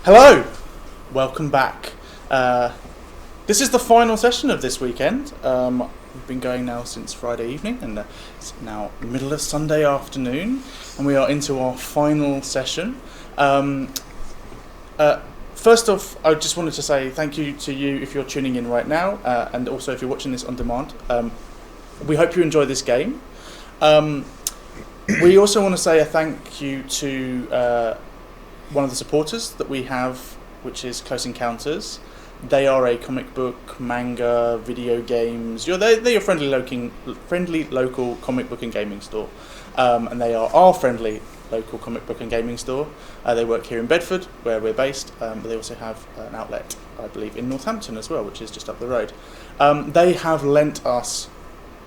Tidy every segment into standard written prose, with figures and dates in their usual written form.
Hello, welcome back. This is the final session of this weekend. We've been going now since Friday evening, and it's now middle of Sunday afternoon, and we are into our final session. First off, I just wanted to say thank you to you if you're tuning in right now, and also if you're watching this on demand. We hope you enjoy this game. We also want to say a thank you to one of the supporters that we have, which is Close Encounters. They are a comic book, manga, video games. They're your friendly local comic book and gaming store, and they are our friendly local comic book and gaming store. They work here in Bedford, where we're based, but they also have an outlet, I believe, in Northampton as well, which is just up the road. They have lent us.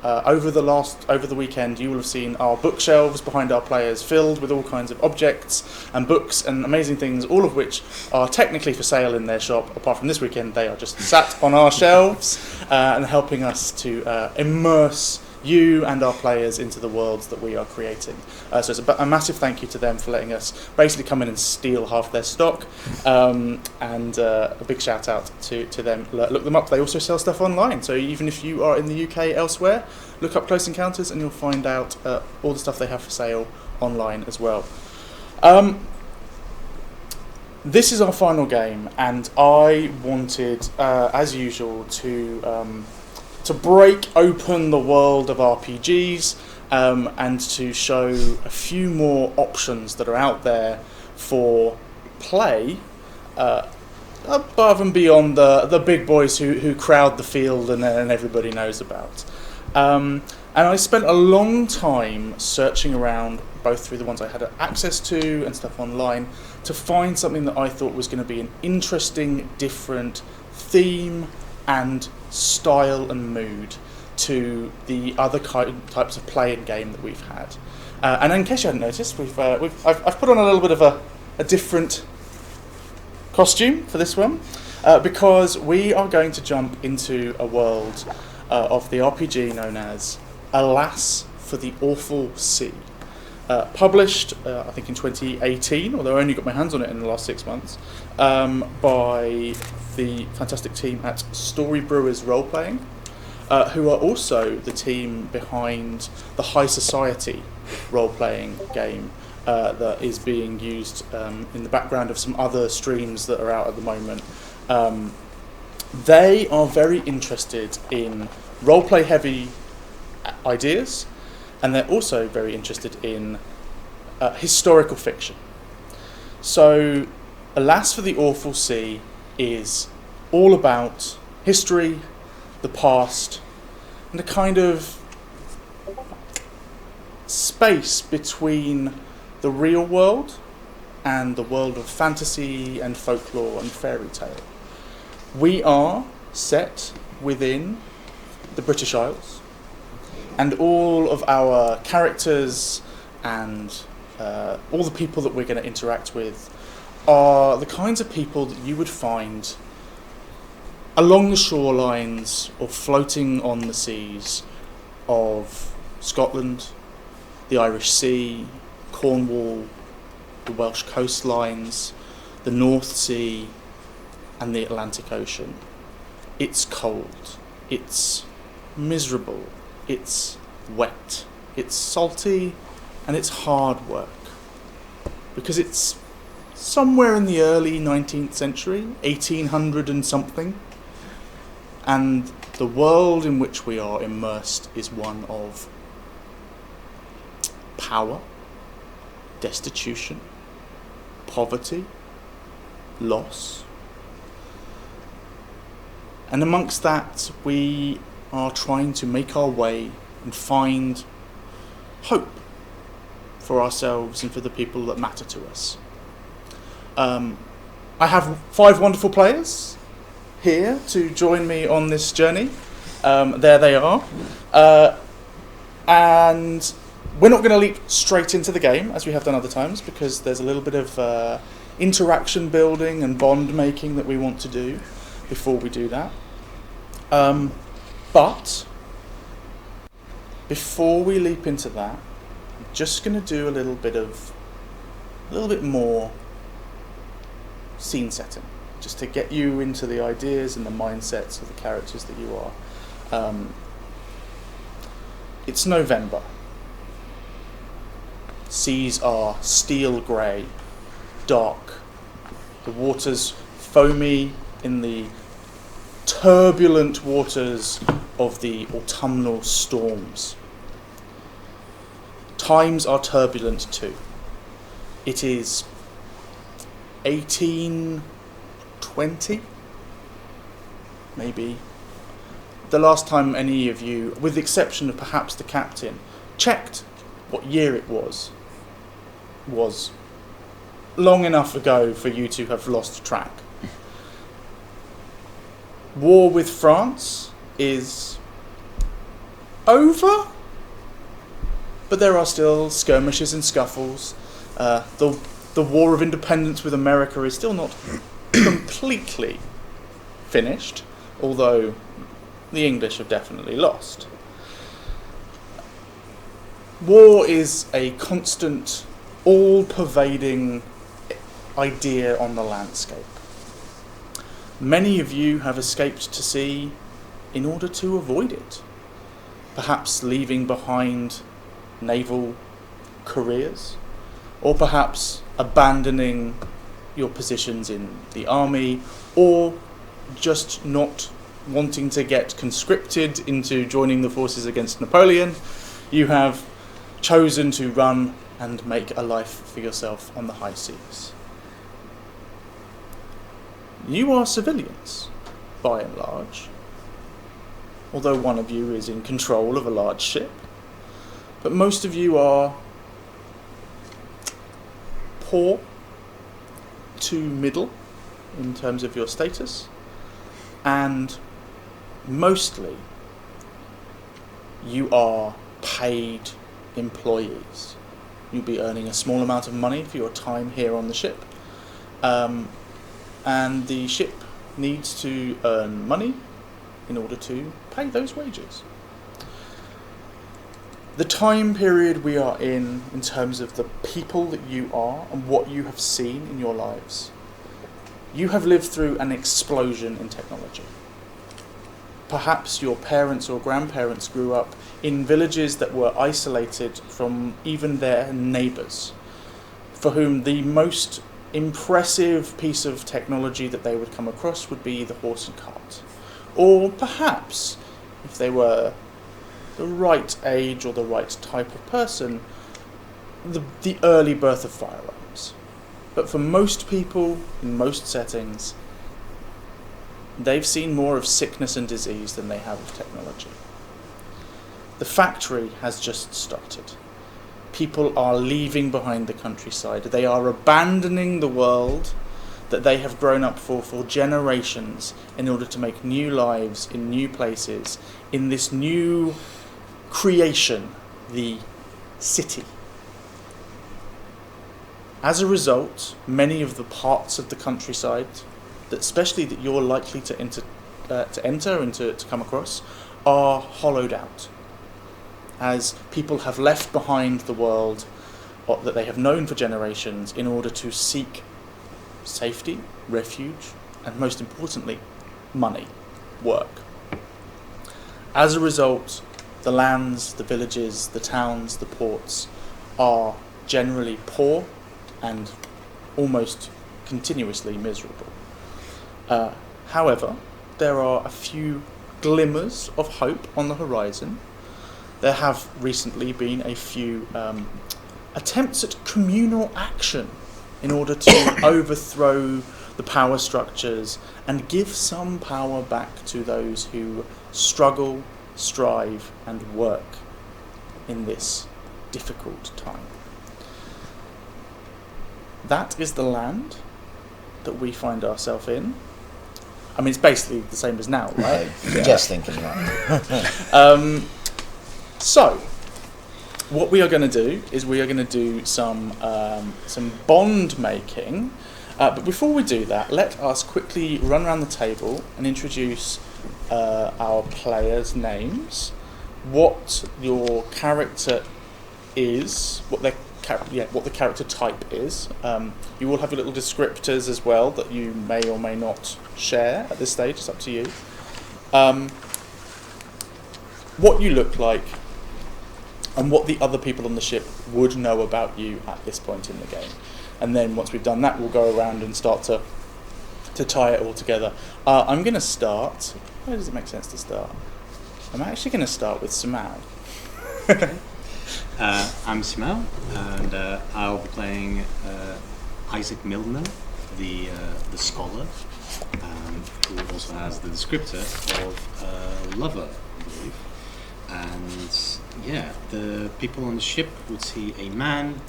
Over the weekend, you will have seen our bookshelves behind our players filled with all kinds of objects and books and amazing things, all of which are technically for sale in their shop. Apart from this weekend, they are just sat on our shelves and helping us to immerse you and our players into the worlds that we are creating. So it's a massive thank you to them for letting us basically come in and steal half their stock, and a big shout out to them. Look them up. They also sell stuff online, so even if you are in the UK elsewhere, look up Close Encounters and you'll find out all the stuff they have for sale online as well. This is our final game, and I wanted, as usual, to break open the world of RPGs and to show a few more options that are out there for play above and beyond the big boys who crowd the field and everybody knows about. And I spent a long time searching around, both through the ones I had access to and stuff online, to find something that I thought was going to be an interesting, different theme and style and mood to the other types of play and game that we've had. And in case you hadn't noticed, I've put on a little bit of a different costume for this one, because we are going to jump into a world of the RPG known as Alas for the Awful Sea. Published, I think in 2018, although I only got my hands on it in the last 6 months, by the fantastic team at Story Brewers Role Playing, who are also the team behind the High Society role-playing game that is being used in the background of some other streams that are out at the moment. They are very interested in role-play heavy ideas, and they're also very interested in historical fiction. So, Alas for the Awful Sea is all about history, the past, and the kind of space between the real world and the world of fantasy and folklore and fairy tale. We are set within the British Isles, and all of our characters and all the people that we're going to interact with are the kinds of people that you would find along the shorelines or floating on the seas of Scotland, the Irish Sea, Cornwall, the Welsh coastlines, the North Sea, and the Atlantic Ocean. It's cold, it's miserable, it's wet, it's salty, and it's hard work. Because it's somewhere in the early 19th century, 1800 and something, and the world in which we are immersed is one of power, destitution, poverty, loss. And amongst that, we are trying to make our way and find hope for ourselves and for the people that matter to us. I have 5 wonderful players here to join me on this journey. There they are. And we're not going to leap straight into the game as we have done other times, because there's a little bit of interaction building and bond making that we want to do before we do that. But before we leap into that, I'm just going to do a little bit more scene setting, just to get you into the ideas and the mindsets of the characters that you are. It's November. Seas are steel grey, dark. The water's foamy in the turbulent waters of the autumnal storms. Times are turbulent too. It is 1820, maybe. The last time any of you, with the exception of perhaps the captain, checked what year it was long enough ago for you to have lost track. War with France is over, but there are still skirmishes and scuffles. The War of Independence with America is still not completely finished, although the English have definitely lost. War is a constant, all-pervading idea on the landscape. Many of you have escaped to sea in order to avoid it, perhaps leaving behind naval careers, or perhaps abandoning your positions in the army, or just not wanting to get conscripted into joining the forces against Napoleon. You have chosen to run and make a life for yourself on the high seas. You are civilians, by and large, although one of you is in control of a large ship, but most of you are poor to middle in terms of your status, and mostly you are paid employees. You'll be earning a small amount of money for your time here on the ship, and the ship needs to earn money in order to pay those wages. The time period we are in terms of the people that you are and what you have seen in your lives, you have lived through an explosion in technology. Perhaps your parents or grandparents grew up in villages that were isolated from even their neighbours, for whom the most impressive piece of technology that they would come across would be the horse and cart. Or perhaps, if they were the right age or the right type of person, the early birth of firearms. But for most people, in most settings, they've seen more of sickness and disease than they have of technology. The factory has just started. People are leaving behind the countryside. They are abandoning the world that they have grown up for generations in order to make new lives in new places, in this new creation, the city. As a result, many of the parts of the countryside, especially that you're likely to enter and to come across, are hollowed out, as people have left behind the world that they have known for generations in order to seek safety, refuge, and most importantly, money, work. As a result, the lands, the villages, the towns, the ports are generally poor and almost continuously miserable. However, there are a few glimmers of hope on the horizon. There have recently been a few attempts at communal action in order to overthrow the power structures and give some power back to those who struggle, strive, and work in this difficult time. That is the land that we find ourselves in. I mean, it's basically the same as now, right? Just thinking that. So, what we are going to do is we are going to do some bond making. But before we do that, let us quickly run around the table and introduce our players' names, what your character is, what their what the character type is. You will have your little descriptors as well that you may or may not share at this stage. It's up to you. What you look like, and what the other people on the ship would know about you at this point in the game. And then once we've done that, we'll go around and start to tie it all together. I'm going to start... Where does it make sense to start? I'm actually going to start with Samau. I'm Samau, and I'll be playing Isaac Milner, the scholar, who also has the descriptor of lover, I believe. And yeah, the people on the ship would see a man,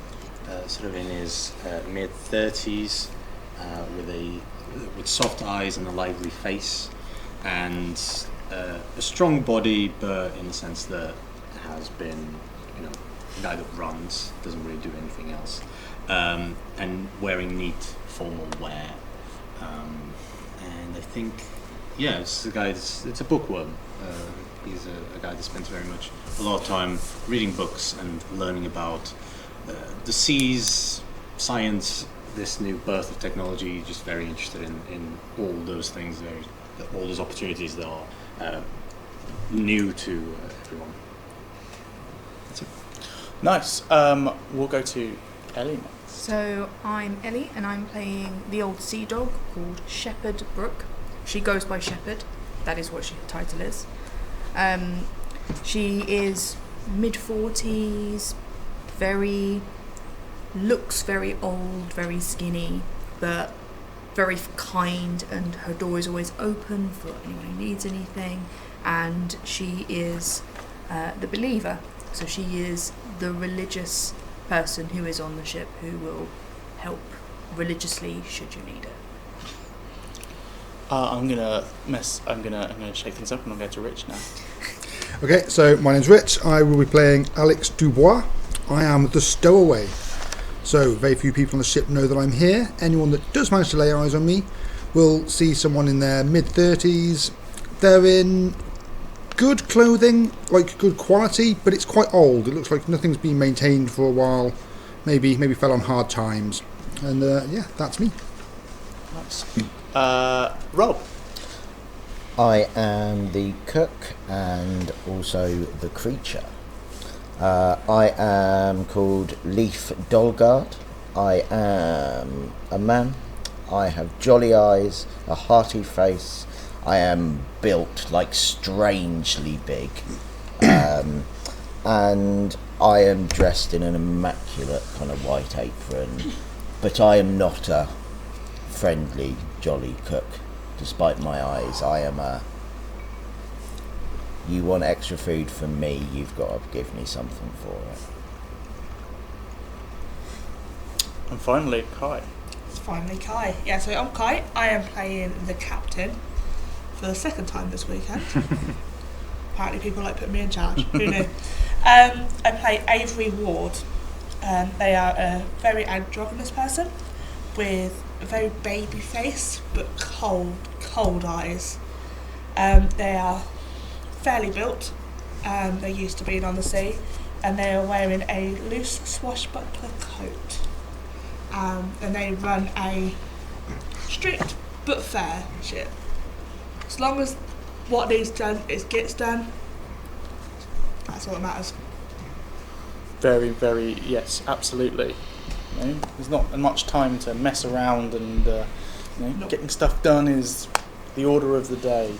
sort of in his mid-30s, with soft eyes and a lively face, and a strong body, but in the sense that has been, a guy that runs, doesn't really do anything else, and wearing neat formal wear. And I think, it's a guy. It's a bookworm. He's a guy that spends a lot of time reading books and learning about the seas, science, this new birth of technology. Just very interested in all those things, all those opportunities that are new to everyone. That's it. Nice. We'll go to Ellie next. So I'm Ellie, and I'm playing the old sea dog called Shepherd Brooke. She goes by Shepherd. That is what her title is. She is mid-40s, looks very old, very skinny, but very kind, and her door is always open for anyone who needs anything. And she is the believer, so she is the religious person who is on the ship, who will help religiously should you need it. I'm gonna shake things up, and I'll go to Rich now. Okay, so my name's Rich. I will be playing Alex Dubois. I am the stowaway. So very few people on the ship know that I'm here. Anyone that does manage to lay eyes on me will see someone in their mid-30s. They're in good clothing, like good quality, but it's quite old. It looks like nothing's been maintained for a while. Maybe fell on hard times. And that's me. Nice. Rob. I am the cook and also the creature. I am called Leaf Dolgard. I am a man. I have jolly eyes, a hearty face. I am built like strangely big. And I am dressed in an immaculate kind of white apron. But I am not a friendly, jolly cook. Despite my eyes, I am you want extra food from me, you've got to give me something for it. And finally, Kai. It's finally Kai. Yeah, so I'm Kai. I am playing the captain for the second time this weekend. Apparently people like putting me in charge. Who knew? I play Avery Ward. They are a very androgynous person with a very baby face but cold eyes. They are fairly built. They're used to being on the sea, and they are wearing a loose swashbuckler coat. And they run a strict but fair ship. As long as what needs done gets done, that's all that matters. Very, very, yes, absolutely. There's not much time to mess around, and Nope. Getting stuff done is the order of the day.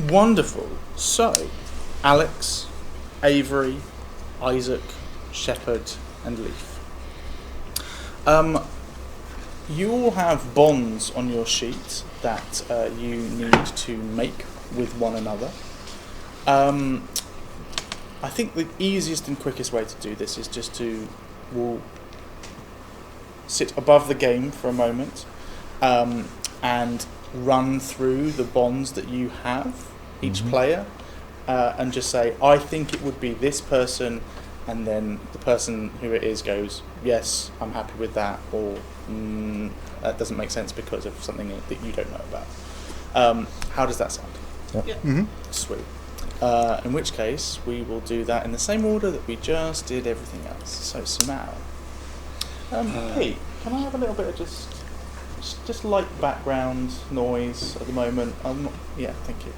Wonderful. So, Alex, Avery, Isaac, Shepherd, and Leaf. You all have bonds on your sheet that you need to make with one another. I think the easiest and quickest way to do this is just we'll sit above the game for a moment and run through the bonds that you have, each player, and just say, I think it would be this person, and then the person who it is goes, yes, I'm happy with that, or that doesn't make sense because of something that you don't know about. How does that sound? Yep. Yeah. Mm-hmm. Sweet. In which case, we will do that in the same order that we just did everything else. So, Samao. Pete, can I have a little bit of just light background noise at the moment? Yeah, thank you.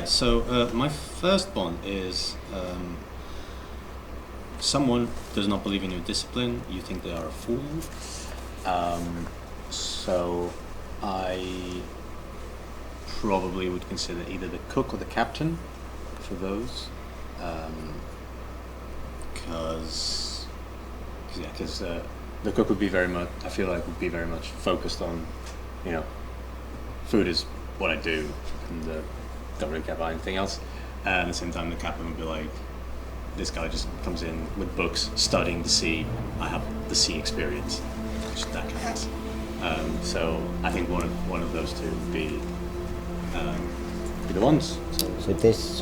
So my first bond is someone does not believe in your discipline, you think they are a fool. So I probably would consider either the cook or the captain for those. Because the cook would be very much, I feel like, would be very much focused on, food is what I do, and don't really care about anything else. And at the same time, the captain would be like, this guy just comes in with books, studying the sea. I have the sea experience, which that counts. So I think one of those two would be the ones. So this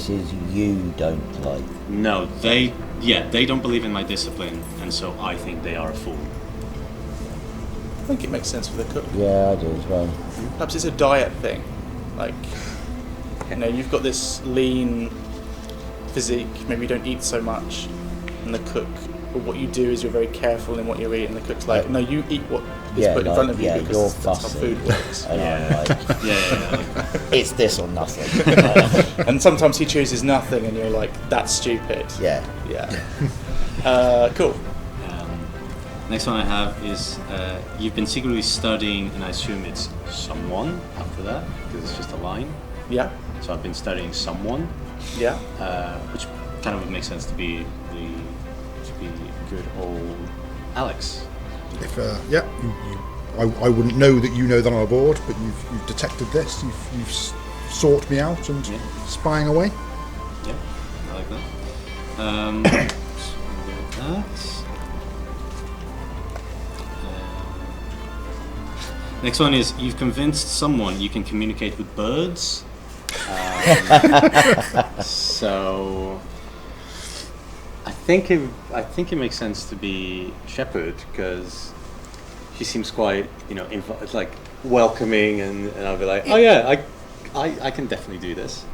is you don't like. No, they don't believe in my discipline, and so I think they are a fool. I think it makes sense for the cook. Yeah, I do as well. Perhaps it's a diet thing. Like, you've got this lean physique, maybe you don't eat so much, and the cook, or what you do is you're very careful in what you eat, and the cook's like, no, you eat what is put in front of you because that's how food works. And I'm like, it's this or nothing. And sometimes he chooses nothing, and you're like, that's stupid. Yeah. Cool. Next one I have is you've been secretly studying, and I assume it's someone after that, because it's just a line. Yeah. So I've been studying someone. Yeah. Which kind of would make sense to be good old Alex. If I wouldn't know that you know that I'm aboard, but you've detected this. You've sought me out and spying away. Yeah, I like that. So we'll go with that. Next one is you've convinced someone you can communicate with birds. So I think it makes sense to be Shepherd, because she seems quite like welcoming, and I'll be like, oh yeah, I can definitely do this.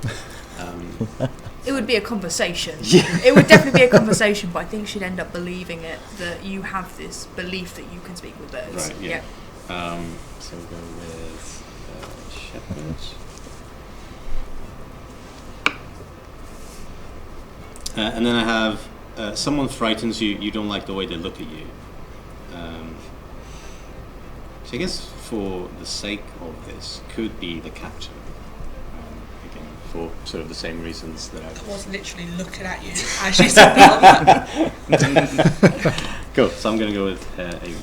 It would be a conversation. It would definitely be a conversation, but I think she'd end up believing it, that you have this belief that you can speak with birds. Right. Yeah. So we'll go with Shepherd. And then I have someone frightens you. You don't like the way they look at you. So I guess for the sake of this, could be the captain. Again, for sort of the same reasons that I was literally looking at you as you said that. Cool. So I'm going to go with Avery.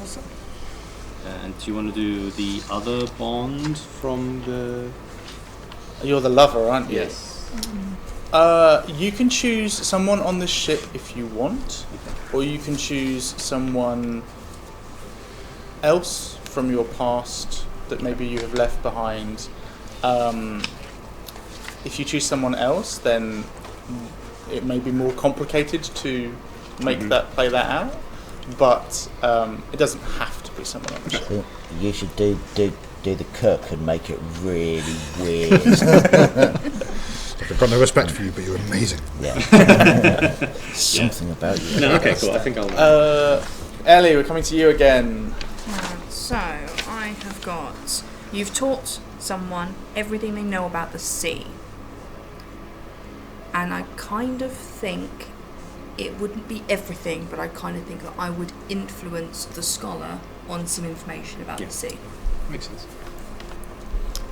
Awesome. And do you want to do the other bond from the? You're the lover, aren't you? Yes. You can choose someone on the ship if you want, or you can choose someone else from your past that maybe you have left behind. If you choose someone else, then it may be more complicated to make play that out, but it doesn't have to be someone on the ship. I think you should do the cook and make it really weird. I've got no respect for you, but you're amazing. Yeah. Something about you. No, okay, cool. I think I'll. Ellie, we're coming to you again. So I have got. You've taught someone everything they know about the sea, and I kind of think it wouldn't be everything, but I kind of think that I would influence the scholar on some information about the sea. Makes sense.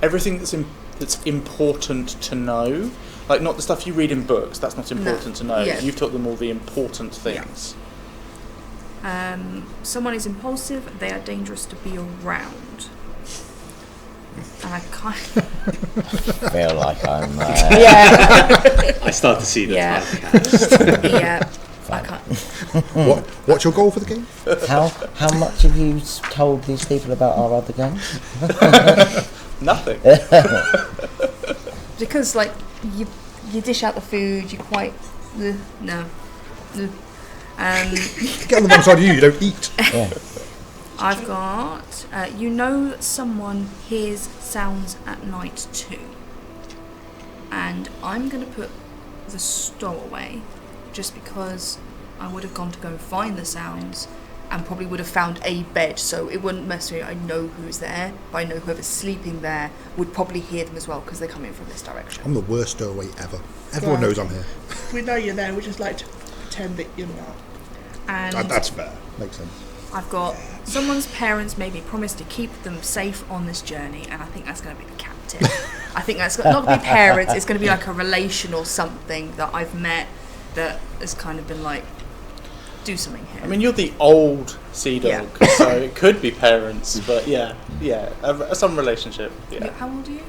Everything that's important to know, like not the stuff you read in books. That's not important to know. Yeah. You've taught them all the important things. Someone is impulsive. They are dangerous to be around. And I kind of feel like I'm. I start to see the typecast. Yeah. I can't. What's your goal for the game? How much have you told these people about our other games? Nothing. Because like you dish out the food, you quite no. Get on the wrong side of you. You don't eat. Yeah. I've got you know someone hears sounds at night too. and I'm going to put the stowaway, just because I would have gone to go and find the sounds and probably would have found a bed, so it wouldn't mess with me. I know who's there, but I know whoever's sleeping there would probably hear them as well because they're coming from this direction. I'm the worst stowaway ever. Everyone knows I'm here. We know you're there, we just like to pretend that you're not. And That's fair. Makes sense. I've got someone's parents maybe promised to keep them safe on this journey, and I think that's going to be the captain. I think that's not going to be parents, it's going to be like a relation or something that I've met that has kind of been like, do something here. I mean, you're the old sea dog, so it could be parents, but some relationship. Yeah. How old are you?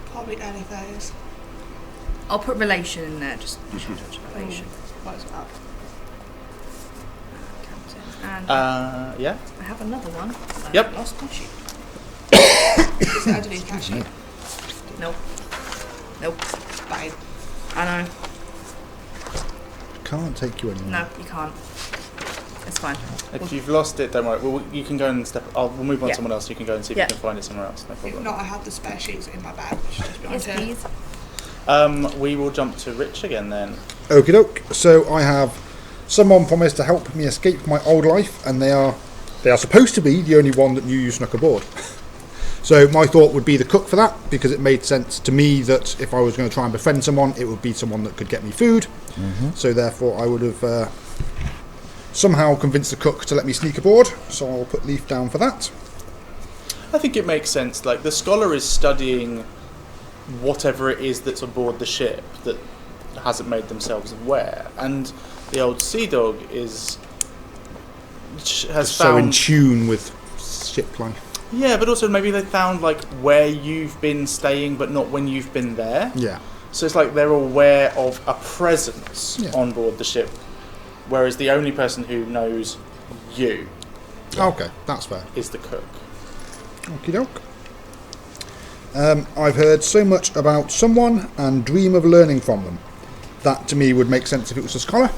Probably early 30s. I'll put relation in there, just relation. What's up? Captain. And Yeah. I have another one. Yep. Lost my sheet. Is it underneath my sheet? Nope. Nope. Fine. I know. Can't take you anymore. No, you can't. It's fine. If you've lost it, don't worry. You can go and we'll move on to Yeah. someone else. You can go and see if you can find it somewhere else. No If problem. not, I have the spare sheets in my bag, which is just behind Yes, here. please. We will jump to Rich again then. Okie doke. So I have someone promised to help me escape my old life, and they are supposed to be the only one that knew you snuck aboard. So my thought would be the cook for that, because it made sense to me that if I was going to try and befriend someone, it would be someone that could get me food. So therefore I would have somehow convinced the cook to let me sneak aboard, so I'll put Leaf down for that. I think it makes sense. Like, the scholar is studying whatever it is that's aboard the ship that hasn't made themselves aware, and the old sea dog has So in found. tune with ship life. Yeah, but also maybe they found like where you've been staying, but not when you've been there. Yeah. So it's like they're aware of a presence Yeah. on board the ship, whereas the only person who knows you Okay, that's fair. is the cook. Okie doke. I've heard so much about someone and dream of learning from them. That to me would make sense if it was a scholar.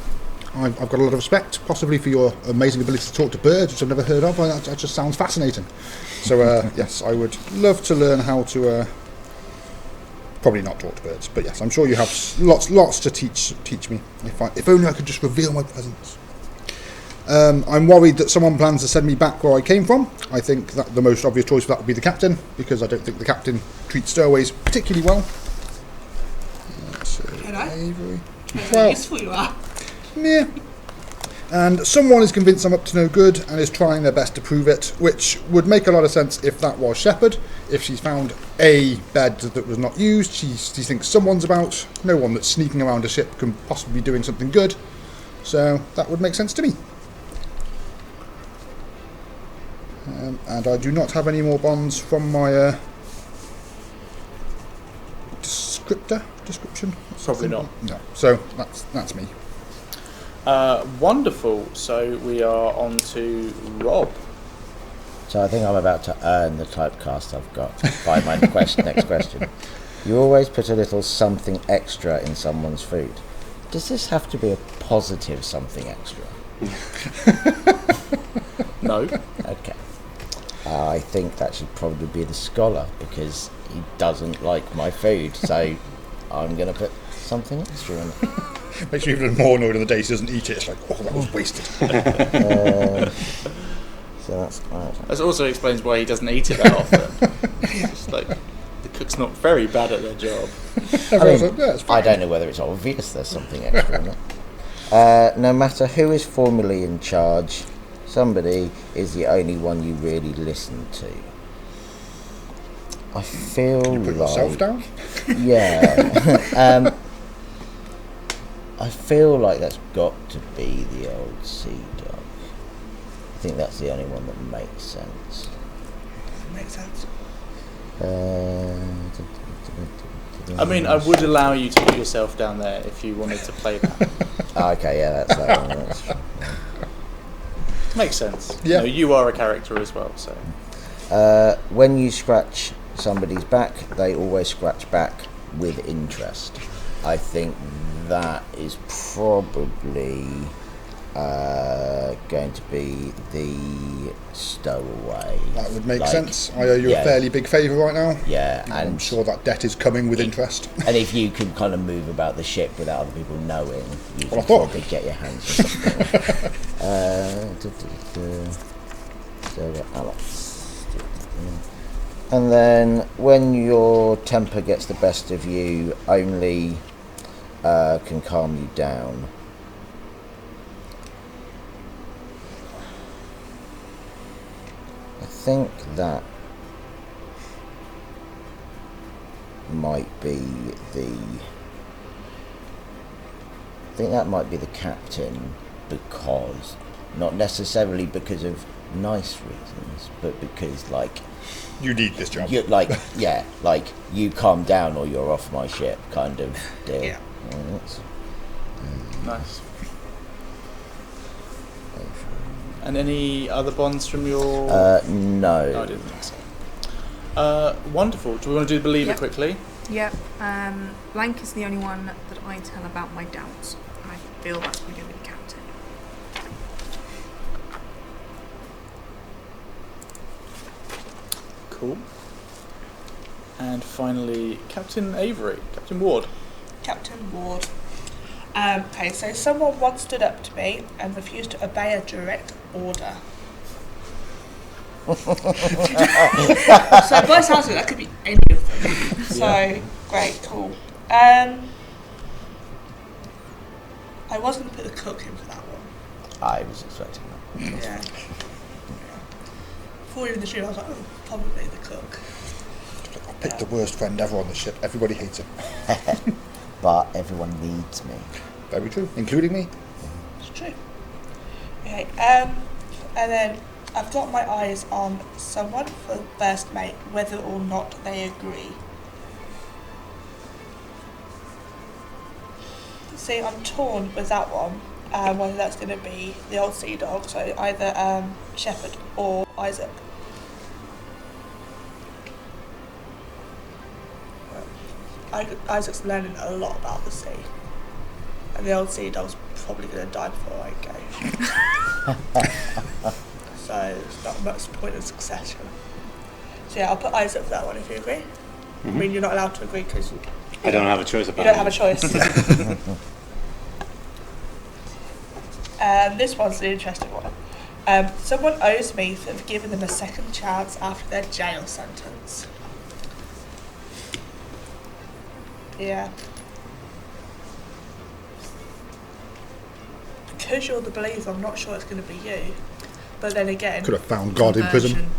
I've got a lot of respect, possibly for your amazing ability to talk to birds, which I've never heard of. That just sounds fascinating. So yes, I would love to learn how to. Probably not talk to birds, but yes, I'm sure you have lots to teach me. If only I could just reveal my presence. I'm worried that someone plans to send me back where I came from. I think that the most obvious choice for that would be the captain, because I don't think the captain treats stowaways particularly well. Hello? Avery. How Well- useful you are. Yeah. And someone is convinced I'm up to no good and is trying their best to prove it, which would make a lot of sense if that was Shepherd. If she's found a bed that was not used, she thinks someone's about. No one that's sneaking around a ship can possibly be doing something good. So that would make sense to me. And I do not have any more bonds from my description. Probably not. No. So that's me. Wonderful. So we are on to Rob. So I think I'm about to earn the typecast I've got by my next question. You always put a little something extra in someone's food. Does this have to be a positive something extra? No. Okay. I think that should probably be the scholar, because he doesn't like my food, so I'm going to put something extra in it. Makes me even more annoyed on the day he doesn't eat it. It's like, oh, that was wasted. So that's right. That also explains why he doesn't eat it that often. It's just like the cook's not very bad at their job. Everyone's like, yeah, it's fine. I don't know whether it's obvious there's something extra in it. No matter who is formally in charge, somebody is the only one you really listen to. I feel You put like... yourself down? Yeah. I feel like that's got to be the old sea dog. I think that's the only one that makes sense. Makes sense. I mean, I would allow you to put yourself down there if you wanted to play that. Okay, yeah, that's that one. That's true. Makes sense. Yeah. You are a character as well, so. When you scratch somebody's back, they always scratch back with interest. I think that is probably going going to be the stowaway. That would make Like, sense. I owe you yeah. a fairly big favour right now. Yeah, I'm and sure that debt is coming with interest. and if you can kind of move about the ship without other people knowing, you Well, I can thought I probably get your hands on something. So Alex. And then when your temper gets the best of you, only can calm you down. I think that might be the captain, because not necessarily because of nice reasons, but because like You need this job. you like yeah, like you calm down or you're off my ship kind of deal. Yeah. Right. Nice. And any other bonds from your... No. No, I didn't think so. Wonderful. Do we want to do the believer Yep. quickly? Yep. Blank is the only one that I tell about my doubts. I feel that's going to be the captain. Cool. And finally, Captain Avery, Captain Ward. Captain Ward. Okay, so someone once stood up to me and refused to obey a direct order. So by the sounds of it, that could be any of them. So, great, cool. I was going to put the cook in for that one. I was expecting that. Yeah. Before even the shoe, I was like, oh, probably the cook. I picked the worst friend ever on the ship. Everybody hates him. But everyone needs me. Very true, including me. It's true. Okay, and then I've got my eyes on someone for first mate, whether or not they agree. See, I'm torn with that one, whether that's going to be the old sea dog, so either Shepherd or Isaac. Isaac's learning a lot about the sea, and the old sea dog's probably going to die before I go. So there's not much point in succession. So yeah, I'll put Isaac for that one if you agree. I mean, you're not allowed to agree because you I don't have a choice about don't have a choice. This one's the interesting one. Someone owes me for giving them a second chance after their jail sentence. Yeah. Because you're the believer, I'm not sure it's going to be you. But then again, Could have found God in prison. Conversion.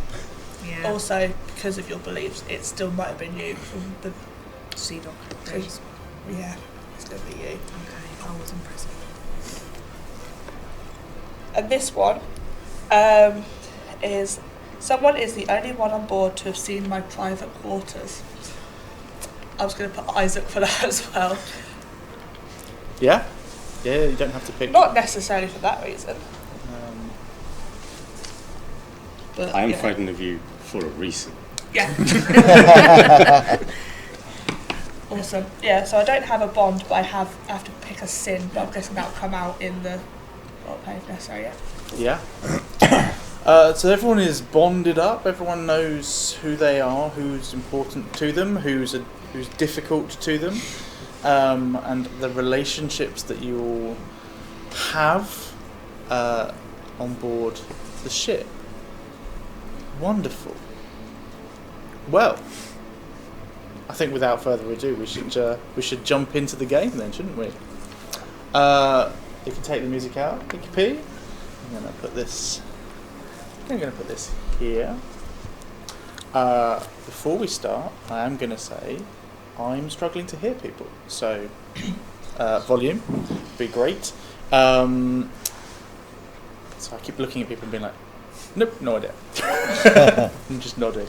Yeah. also because of your beliefs, it still might have been you from the. Sea dog. Cause, yeah, it's going to be you. Okay, I was in prison. And this one is someone is the only one on board to have seen my private quarters. I was going to put Isaac for that as well. Yeah? Yeah, you don't have to pick. Not necessarily for that reason. But I am yeah. frightened of you for a reason. Yeah. Awesome. Yeah, so I don't have a bond, but I have to pick a sin, but I'm guessing that'll come out in the roleplay if necessary, yeah. Yeah. So everyone is bonded up. Everyone knows who they are, who's important to them, who's difficult to them, and the relationships that you all have on board the ship. Wonderful. Well, I think without further ado, we should jump into the game then, shouldn't we? You can take the music out, take your pee. I'm gonna put this here. Before we start, I am gonna say I'm struggling to hear people, so volume would be great. So I keep looking at people and being like, nope, no idea. I'm just nodding.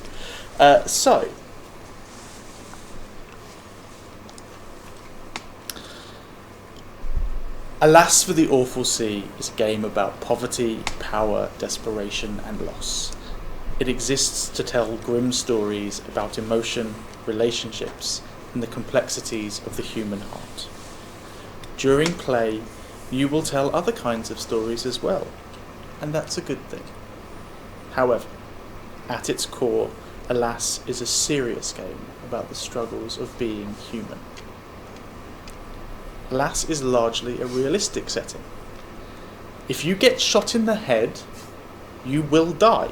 So. Alas for the Awful Sea is a game about poverty, power, desperation and loss. It exists to tell grim stories about emotion, relationships and the complexities of the human heart. During play, you will tell other kinds of stories as well. and that's a good thing. However, at its core, Alas is a serious game about the struggles of being human. Alas is largely a realistic setting. If you get shot in the head, you will die.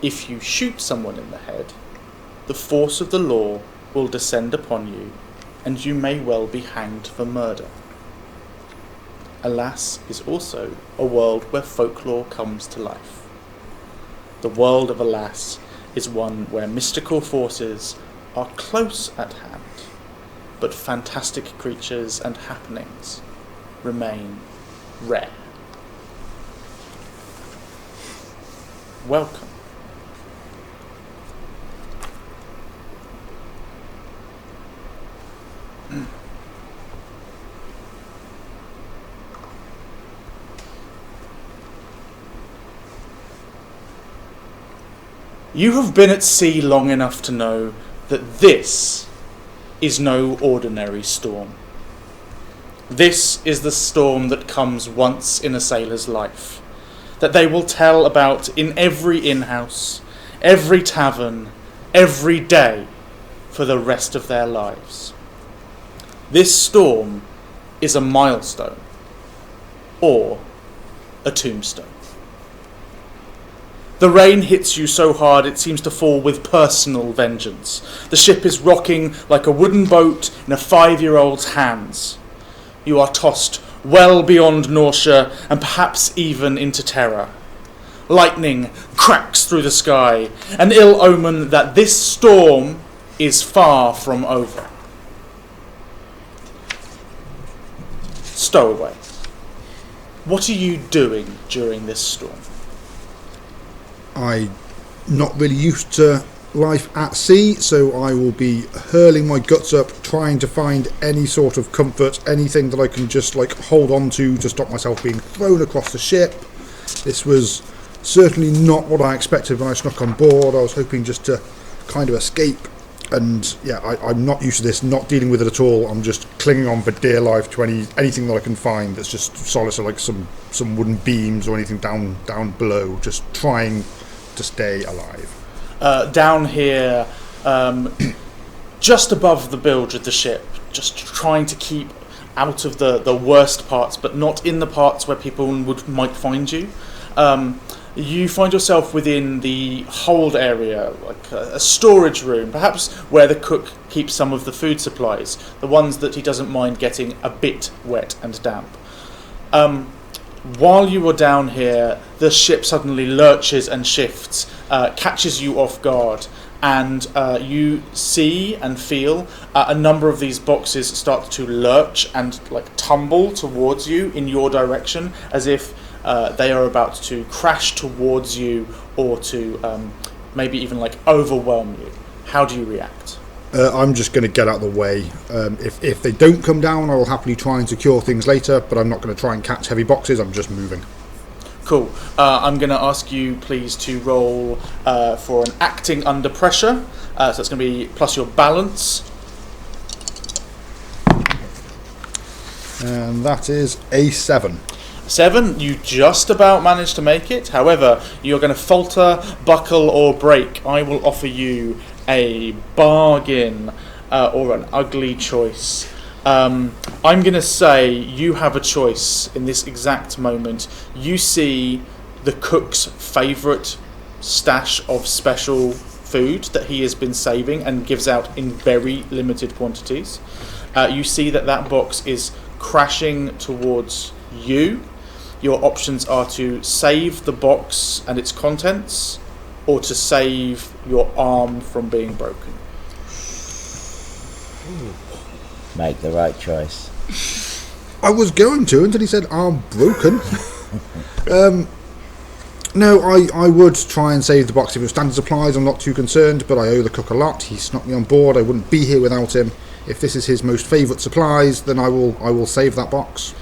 If you shoot someone in the head, the force of the law will descend upon you, and you may well be hanged for murder. Alas is also a world where folklore comes to life. The world of Alas is one where mystical forces are close at hand, but fantastic creatures and happenings remain rare. Welcome. You have been at sea long enough to know that this is no ordinary storm. This is the storm that comes once in a sailor's life, that they will tell about in every inn-house, every tavern, every day for the rest of their lives. This storm is a milestone, or a tombstone. The rain hits you so hard it seems to fall with personal vengeance. The ship is rocking like a wooden boat in a 5-year-old's hands. You are tossed well beyond nausea and perhaps even into terror. Lightning cracks through the sky, an ill omen that this storm is far from over. Stowaway, what are you doing during this storm? I'm not really used to life at sea, so I will be hurling my guts up, trying to find any sort of comfort, anything that I can just hold on to stop myself being thrown across the ship. This was certainly not what I expected when I snuck on board. I was hoping just to kind of escape, and yeah, I'm not used to this, not dealing with it at all. I'm just clinging on for dear life to anything that I can find that's just solid, so like some wooden beams or anything down below, just trying to stay alive. Down here, just above the bilge of the ship, just trying to keep out of the worst parts, but not in the parts where people might find you. You find yourself within the hold area, like a storage room, perhaps where the cook keeps some of the food supplies, the ones that he doesn't mind getting a bit wet and damp. While you are down here, the ship suddenly lurches and shifts, catches you off guard, and you see and feel a number of these boxes start to lurch and tumble towards you in your direction, as if they are about to crash towards you or to maybe even overwhelm you. How do you react? I'm just going to get out of the way. If they don't come down, I will happily try and secure things later, but I'm not going to try and catch heavy boxes. I'm just moving. Cool. I'm going to ask you please to roll for an acting under pressure. So it's going to be plus your balance. And that is a 7. 7, you just about managed to make it. However, you're going to falter, buckle, or break. I will offer you a bargain or an ugly choice. I'm going to say you have a choice in this exact moment. You see the cook's favourite stash of special food that he has been saving and gives out in very limited quantities. You see that box is crashing towards you. Your options are to save the box and its contents, or to save your arm from being broken. Make the right choice. I was going to until he said arm broken. No, I would try and save the box if it was standard supplies. I'm not too concerned, but I owe the cook a lot. He snuck me on board. I wouldn't be here without him. If this is his most favourite supplies, then I will save that box.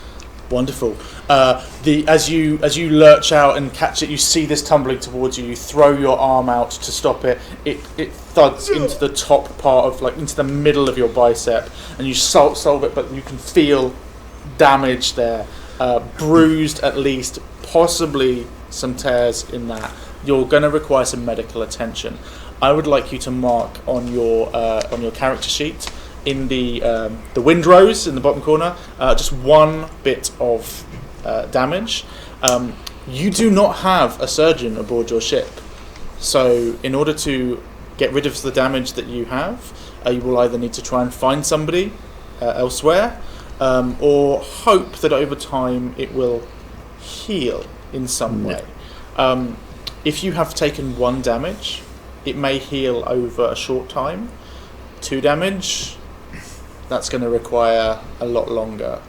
Wonderful. As you lurch out and catch it, you see this tumbling towards you. You throw your arm out to stop it. It thuds into the top part of into the middle of your bicep, and you solve it, but you can feel damage there. bruised at least, possibly some tears in that. You're going to require some medical attention. I would like you to mark on your character sheet in the windrows in the bottom corner just one bit of damage. You do not have a surgeon aboard your ship, so in order to get rid of the damage that you have, you will either need to try and find somebody elsewhere, or hope that over time it will heal in some way. If you have taken 1 damage, it may heal over a short time. 2 damage, that's going to require a lot longer.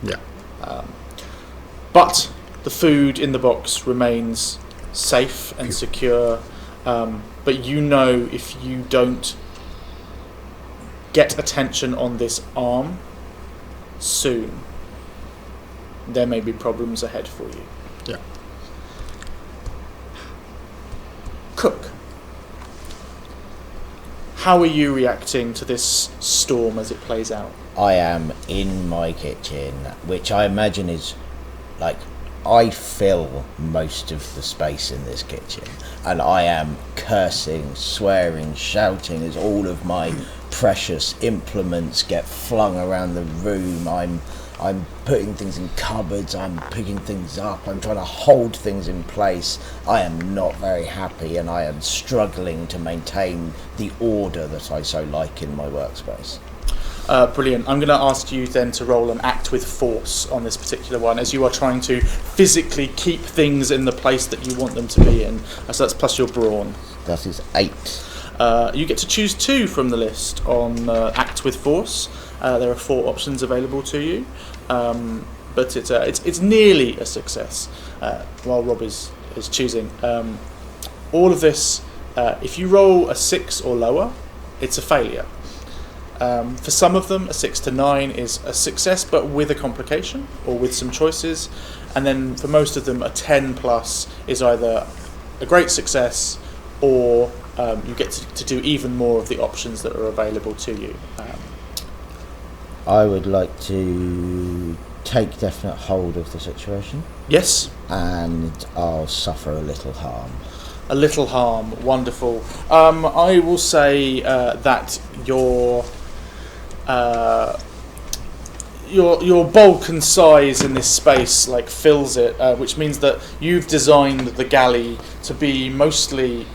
But the food in the box remains safe and secure. But you know, if you don't get attention on this arm soon, there may be problems ahead for you. Cook, how are you reacting to this storm as it plays out? I am in my kitchen, which I imagine is like, I fill most of the space in this kitchen, and I am cursing, swearing, shouting as all of my precious implements get flung around the room. I'm putting things in cupboards, I'm picking things up, I'm trying to hold things in place. I am not very happy, and I am struggling to maintain the order that I so like in my workspace. Brilliant. I'm going to ask you then to roll an act with force on this particular one, as you are trying to physically keep things in the place that you want them to be in. So that's plus your brawn. That is 8. You get to choose 2 from the list on act with force. There are 4 options available to you, but it's nearly a success. While Rob is choosing, all of this, if you roll a 6 or lower, it's a failure. For some of them, a 6 to 9 is a success, but with a complication or with some choices. And then for most of them, a 10 plus is either a great success, or you get to do even more of the options that are available to you. I would like to take definite hold of the situation. Yes. And I'll suffer a little harm. A little harm, wonderful. I will say that your bulk and size in this space like fills it, which means that you've designed the galley to be mostly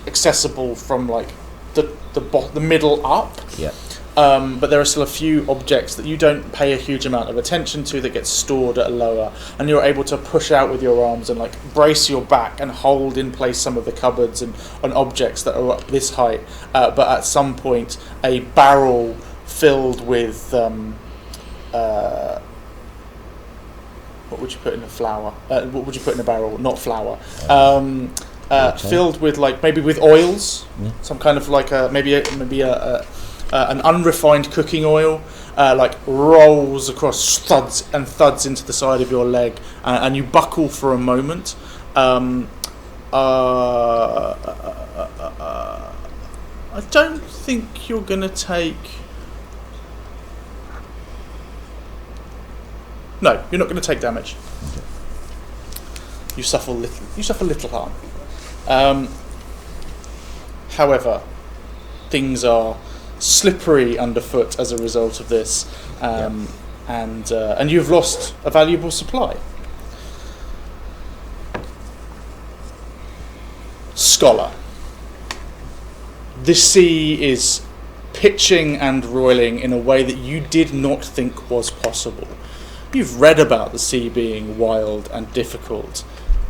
accessible from like the middle up. Yeah. But there are still a few objects that you don't pay a huge amount of attention to that get stored at a lower, and you're able to push out with your arms and like brace your back and hold in place some of the cupboards and objects that are up this height. But at some point, a barrel filled with what would you put in a flour? What would you put in a barrel? Not flour. Filled with like maybe with oils, some kind of like an unrefined cooking oil, like rolls across thuds into the side of your leg, and you buckle for a moment. I don't think you're going to take... No, you're not going to take damage. Okay. You suffer little harm. However, things are slippery underfoot as a result of this, and you've lost a valuable supply. Scholar, the sea is pitching and roiling in a way that you did not think was possible. You've read about the sea being wild and difficult,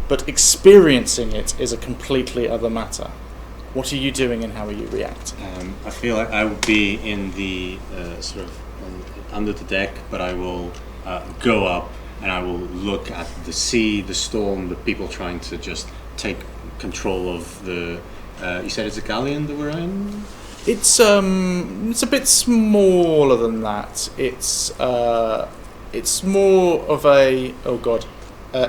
but experiencing it is a completely other matter. What are you doing and how are you reacting? I feel like I would be in the sort of under the deck, but I will go up and I will look at the sea, the storm, the people trying to just take control of the... you said it's a galleon that we're in? It's a bit smaller than that. It's more of a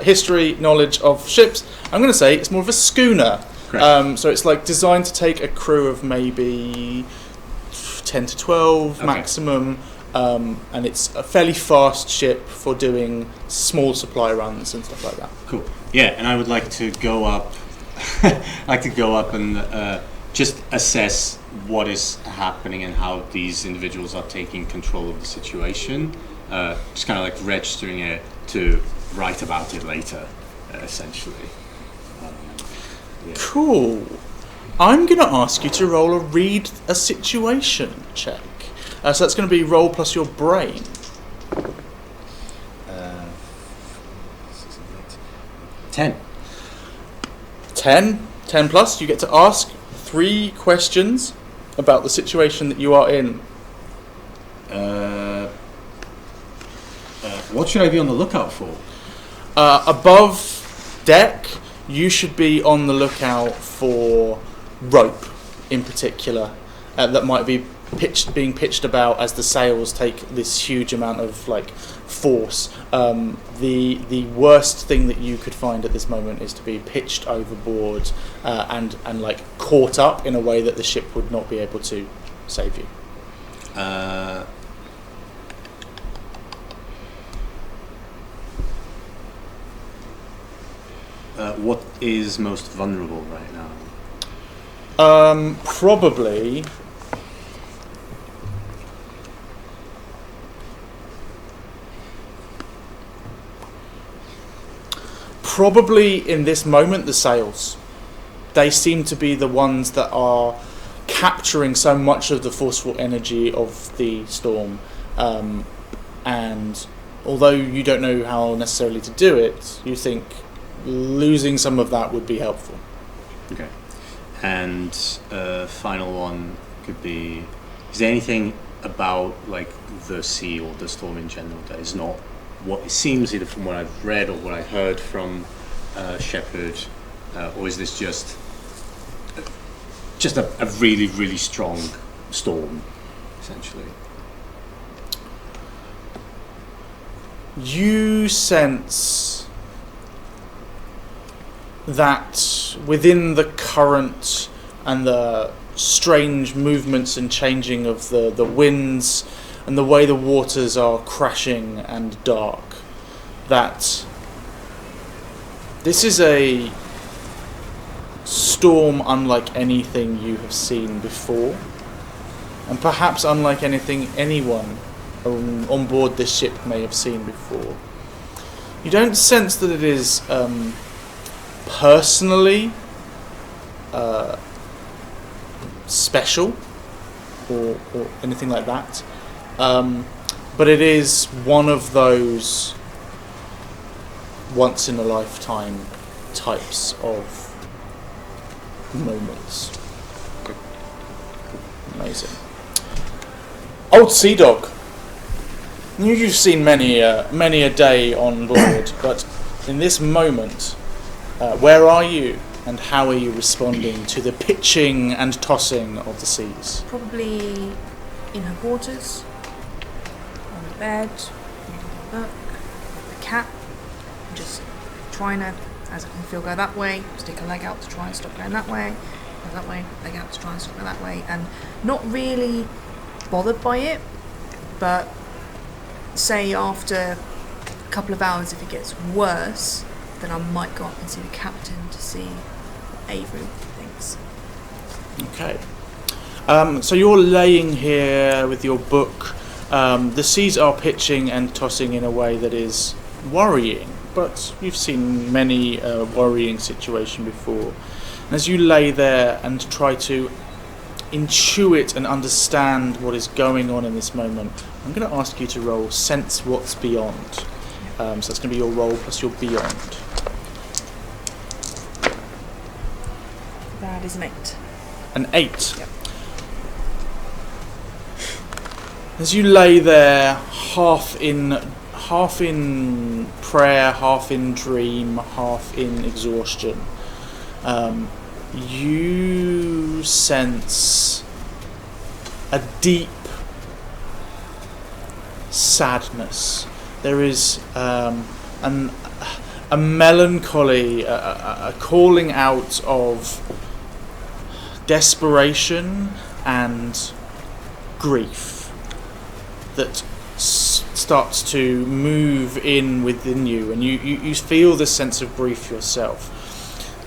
history knowledge of ships. I'm going to say it's more of a schooner. So it's like designed to take a crew of maybe 10 to 12 maximum. and it's a fairly fast ship for doing small supply runs and stuff like that. Cool. Yeah, and I would like to go up. And just assess what is happening and how these individuals are taking control of the situation. Just kind of like registering it to write about it later, essentially. Yeah. Cool. I'm going to ask you to roll a read a situation check. So that's going to be roll plus your brain. 10. 10 plus. You get to ask 3 questions about the situation that you are in. What should I be on the lookout for? Above deck, you should be on the lookout for rope, in particular, that might be being pitched about as the sails take this huge amount of force. The worst thing that you could find at this moment is to be pitched overboard and caught up in a way that the ship would not be able to save you. What is most vulnerable right now? Probably in this moment the sails. They seem to be the ones that are capturing so much of the forceful energy of the storm, and although you don't know how necessarily to do it, you think losing some of that would be helpful. Okay. And final one could be, is there anything about the sea or the storm in general that is not what it seems, either from what I've read or what I heard from Shepard, or is this just a really, really strong storm, essentially? You sense that within the current and the strange movements and changing of the winds and the way the waters are crashing and dark, that this is a storm unlike anything you have seen before, and perhaps unlike anything anyone on board this ship may have seen before. You don't sense that it is personally special or anything like that, but it is one of those once in a lifetime types of moments. Amazing. Old Sea Dog. You've seen many a day on board, but in this moment, where are you, and how are you responding to the pitching and tossing of the seas? Probably in her quarters, on the bed, reading a book, with the cat, just trying to, as I can feel, go that way, stick a leg out to try and stop going that way, go that way, leg out to try and stop going that way, and not really bothered by it, but say after a couple of hours, if it gets worse, then I might go up and see the captain to see what Avery thinks. Okay. So you're laying here with your book. The seas are pitching and tossing in a way that is worrying, but you've seen many worrying situation before. And as you lay there and try to intuit and understand what is going on in this moment, I'm going to ask you to roll Sense What's Beyond. So that's going to be your roll plus your Beyond. That is an 8. An 8. Yep. As you lay there, half in prayer, half in dream, half in exhaustion, you sense a deep sadness. There is a melancholy, a calling out of desperation and grief. that starts to move in within you, and you feel this sense of grief yourself.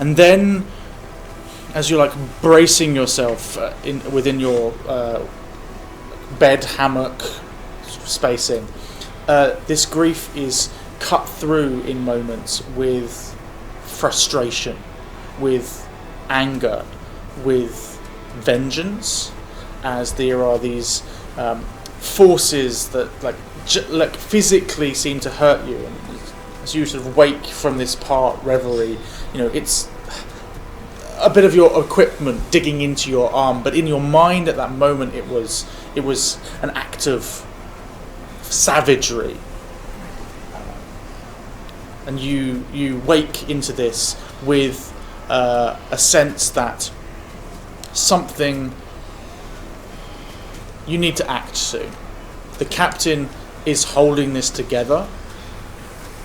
And then, as you're like bracing yourself within your bed hammock spacing, this grief is cut through in moments with frustration, with anger, with vengeance, as there are these forces that like physically seem to hurt you, and as you sort of wake from this part reverie, it's a bit of your equipment digging into your arm, but in your mind at that moment it was an act of savagery, and you wake into this with a sense that something you need to act soon. The captain is holding this together.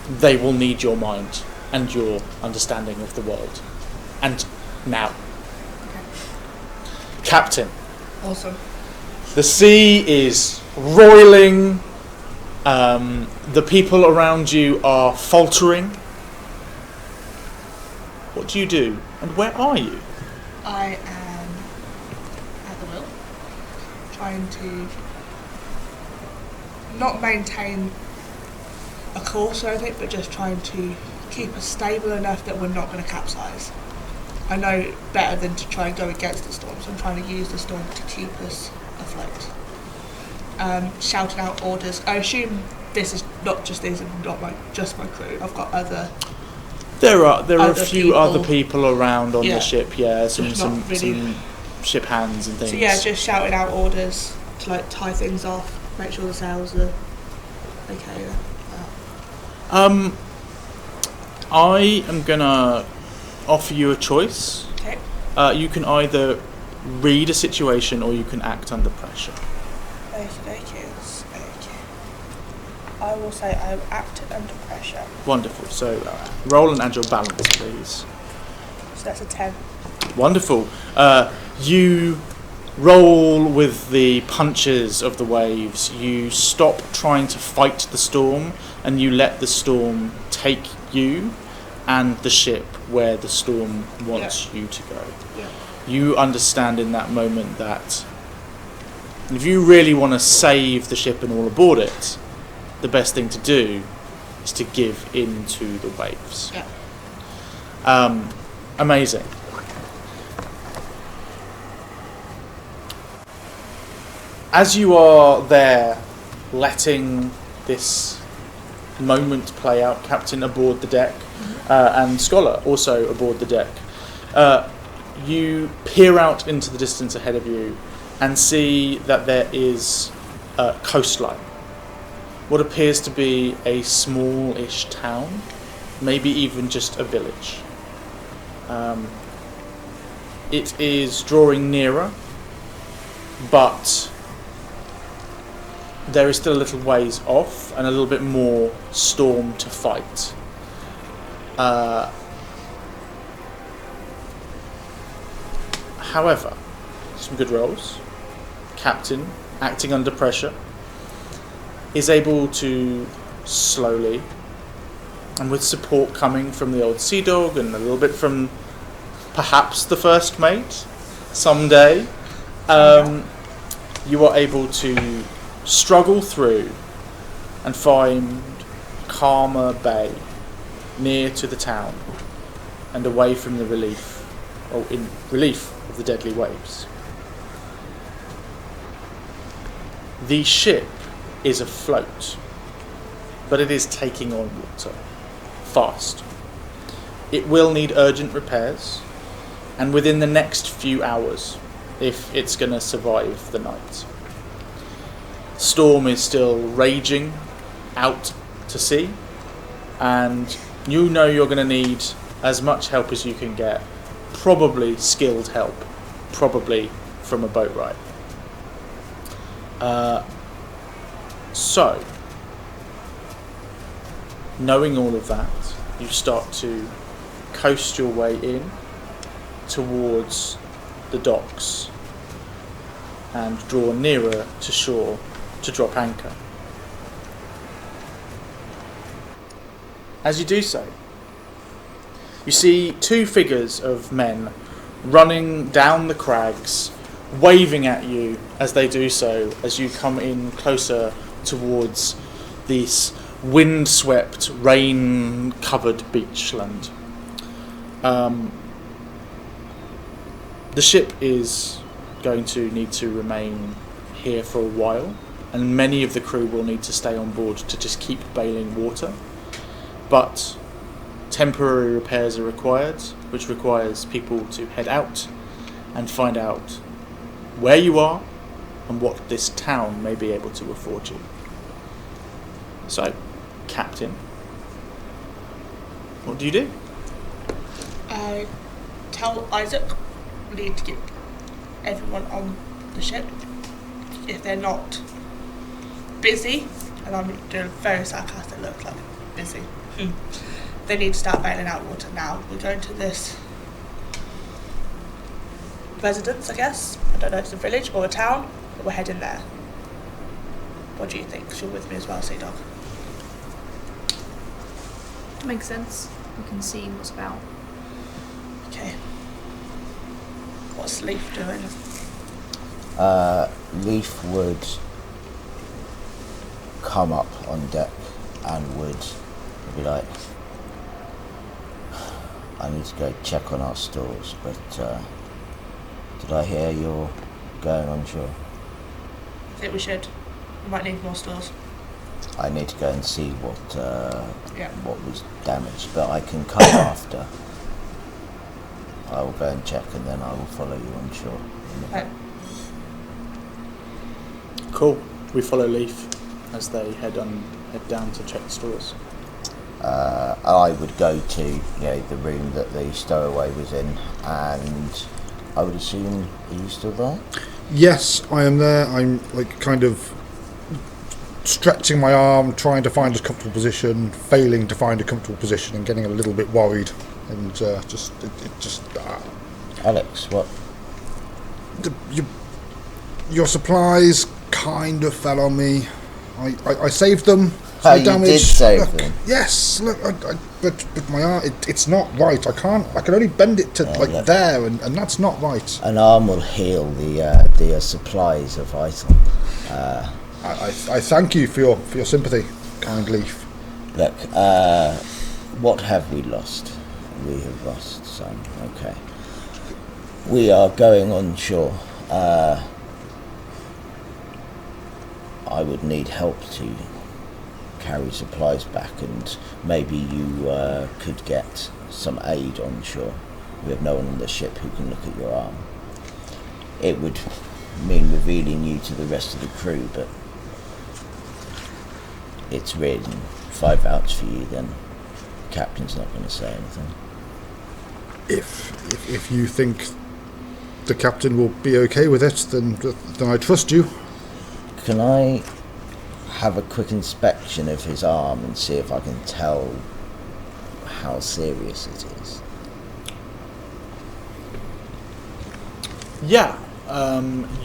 They will need your mind and your understanding of the world. And now. Okay. Captain. Awesome. The sea is roiling. The people around you are faltering. What do you do? And where are you? I am at the wheel, trying to not maintain a course or anything, but just trying to keep us stable enough that we're not going to capsize. I know better than to try and go against the storm, so I'm trying to use the storm to keep us afloat. Shouting out orders. I assume this is not just these, and not just my crew. I've got other. There are a few people. other people around on Yeah. the ship. Yeah, some really- ship hands and things. So yeah, just shouting out orders to like tie things off, make sure the sails are okay. I am gonna offer you a choice. Okay. You can either read a situation or you can act under pressure. Okay. I will say I acted under pressure. Wonderful. So roll and add your balance, please. So that's a 10. Wonderful. You roll with the punches of the waves. You stop trying to fight the storm, and you let the storm take you and the ship where the storm wants you to go. Yeah. You understand in that moment that if you really want to save the ship and all aboard it, the best thing to do is to give in to the waves. Yeah. Amazing. As you are there letting this moment play out, Captain aboard the deck, and Scholar also aboard the deck, you peer out into the distance ahead of you and see that there is a coastline. What appears to be a small-ish town, maybe even just a village. It is drawing nearer, but there is still a little ways off and a little bit more storm to fight. However, some good rolls. Captain, acting under pressure, is able to slowly, and with support coming from the old sea dog and a little bit from perhaps the first mate someday, you are able to struggle through and find calmer bay near to the town and away from the relief, or in relief of the deadly waves. The ship is afloat, but it is taking on water fast. It will need urgent repairs, and within the next few hours, if it's going to survive the night. Storm is still raging out to sea, and you know you're going to need as much help as you can get, probably skilled help, probably from a boat ride. So, knowing all of that, you start to coast your way in towards the docks and draw nearer to shore to drop anchor. As you do so, you see two figures of men running down the crags, waving at you as they do so, as you come in closer towards this wind-swept, rain-covered beachland. The ship is going to need to remain here for a while, and many of the crew will need to stay on board to just keep bailing water. But temporary repairs are required, which requires people to head out and find out where you are and what this town may be able to afford you. So, Captain, what do you do? I tell Isaac we need to get everyone on the ship. If they're not busy, and I'm doing a very sarcastic look, like busy, they need to start bailing out water now. We're going to this residence, I guess. I don't know if it's a village or a town, but we're heading there. What do you think? 'Cause you're with me as well, Sea Dog. Makes sense. We can see what's about. Okay. What's Leaf doing? Leaf would come up on deck and would be like, I need to go check on our stores, but did I hear you're going on shore? I think we should. We might need more stores. I need to go and see what Yeah. what was damaged, but I can come after. I will go and check and then I will follow you on shore. Okay. Cool. We follow Leaf as they head down to check the stores. I would go to the room that the stowaway was in, and I would assume, are you still there? Yes, I am there. I'm like kind of stretching my arm, trying to find a comfortable position, failing to find a comfortable position, and getting a little bit worried. And Alex, what? Your supplies kind of fell on me. I saved them. Oh, No you damage. did save Look, them? Yes, look, but my arm, it's not right. I can only bend it to look. there, and that's not right. An arm will heal the supplies of vital. I thank you for your sympathy, kind Leaf. Look, what have we lost? We have lost some. Okay. We are going on shore. I would need help to carry supplies back, and maybe you could get some aid on shore. We have no one on the ship who can look at your arm. It would mean revealing you to the rest of the crew, but it's written. If I vouch for you, then the captain's not going to say anything. If you think the captain will be okay with it, then I trust you. Can I have a quick inspection of his arm and see if I can tell how serious it is? Yeah.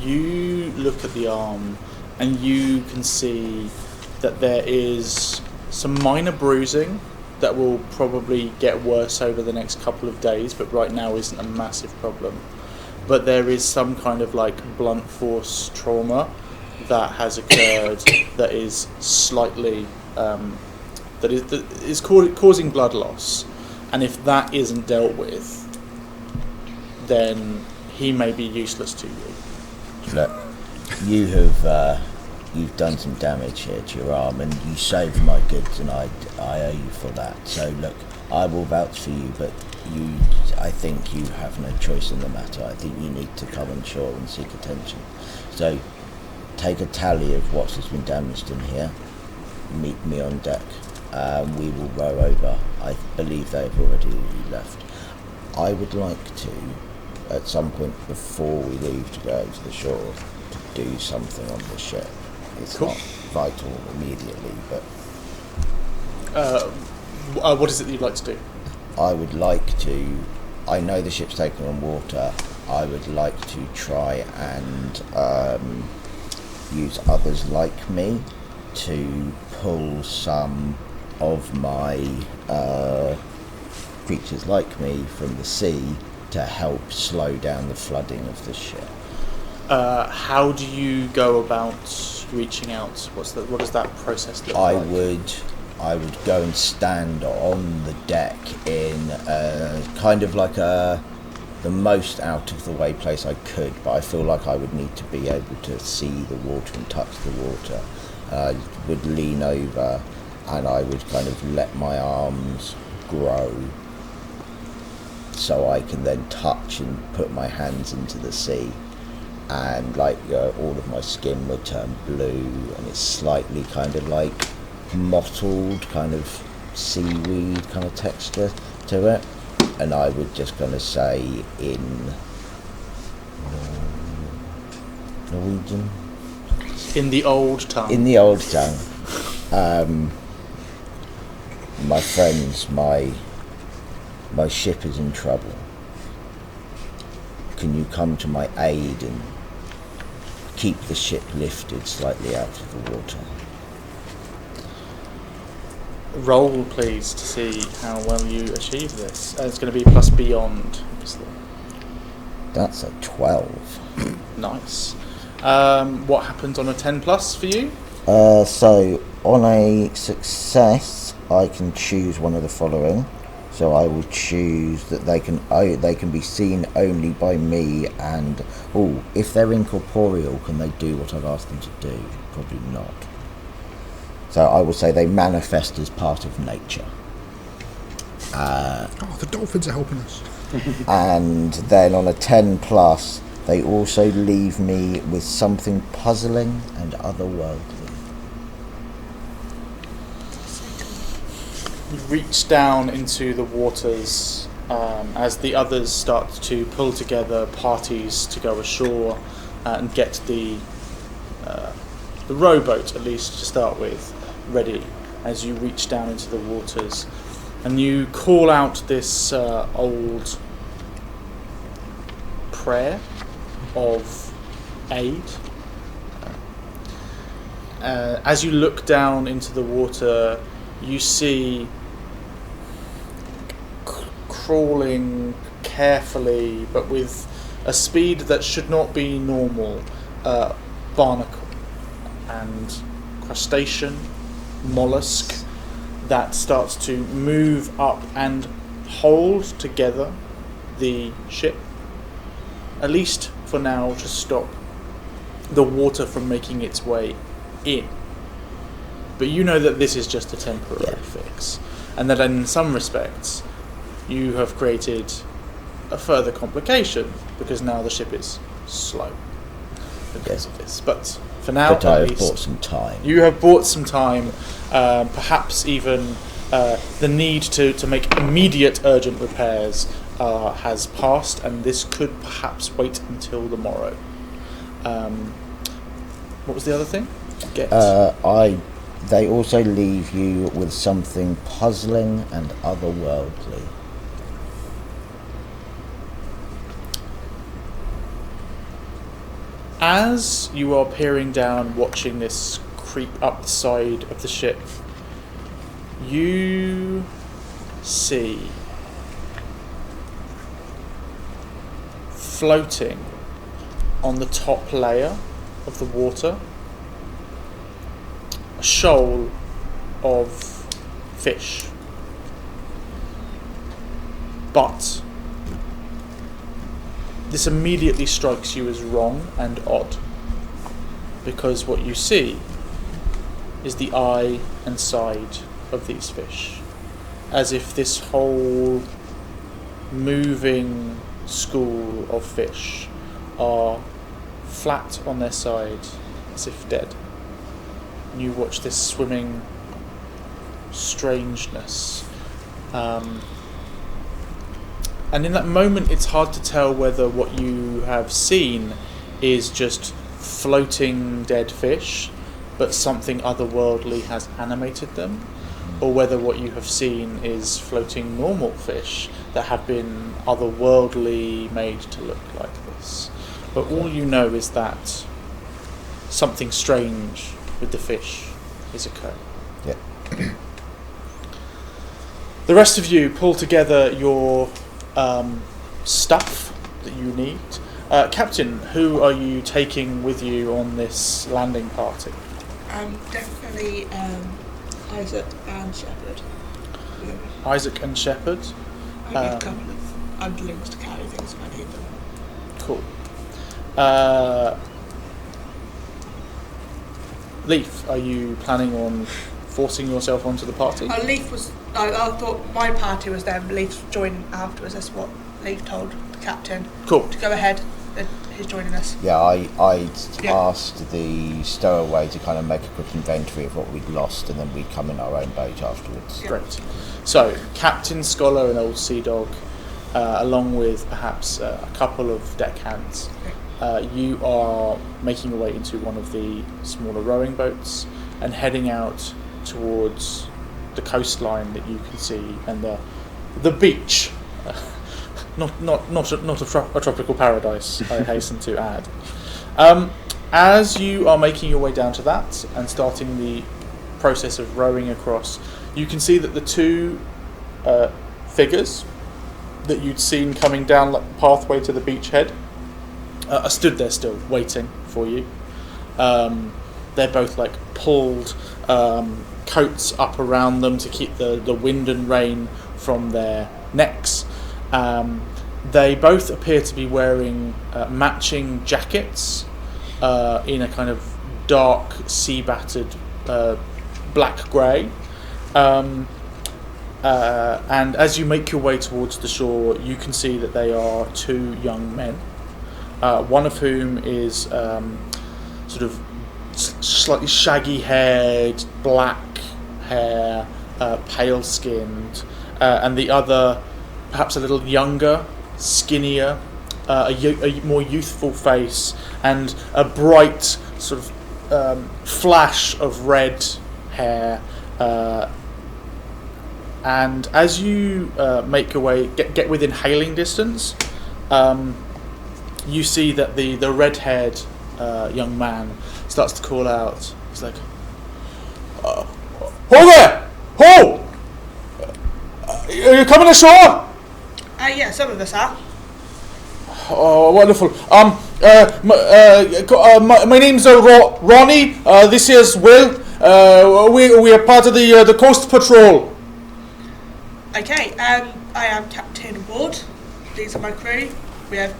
You look at the arm and you can see that there is some minor bruising that will probably get worse over the next couple of days, but right now isn't a massive problem. But there is some kind of like blunt force trauma that has occurred that is slightly that is causing blood loss, and if that isn't dealt with, then he may be useless to you. Look, you have you've done some damage here to your arm, and you saved my goods, and I owe you for that. So look, I will vouch for you, but I think you have no choice in the matter. I think you need to come on shore and seek attention. So take a tally of what has been damaged in here. Meet me on deck. We will row over. I believe they've already left. I would like to, at some point before we leave to go to the shore, to do something on the ship. It's Cool. not vital immediately, but What is it that you'd like to do? I would like to. I know the ship's taken on water. I would like to try and use others like me to pull some of my creatures like me from the sea to help slow down the flooding of the ship. How do you go about reaching out? What does that process look like? I would go and stand on the deck in kind of like the most out of the way place I could, but I feel like I would need to be able to see the water and touch the water. I would lean over and I would kind of let my arms grow so I can then touch and put my hands into the sea, and like all of my skin would turn blue, and it's slightly kind of like mottled kind of seaweed kind of texture to it, and I would just kind of say in Norwegian, in the old tongue. In the old tongue, my friends, my ship is in trouble. Can you come to my aid and keep the ship lifted slightly out of the water? Roll, please, to see how well you achieve this. It's going to be plus beyond, obviously. That's a 12. Nice. What happens on a 10 plus for you? So on a success, I can choose one of the following. So I will choose that they can be seen only by me, and if they're incorporeal, can they do what I've asked them to do? Probably not. So I will say they manifest as part of nature. The dolphins are helping us. And then on a 10 plus, they also leave me with something puzzling and otherworldly. You reach down into the waters as the others start to pull together parties to go ashore and get the rowboat, at least to start with, ready. As you reach down into the waters, and you call out this old prayer of aid. As you look down into the water, you see crawling carefully, but with a speed that should not be normal, barnacle and crustacean, mollusk that starts to move up and hold together the ship, at least for now, to stop the water from making its way in. But you know that this is just a temporary fix, and that in some respects you have created a further complication because now the ship is slow because of this. But for now, but I at have least, bought some time. you have bought some time, perhaps even the need to make immediate urgent repairs has passed, and this could perhaps wait until the morrow. What was the other thing? They also leave you with something puzzling and otherworldly. As you are peering down, watching this creep up the side of the ship, you see floating on the top layer of the water a shoal of fish. But this immediately strikes you as wrong and odd, because what you see is the eye and side of these fish, as if this whole moving school of fish are flat on their side, as if dead. And you watch this swimming strangeness. And in that moment, it's hard to tell whether what you have seen is just floating dead fish, but something otherworldly has animated them, or whether what you have seen is floating normal fish that have been otherworldly made to look like this. But all you know is that something strange with the fish is occurring. Yep. The rest of you pull together your stuff that you need. Captain, who are you taking with you on this landing party? Definitely Isaac and Shepherd. Isaac and Shepherd. I need a couple of underlings to carry things if I need them. Cool. Leaf, are you planning on forcing yourself onto the party? Leaf was. I thought my party was them. Leaf's joining afterwards. That's what Leaf told the captain. Cool. To go ahead. He's joining us. Yeah, I asked the stowaway to kind of make a quick inventory of what we'd lost, and then we'd come in our own boat afterwards. Yeah. Great. So, Captain, Scholar, and Old Sea Dog, along with perhaps a couple of deckhands, you are making your way into one of the smaller rowing boats and heading out towards the coastline that you can see and the beach. Not a tropical paradise, I hasten to add. As you are making your way down to that and starting the process of rowing across, you can see that the two figures that you'd seen coming down the pathway to the beachhead are stood there still, waiting for you. They're both like pulled coats up around them to keep the wind and rain from their necks. They both appear to be wearing matching jackets in a kind of dark, sea-battered black grey. And as you make your way towards the shore, you can see that they are two young men, one of whom is sort of slightly shaggy-haired, black hair, pale-skinned, and the other perhaps a little younger, skinnier, a more youthful face, and a bright sort of flash of red hair. And as you make your way, get within hailing distance, you see that the red-haired young man starts to call out. He's like, "Ho there! Ho! Are you coming ashore?" Yeah, some of us are. Oh, wonderful. My name's Ronnie. This here's Will. We are part of the Coast Patrol. Okay, I am Captain Ward. These are my crew. We have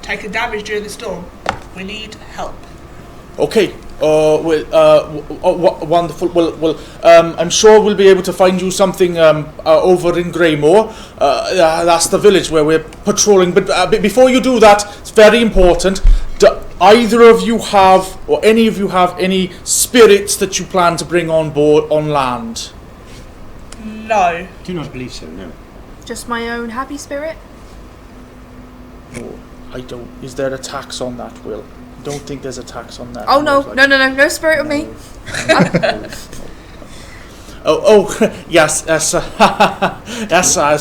taken damage during the storm. We need help. Okay. Wonderful. Well. I'm sure we'll be able to find you something over in Greymoor. That's the village where we're patrolling. But before you do that, it's very important. Do either of you have, or any of you have, any spirits that you plan to bring on board on land? No. Do not believe so, no. Just my own happy spirit. No, I don't. Is there a tax on that, Will? I don't think there's a tax on that. Oh no, no spirit on me. Yes, it's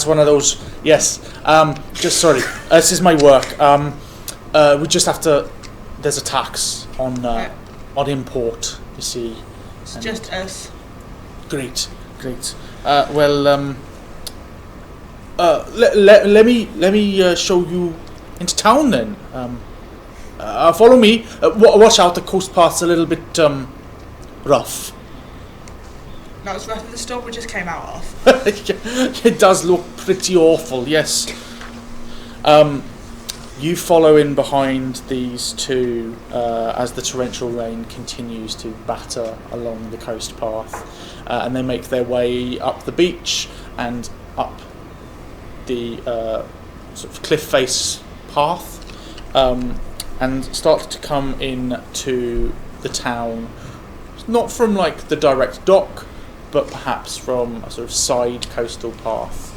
one of those. Yes, just sorry. This is my work. We just have to. There's a tax on import. You see. It's just us. Great. Let me show you into town then. Follow me. Watch out, the coast path's a little bit rough. Not as rough as the storm we just came out of. It does look pretty awful, yes. You follow in behind these two as the torrential rain continues to batter along the coast path, and they make their way up the beach and up the sort of cliff face path, and start to come in to the town, not from like the direct dock, but perhaps from a sort of side coastal path.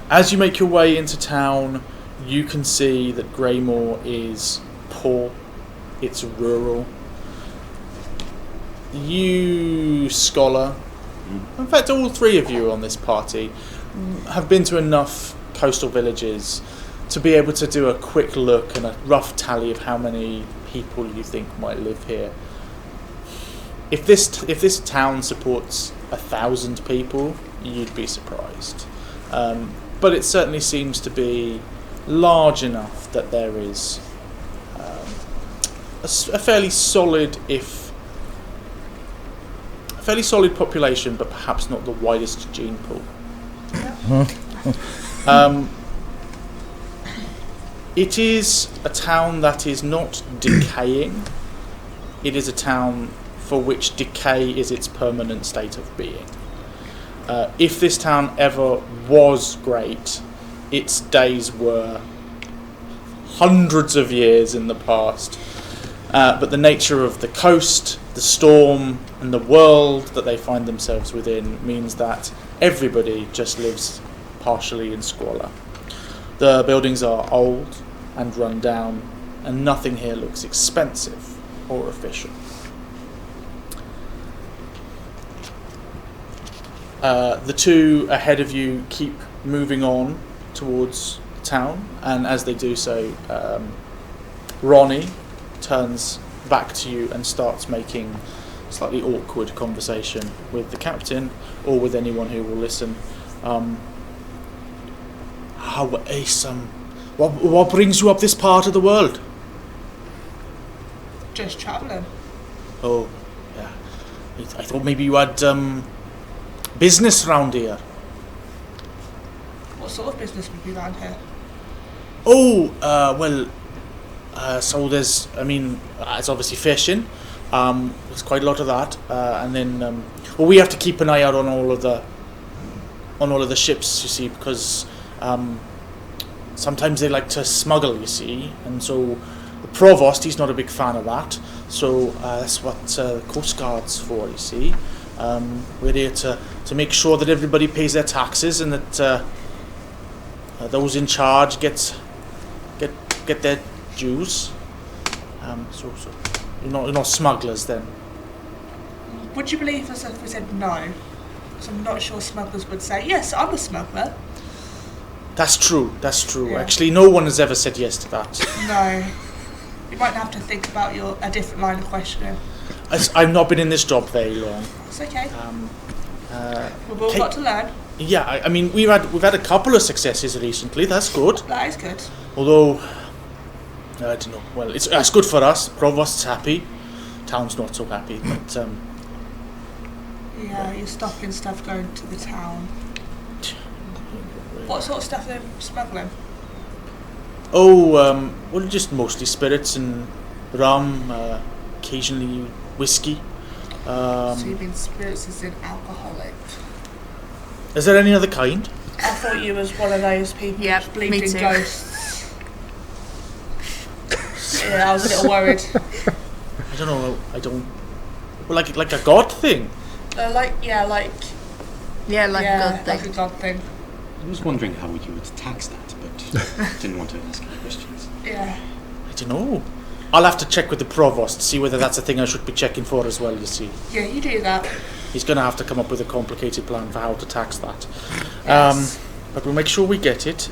As you make your way into town, you can see that Greymoor is poor, it's rural. You, Scholar, in fact all three of you on this party, have been to enough coastal villages to be able to do a quick look and a rough tally of how many people you think might live here. If this town supports 1,000 people, you'd be surprised. But it certainly seems to be large enough that there is a fairly solid population, but perhaps not the widest gene pool. It is a town that is not decaying. It is a town for which decay is its permanent state of being. If this town ever was great, its days were hundreds of years in the past. But the nature of the coast, the storm, and the world that they find themselves within means that everybody just lives partially in squalor. The buildings are old and run down, and nothing here looks expensive or official. The two ahead of you keep moving on towards town, and as they do so, Ronnie turns back to you and starts making slightly awkward conversation with the captain or with anyone who will listen. What brings you up this part of the world? Just travelling. Oh, yeah. I thought maybe you had business round here. What sort of business would be around here? Oh, so there's obviously fishing. There's quite a lot of that, and then we have to keep an eye out on all of the ships, you see, because sometimes they like to smuggle, you see, and so the provost, he's not a big fan of that. So that's what the Coast Guard's for, you see. We're here to make sure that everybody pays their taxes and that those in charge get their dues. So you're not smugglers then. Would you believe us if we said no? Because I'm not sure smugglers would say, yes, I'm a smuggler. That's true. Yeah. Actually, no one has ever said yes to that. No. You might have to think about a different line of questioning. I've not been in this job very long. It's okay. We've all Kate, got to learn. Yeah, I mean we've had a couple of successes recently. That's good. That is good. Although I don't know. Well, it's good for us. Provost's happy. Town's not so happy. But yeah, you're stopping stuff going to the town. What sort of stuff are they smuggling? Oh, just mostly spirits and rum. Occasionally whiskey. So you mean spirits as in alcoholic? Is there any other kind? I thought you was one of those people Yeah, who believed me in too. ghosts. Yeah, I was a little worried. I don't know. Like a god thing. Like a good like thing. a god thing. I was wondering how you would tax that, but didn't want to ask any questions. Yeah. I don't know. I'll have to check with the provost, see whether that's a thing I should be checking for as well, you see. Yeah, you do that. He's going to have to come up with a complicated plan for how to tax that. Yes. But we'll make sure we get it.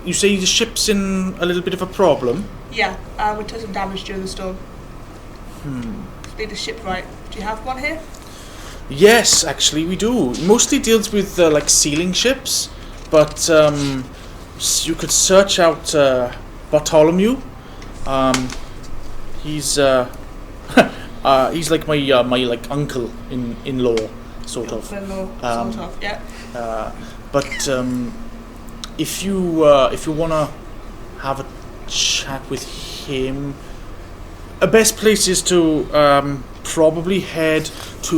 You say the ship's in a little bit of a problem? Yeah, we took some damage during the storm. Need a shipwright. Do you have one here? Yes, actually we do. It mostly deals with sealing ships, but you could search out Bartholomew. He's like my uncle in law, sort of. Yeah. But if you want to have a chat with him, the best place is to probably head to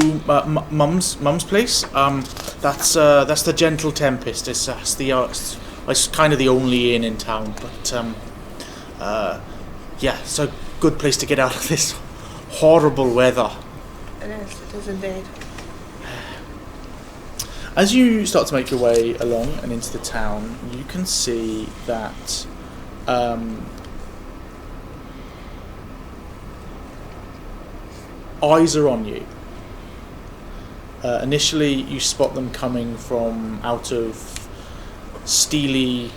Mum's place. That's the Gentle Tempest. It's kind of the only inn in town, but yeah, it's a good place to get out of this horrible weather. It is indeed. As you start to make your way along and into the town, you can see that eyes are on you. Initially, you spot them coming from out of steely,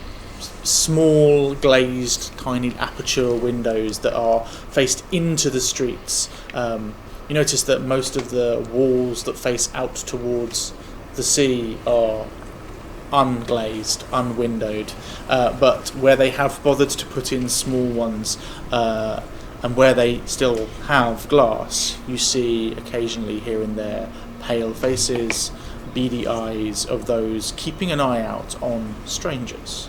small, glazed, tiny aperture windows that are faced into the streets. You notice that most of the walls that face out towards the sea are unglazed, unwindowed, but where they have bothered to put in small ones, and where they still have glass, you see occasionally here and there pale faces, beady eyes of those keeping an eye out on strangers.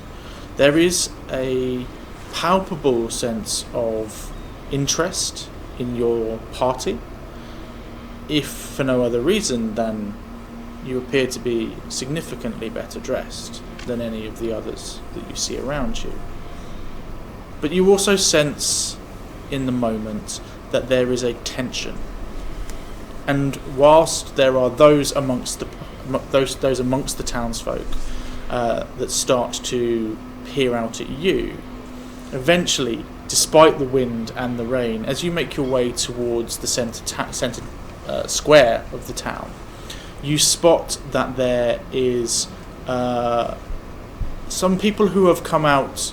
There is a palpable sense of interest in your party, if for no other reason than you appear to be significantly better dressed than any of the others that you see around you. But you also sense in the moment that there is a tension. And whilst there are those amongst the townsfolk that start to peer out at you, eventually, despite the wind and the rain, as you make your way towards the centre square of the town, you spot that there is some people who have come out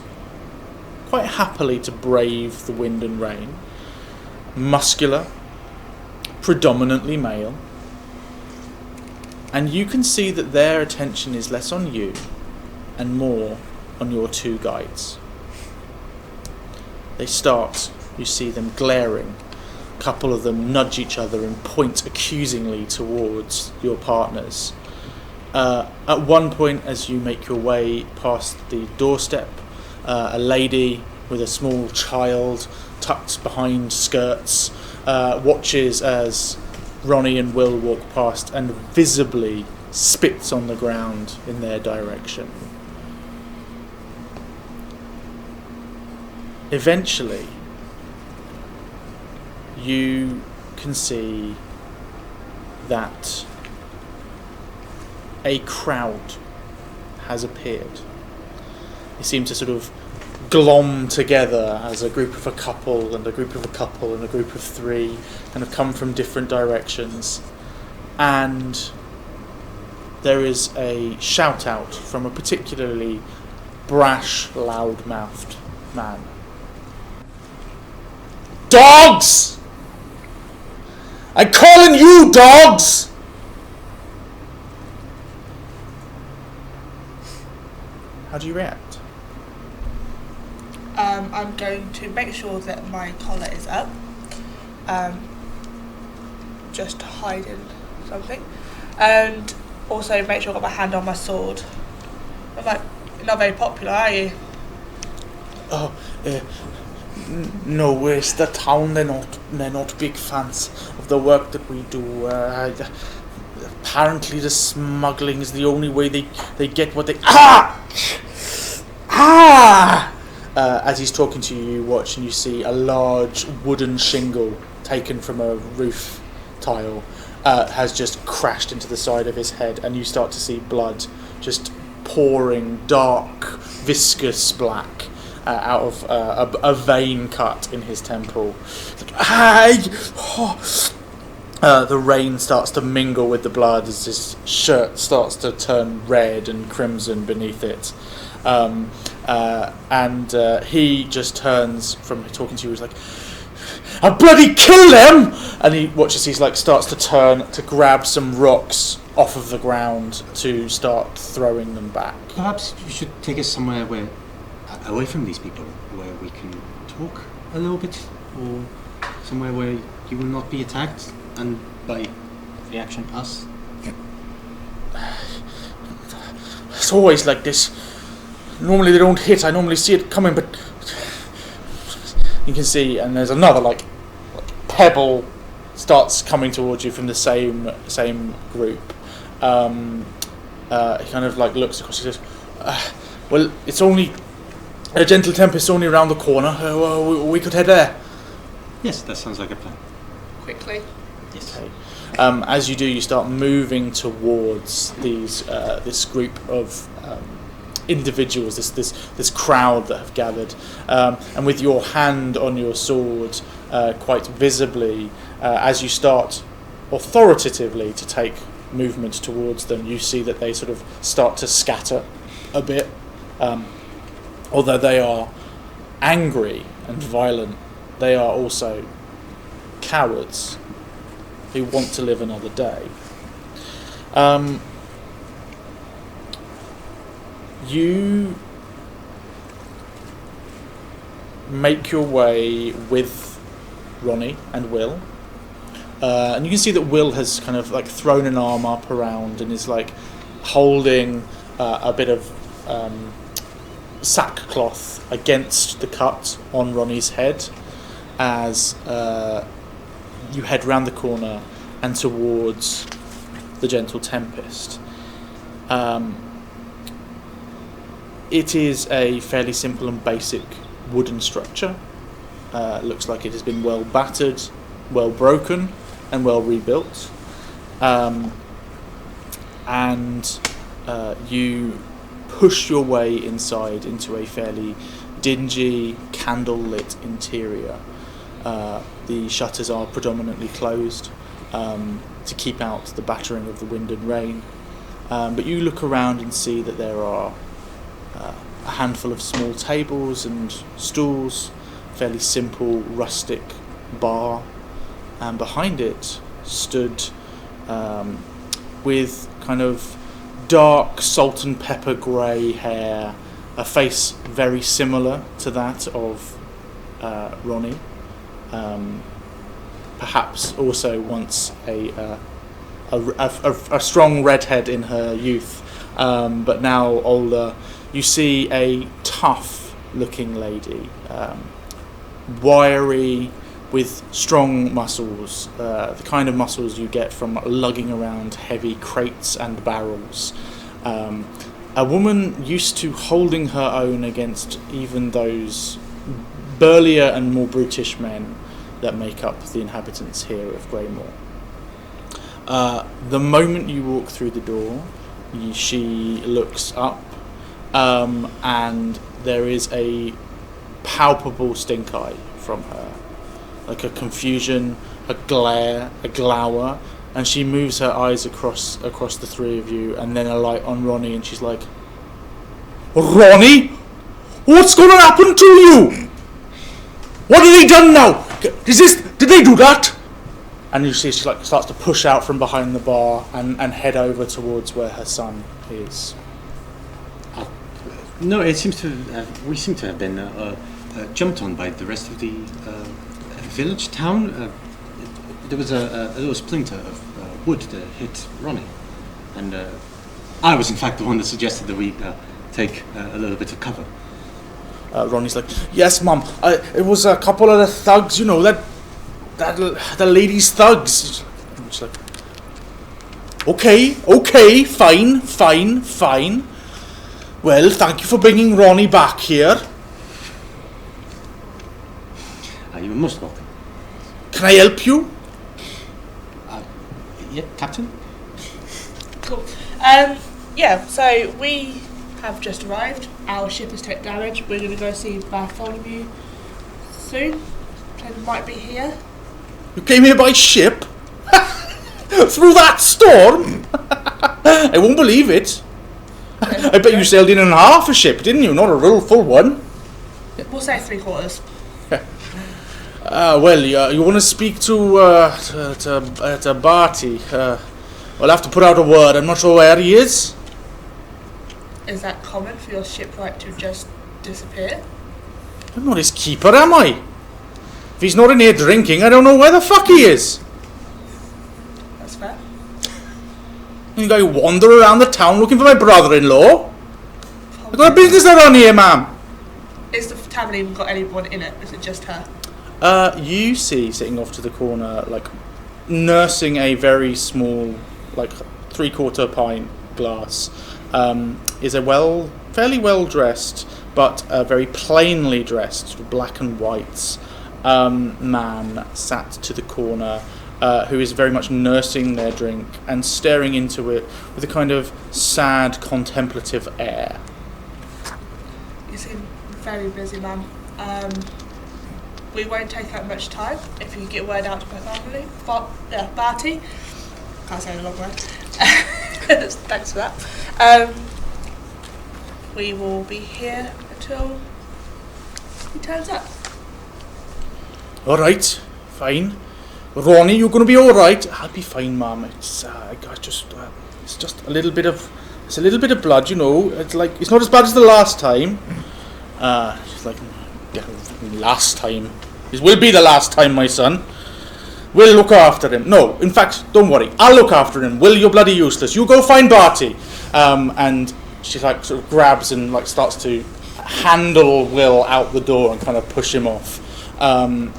quite happily to brave the wind and rain, muscular, predominantly male, and you can see that their attention is less on you and more on your two guides. They start, you see them glaring. A couple of them nudge each other and point accusingly towards your partners. At one point, as you make your way past the doorstep, a lady with a small child tucked behind skirts watches as Ronnie and Will walk past and visibly spits on the ground in their direction. Eventually, you can see that a crowd has appeared. They seem to sort of glom together as a group of a couple and a group of a couple and a group of three, and have come from different directions. And there is a shout out from a particularly brash, loud-mouthed man. Dogs! I'm calling you dogs! How do you react? I'm going to make sure that my collar is up, just hiding something, and also make sure I've got my hand on my sword. I'm like, not very popular, are you? Oh, no, it's the town. They're not big fans of the work that we do. Apparently, the smuggling is the only way they get what they. As he's talking to you, you watch and you see a large wooden shingle taken from a roof tile has just crashed into the side of his head, and you start to see blood just pouring, dark, viscous black out of a vein cut in his temple. The rain starts to mingle with the blood as his shirt starts to turn red and crimson beneath it. And he just turns from talking to you. He's like, "I'll bloody kill them!" And he watches. He's like starts to turn to grab some rocks off of the ground to start throwing them back. Perhaps you should take us somewhere away from these people, where we can talk a little bit, or somewhere where you will not be attacked, and by reaction, us. It's always like this. Normally they don't hit. I normally see it coming, but you can see, and there's another like pebble starts coming towards you from the same group. He kind of like looks across. He says, "Well, it's only a gentle tempest, only around the corner. We could head there." Yes, that sounds like a plan. Quickly. Yes. Okay. As you do, you start moving towards this group of individuals, this crowd that have gathered, and with your hand on your sword, quite visibly, as you start authoritatively to take movement towards them, you see that they sort of start to scatter a bit. Although they are angry and violent, they are also cowards who want to live another day. You make your way with Ronnie and Will, and you can see that Will has kind of like thrown an arm up around and is like holding a bit of sackcloth against the cut on Ronnie's head as you head round the corner and towards the Gentle Tempest. It is a fairly simple and basic wooden structure. Looks like it has been well battered, well broken, and well rebuilt. And you push your way inside into a fairly dingy, candle-lit interior. The shutters are predominantly closed to keep out the battering of the wind and rain. But you look around and see that there are a handful of small tables and stools, fairly simple rustic bar, and behind it stood with kind of dark salt and pepper grey hair, a face very similar to that of Ronnie, perhaps also once a strong redhead in her youth, but now older. You see a tough-looking lady, wiry, with strong muscles, the kind of muscles you get from lugging around heavy crates and barrels. A woman used to holding her own against even those burlier and more brutish men that make up the inhabitants here of Greymoor. The moment you walk through the door, she looks up, and there is a palpable stink eye from her, like a confusion, a glare, a glower, and she moves her eyes across the three of you, and then a light on Ronnie, and she's like, "Ronnie, what's going to happen to you? What have they done now? Did they do that?" And you see she like starts to push out from behind the bar and head over towards where her son is. No, it seems to we seem to have been jumped on by the rest of the village town. There was a little splinter of wood that hit Ronnie, and I was in fact the one that suggested that we take a little bit of cover. Ronnie's like, "Yes, Mum. It was a couple of the thugs, you know, the lady's thugs." And she's like, "Okay, fine. Well, thank you for bringing Ronnie back here. You're most welcome. Can I help you?" Yeah, Captain? Cool. Yeah, so we have just arrived. Our ship has taken damage. We're going to go see Bartholomew soon. He might be here. You came here by ship? Through that storm? I won't believe it. I bet you sailed in half a ship, didn't you? Not a real full one. We'll say 3/4. Well, you want to speak to Barty? I'll have to put out a word. I'm not sure where he is. Is that common for your shipwright to just disappear? I'm not his keeper, am I? If he's not in here drinking, I don't know where the fuck he is. That's fair. You think I wander around the town looking for my brother-in-law? I've got a business around here, ma'am. Is the tavern even got anyone in it? Is it just her? You see, sitting off to the corner, like, nursing a very small, like, 3/4 pint glass, is a fairly well-dressed, but very plainly dressed, sort of black and whites, man sat to the corner, who is very much nursing their drink and staring into it with a kind of sad, contemplative air. You seem very busy, ma'am. We won't take up much time if you get word out to Bartholomew. Barty. Can't say it a long way. Thanks for that. We will be here until he turns up. All right, fine. Ronnie, you're going to be all right. I'll be fine, Mum. It's it's just a little bit of blood, you know. It's like it's not as bad as the last time. She's like, yeah, last time. This will be the last time, my son. We'll look after him. No, in fact, don't worry. I'll look after him. Will, you're bloody useless. You go find Barty. And she like sort of grabs and like starts to handle Will out the door and kind of push him off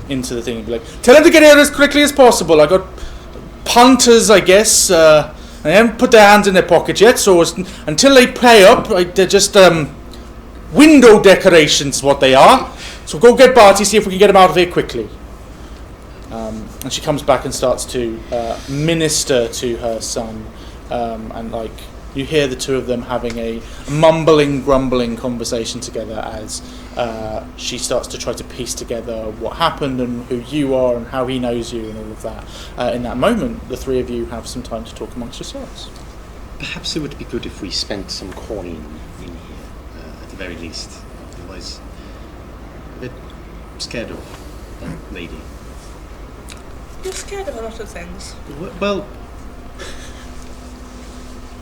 into the thing. And be like, tell him to get here as quickly as possible. I got punters, I guess. They haven't put their hands in their pockets yet, so until they pay up, they're just window decorations, what they are. So go get Barty, see if we can get him out of here quickly. And she comes back and starts to minister to her son, and like you hear the two of them having a mumbling, grumbling conversation together as she starts to try to piece together what happened and who you are and how he knows you and all of that. In that moment, the three of you have some time to talk amongst yourselves. Perhaps it would be good if we spent some coin in here, at the very least. Otherwise, a bit scared of that lady. You're scared of a lot of things. Well,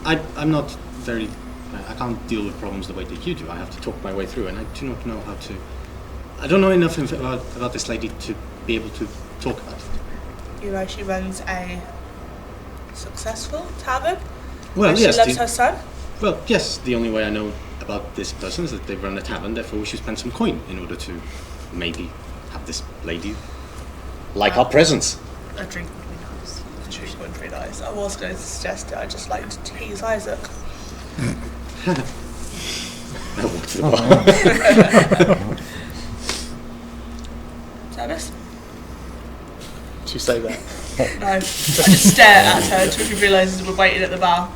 I'm not very... I can't deal with problems the way that you do. I have to talk my way through, and I do not know how to... I don't know enough about this lady to be able to talk about it. You know, she runs a successful tavern. Well, and yes. She loves her son. Well, yes. The only way I know about this person is that they run a tavern. Therefore, we should spend some coin in order to maybe have this lady like our presence. A drink would be nice. A drink would be nice. I was going to suggest it. I just like to tease Isaac. I walk to the bar. Service? Did you say that? No. I just stare at her until she realises we're waiting at the bar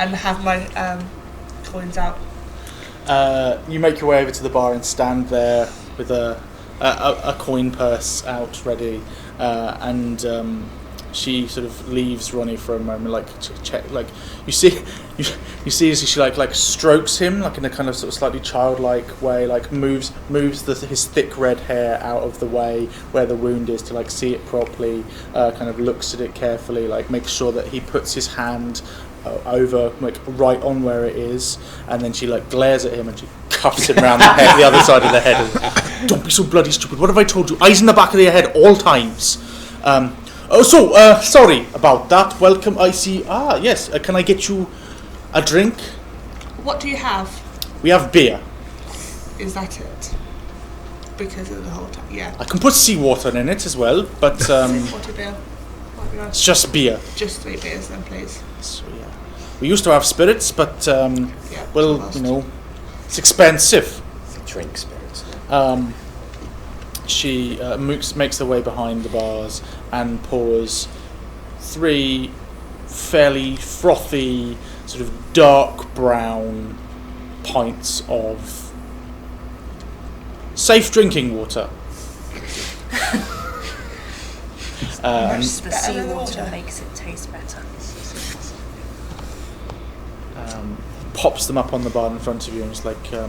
and have my coins out. You make your way over to the bar and stand there with a coin purse out ready, and she sort of leaves Ronnie for a moment, like to check. Like you see as she like strokes him, like in a kind of sort of slightly childlike way, like moves his thick red hair out of the way where the wound is to like see it properly. Kind of looks at it carefully, like makes sure that he puts his hand over, like right on where it is, and then she like glares at him and she cuffs him around the other side of the head. And, don't be so bloody stupid. What have I told you? Eyes in the back of your head all times. Sorry about that. Welcome. I see. Ah, yes. Can I get you a drink? What do you have? We have beer. Is that it? Because of the whole time. Yeah. I can put seawater in it as well, but Water beer. Might be nice. it's just beer. Just 3 beers then, please. So yeah, we used to have spirits, but Yeah. well, almost. you know, it's expensive. Drink spirits. She makes her way behind the bars and pours 3 fairly frothy, sort of dark brown pints of safe drinking water. The Better than the seawater water. makes it taste better. Pops them up on the bar in front of you and is like, I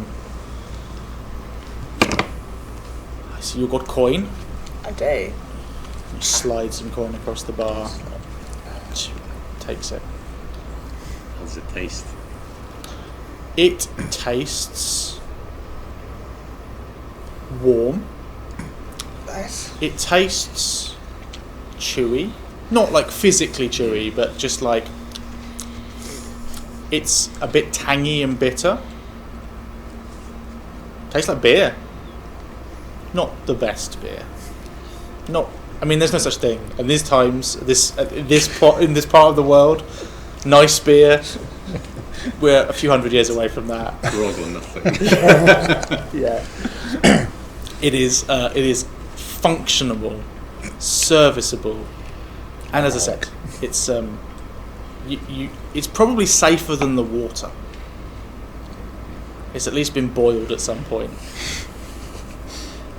see you got coin. I do. Slides some coin across the bar. She takes it. How does it taste? It tastes warm. Nice. It tastes chewy. Not like physically chewy, but just like it's a bit tangy and bitter. Tastes like beer. Not the best beer. Not. I mean, there's no such thing. And these times, in this part of the world, nice beer. We're a few hundred years away from that. Grog or nothing. Yeah. It is functionable, serviceable, and as I said, it's it's probably safer than the water. It's at least been boiled at some point.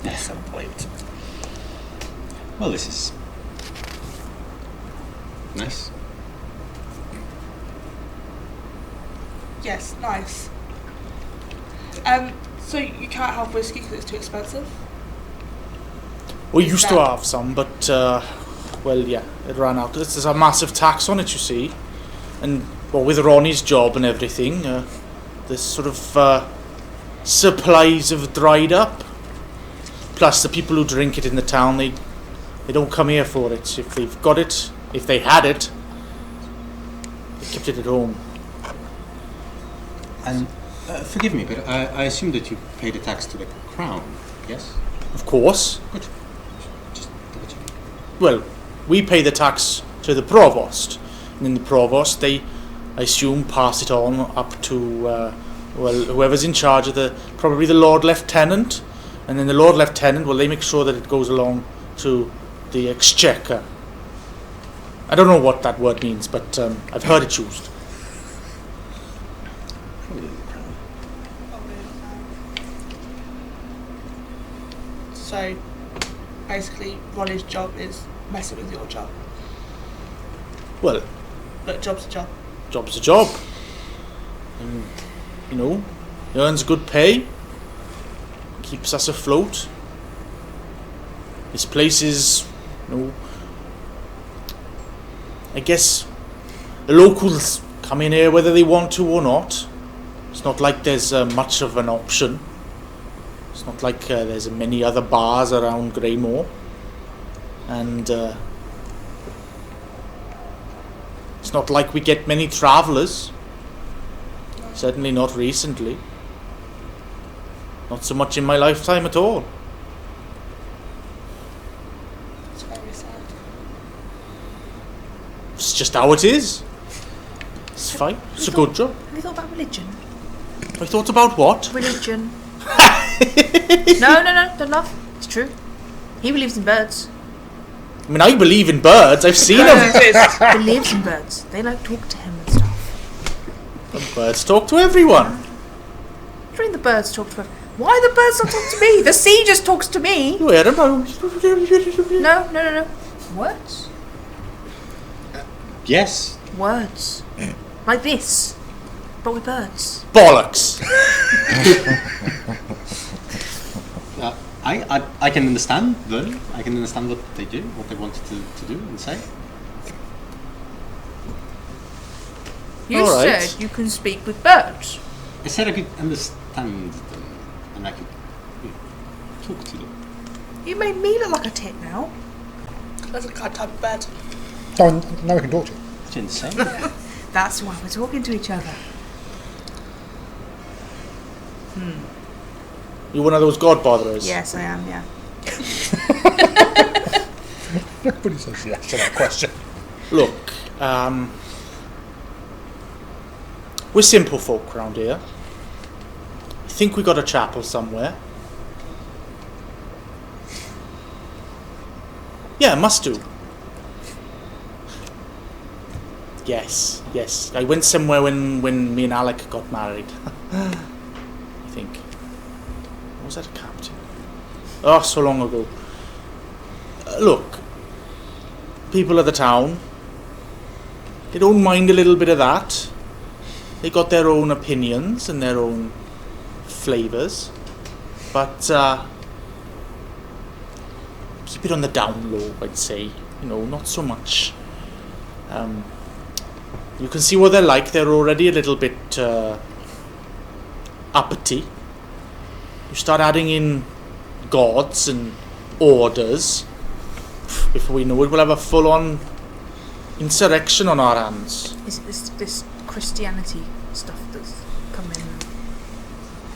At some point. Well, this is nice. Yes, nice. So you can't have whiskey because it's too expensive? We used to have some, but well, yeah, it ran out. There's a massive tax on it, you see, and well, with Ronnie's job and everything, this sort of supplies have dried up. Plus, the people who drink it in the town, they don't come here for it. If they've got it, if they had it, they kept it at home. And forgive me, but I assume that you pay the tax to the crown, yes? Of course. Good. Just double check. Well, we pay the tax to the provost, and then the provost, they, I assume, pass it on up to well, whoever's in charge of probably the Lord Lieutenant, and then the Lord Lieutenant, well, they make sure that it goes along to the exchequer. I don't know what that word means, but I've heard it used. So, basically, Ronnie's job is messing with your job. Well, But job's a job. job's a job. And, you know, earns good pay, keeps us afloat. This place is, you know, I guess the locals come in here whether they want to or not. It's not like there's much of an option. It's not like there's many other bars around Greymoor. And it's not like we get many travellers. Certainly not recently. Not so much in my lifetime at all. It's very sad. It's just how it is. It's fine. It's a good job. Have you thought about religion? I thought about what? Religion. No, don't laugh. It's true. He believes in birds. I mean, I believe in birds. I've seen them. He believes in birds. They like talk to him and stuff. And birds talk to everyone. What do you mean the birds talk to him? Why the birds not talk to me? The sea just talks to me. You hear them? No. Words? Yes. Words. Like this. But with birds. Bollocks. I can understand them. I can understand what they do, what they wanted to do and say. You All right. said you can speak with birds. I said I could understand them and I could talk to them. You made me look like a tit now. That's a kind type of bed. Oh, now we can talk to you. It's insane. That's why we're talking to each other. You one of those god botherers? Yes, I am, yeah. Nobody says yes to that question. Look, we're simple folk around here. I think we got a chapel somewhere. Yeah, must do. Yes. I went somewhere when me and Alec got married. I think. Or was that a captain? Oh, so long ago. Look, people of the town, they don't mind a little bit of that. They got their own opinions and their own flavours. But keep it on the down low, I'd say. You know, not so much. You can see what they're like. They're already a little bit uppity. You start adding in gods and orders. Before we know it, we'll have a full-on insurrection on our hands. Is it this Christianity stuff that's come in and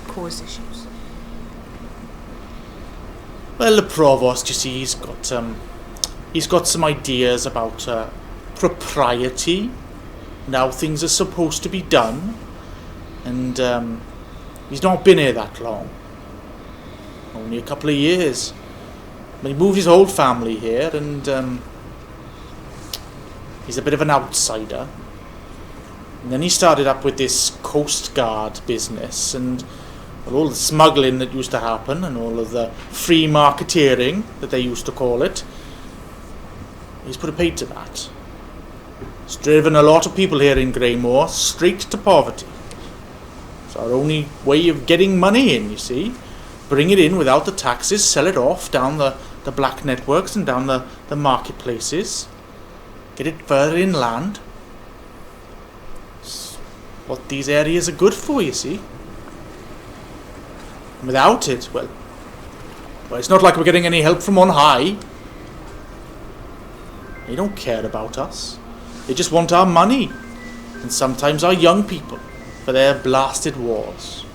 caused issues? Well, the provost, you see, he's got some ideas about propriety and how things are supposed to be done, and he's not been here that long, only a couple of years. But he moved his whole family here, and he's a bit of an outsider. And then he started up with this Coast Guard business, and all the smuggling that used to happen, and all of the free marketeering that they used to call it. He's put a paid to that. It's driven a lot of people here in Greymoor straight to poverty. our only way of getting money in, you see. Bring it in without the taxes, sell it off down the black networks and down the marketplaces. Get it further inland. It's what these areas are good for, you see. And without it, well, it's not like we're getting any help from on high. They don't care about us. They just want our money. And sometimes our young people for their blasted wars.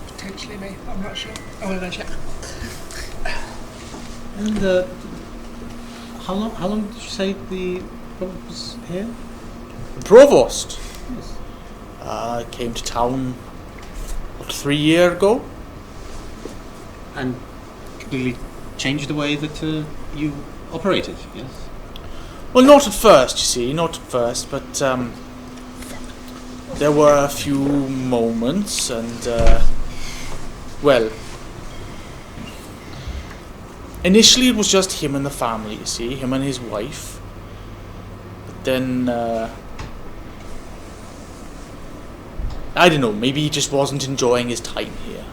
Potentially me, I'm not sure. I'm going to go check. And how long did you say the provost was here? The provost Yes. came to town, 3 years ago? And completely changed the way that you operated, yes? Well, not at first, you see, not at first, but there were a few moments, and well, initially it was just him and the family, you see, him and his wife. But then, I don't know, maybe he just wasn't enjoying his time here.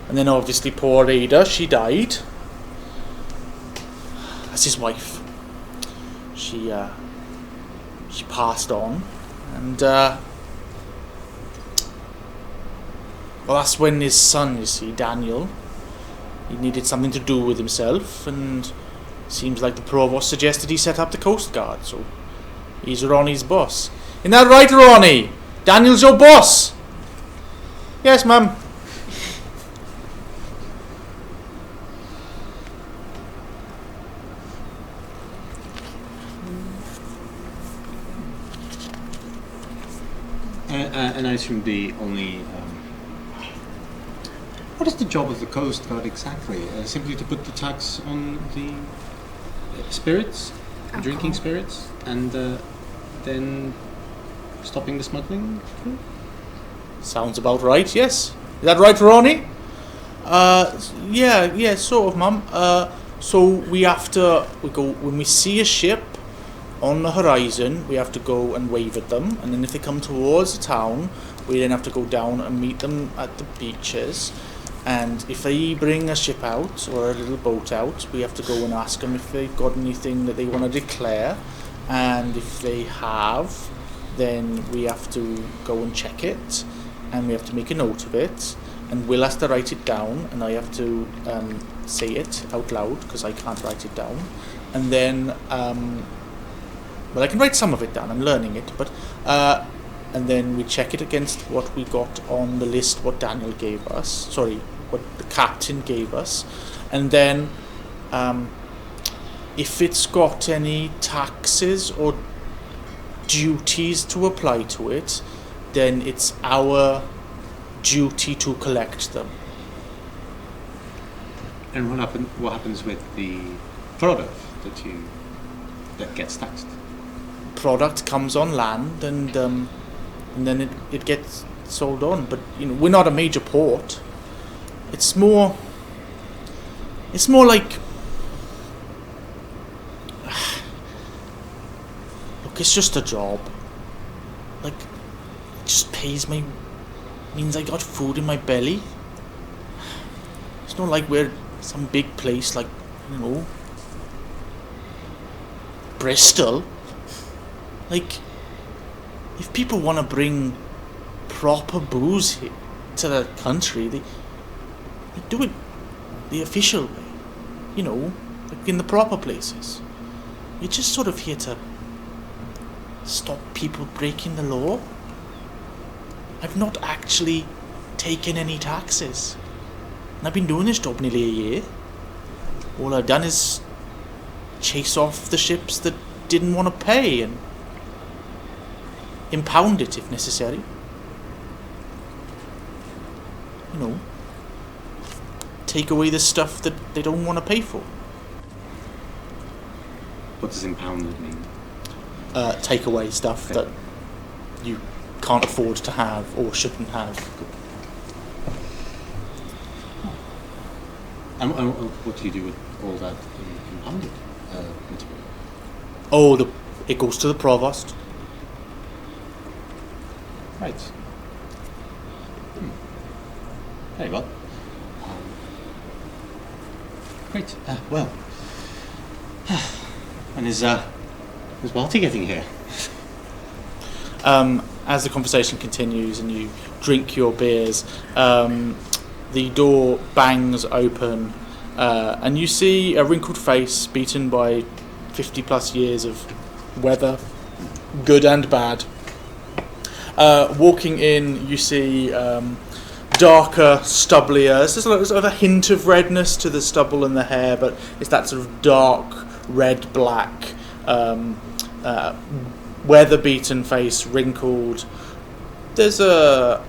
And then obviously poor Ada, she died. That's his wife. She passed on, and well, that's when his son, you see, Daniel, he needed something to do with himself, and seems like the provost suggested he set up the Coast Guard, so he's Ronnie's boss. Isn't that right, Ronnie? Daniel's your boss? Yes, ma'am. And I assume the only... what is the job of the Coast Guard exactly? Simply to put the tax on the spirits, drinking spirits, and then stopping the smuggling? Sounds about right, yes. Is that right, Ronnie? Yeah, sort of, mum. So we have to, when we see a ship on the horizon, we have to go and wave at them, and then if they come towards the town, we then have to go down and meet them at the beaches. And if they bring a ship out or a little boat out, we have to go and ask them if they've got anything that they want to declare, and if they have, then we have to go and check it, and we have to make a note of it, and Will has to write it down, and I have to say it out loud because I can't write it down, and then well, I can write some of it down, I'm learning it, but and then we check it against what we got on the list, what Daniel gave us, sorry, what the captain gave us, and then if it's got any taxes or duties to apply to it, then it's our duty to collect them. And what happens with the product that gets taxed? Product comes on land, and then it gets sold on. But you know, we're not a major port. It's more like, look, it's just a job. Like, it just pays me, means I got food in my belly. It's not like we're some big place like, you know, Bristol. Like, if people want to bring proper booze here to the country, they do it the official way, you know, like in the proper places. You're just sort of here to stop people breaking the law. I've not actually taken any taxes, and I've been doing this job nearly a year. All I've done is chase off the ships that didn't want to pay and impound it if necessary. You know, take away the stuff that they don't want to pay for. What does impounded mean? Take away stuff that you can't afford to have or shouldn't have. And what do you do with all that impounded material? Oh, it goes to the provost. Right. Very well. Great. Well. And is Barty getting here? As the conversation continues and you drink your beers, the door bangs open, and you see a wrinkled face beaten by 50 plus years of weather, good and bad. Walking in, you see darker, stubblier. There's sort of a hint of redness to the stubble and the hair, but it's that sort of dark red-black, weather-beaten face, wrinkled. There's a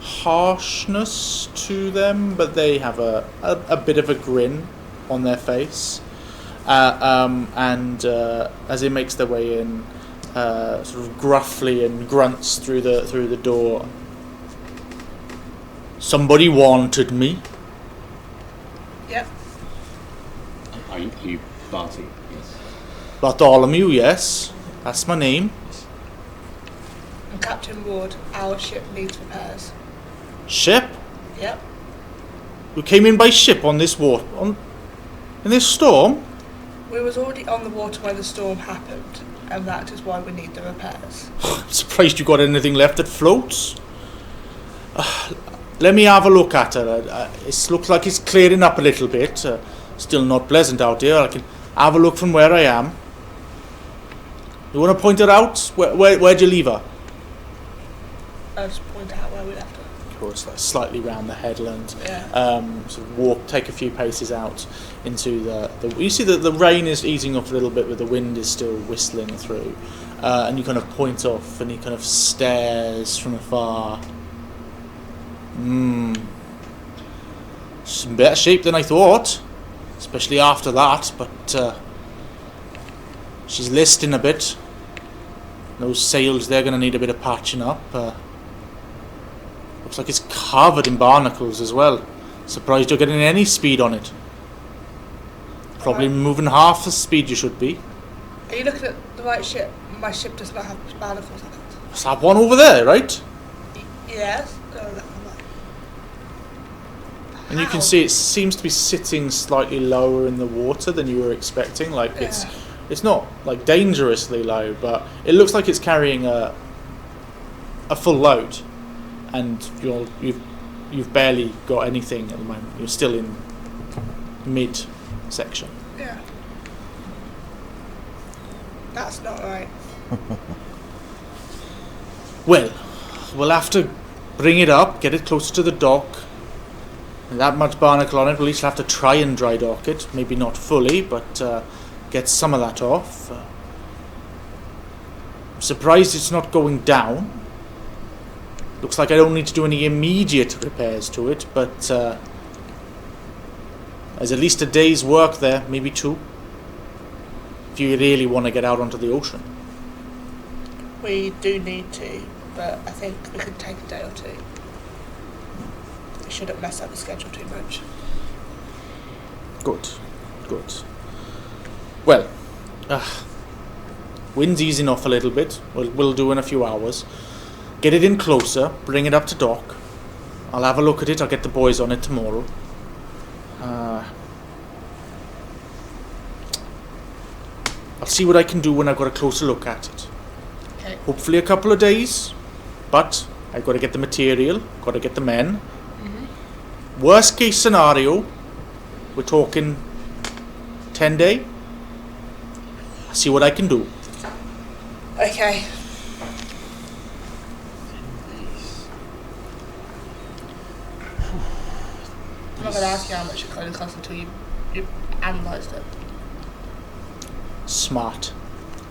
harshness to them, but they have a bit of a grin on their face. And as it makes their way in, sort of gruffly and grunts through the door. Somebody wanted me. Yep. Are you Barty? Yes. Bartholomew, yes. That's my name. And Captain Ward, our ship needs repairs. Ship? Yep. We came in by ship on this in this storm? We was already on the water when the storm happened, and that is why we need the repairs. I'm surprised you got anything left that floats. Let me have a look at her. It looks like it's clearing up a little bit. Still not pleasant out here. I can have a look from where I am. You want to point her out? Where'd you leave her? I'll just point out where we left her. Of course, like slightly round the headland. Yeah. Sort of take a few paces out into the you see that the rain is easing off a little bit, but the wind is still whistling through. And you kind of point off, and he kind of stares from afar. She's in better shape than I thought, especially after that, but she's listing a bit. Those sails, they're going to need a bit of patching up. Looks like it's covered in barnacles as well. Surprised you're getting any speed on it. Probably moving half the speed you should be. Are you looking at the right ship? My ship does not have barnacles on it. There's that one over there, right? Yes. And you can see it seems to be sitting slightly lower in the water than you were expecting. Like it's not like dangerously low, but it looks like it's carrying a full load, and you've barely got anything at the moment. You're still in mid section. Yeah. That's not right. Well, we'll have to bring it up, get it closer to the dock. That much barnacle on it, we'll at least have to try and dry dock it. Maybe not fully, but get some of that off. I'm surprised it's not going down. Looks like I don't need to do any immediate repairs to it, but there's at least a day's work there, maybe two, if you really want to get out onto the ocean. We do need to, but I think we could take a day or two. We shouldn't mess up the schedule too much. Good. Well, wind's easing off a little bit. We'll do in a few hours. Get it in closer, bring it up to dock. I'll have a look at it, I'll get the boys on it tomorrow. I'll see what I can do when I've got a closer look at it. Okay. Hopefully a couple of days, but I've got to get the material, got to get the men. Mm-hmm. Worst case scenario, we're talking 10 day. I'll see what I can do. Okay. I'm not going to ask you how much it kind of cost until you've analysed it. Smart.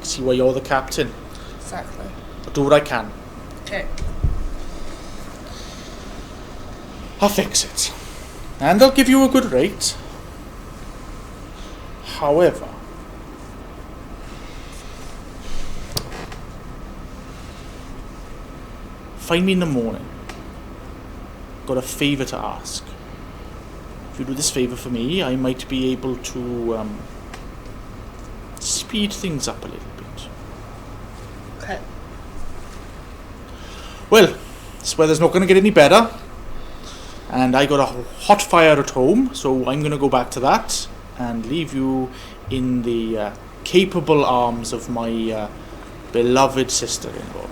See why you're the captain. Exactly. I'll do what I can. Okay. I'll fix it. And I'll give you a good rate. However, find me in the morning. Got a favour to ask. If you do this favour for me, I might be able to speed things up a little bit. Okay. Well, this weather's not going to get any better. And I got a hot fire at home, so I'm going to go back to that and leave you in the capable arms of my beloved sister-in-law.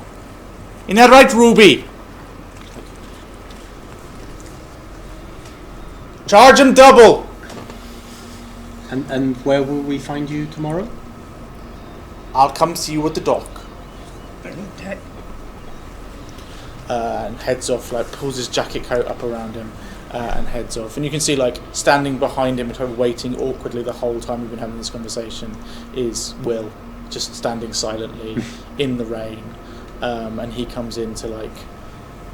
Isn't that right, Ruby? Charge and double! And where will we find you tomorrow? I'll come see you at the dock. Okay. And heads off, like pulls his jacket coat up around him and heads off. And you can see, like, standing behind him, kind of waiting awkwardly the whole time we've been having this conversation, is Will, just standing silently in the rain. And he comes in to, like,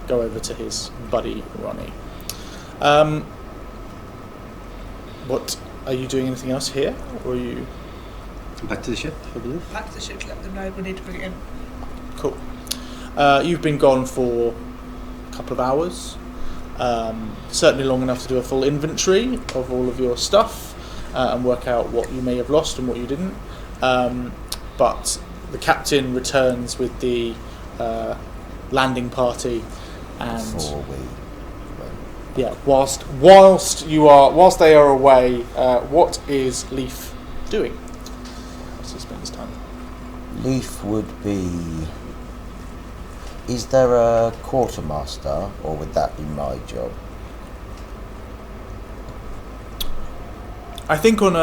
go over to his buddy Ronnie. What, are you doing anything else here, or are you... Back to the ship, I believe. Back to the ship to let them know we need to bring it in. Cool. You've been gone for a couple of hours. Certainly long enough to do a full inventory of all of your stuff and work out what you may have lost and what you didn't. But the captain returns with the landing party, and yeah, whilst they are away, what is Leaf doing? What's he spend his time? Leaf would be... Is there a quartermaster, or would that be my job? I think on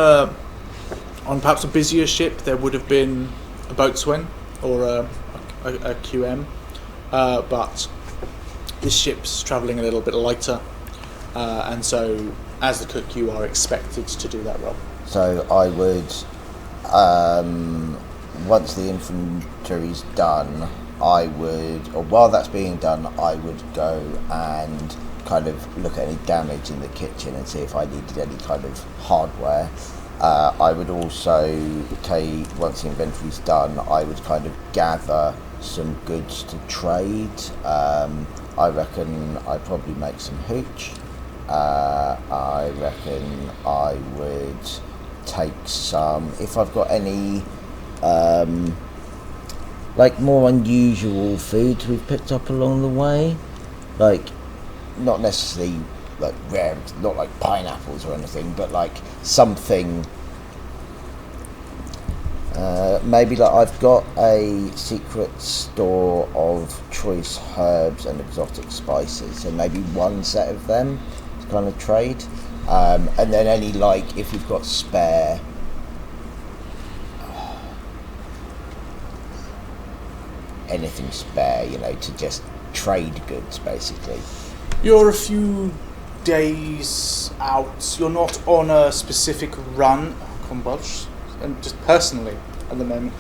perhaps a busier ship there would have been a boatswain or a QM, but this ship's travelling a little bit lighter, and so as the cook you are expected to do that role. So I would, once the inventory's done, I would, or while that's being done, I would go and kind of look at any damage in the kitchen and see if I needed any kind of hardware. I would also once the inventory's done, I would kind of gather some goods to trade. I reckon I'd probably make some hooch. I reckon I would take some, if I've got any like more unusual foods we've picked up along the way, like not necessarily like rare, not like pineapples or anything, but like something maybe like I've got a secret store of choice herbs and exotic spices, so maybe one set of them to kind of trade, and then any, like, if you've got spare anything spare, you know, to just trade goods basically. You're a few days out. You're not on a specific run, and just personally at the moment.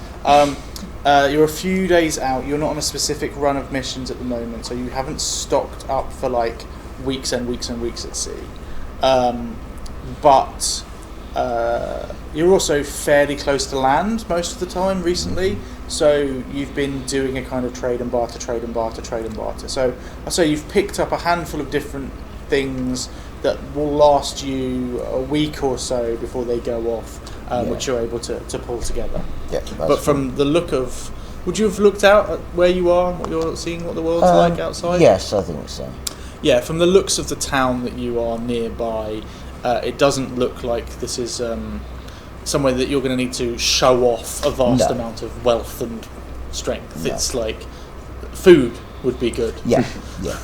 You're a few days out. You're not on a specific run of missions at the moment, so you haven't stocked up for like weeks and weeks and weeks at sea. But you're also fairly close to land most of the time recently. So you've been doing a kind of trade and barter. So I'll say you've picked up a handful of different things that will last you a week or so before they go off, which you're able to pull together. Yeah, but from the look of, would you have looked out at where you are, what you're seeing, what the world's like outside? Yes, I think so. Yeah, from the looks of the town that you are nearby, it doesn't look like this is somewhere that you're going to need to show off a vast amount of wealth and strength. No. It's like food would be good. Yeah, yeah.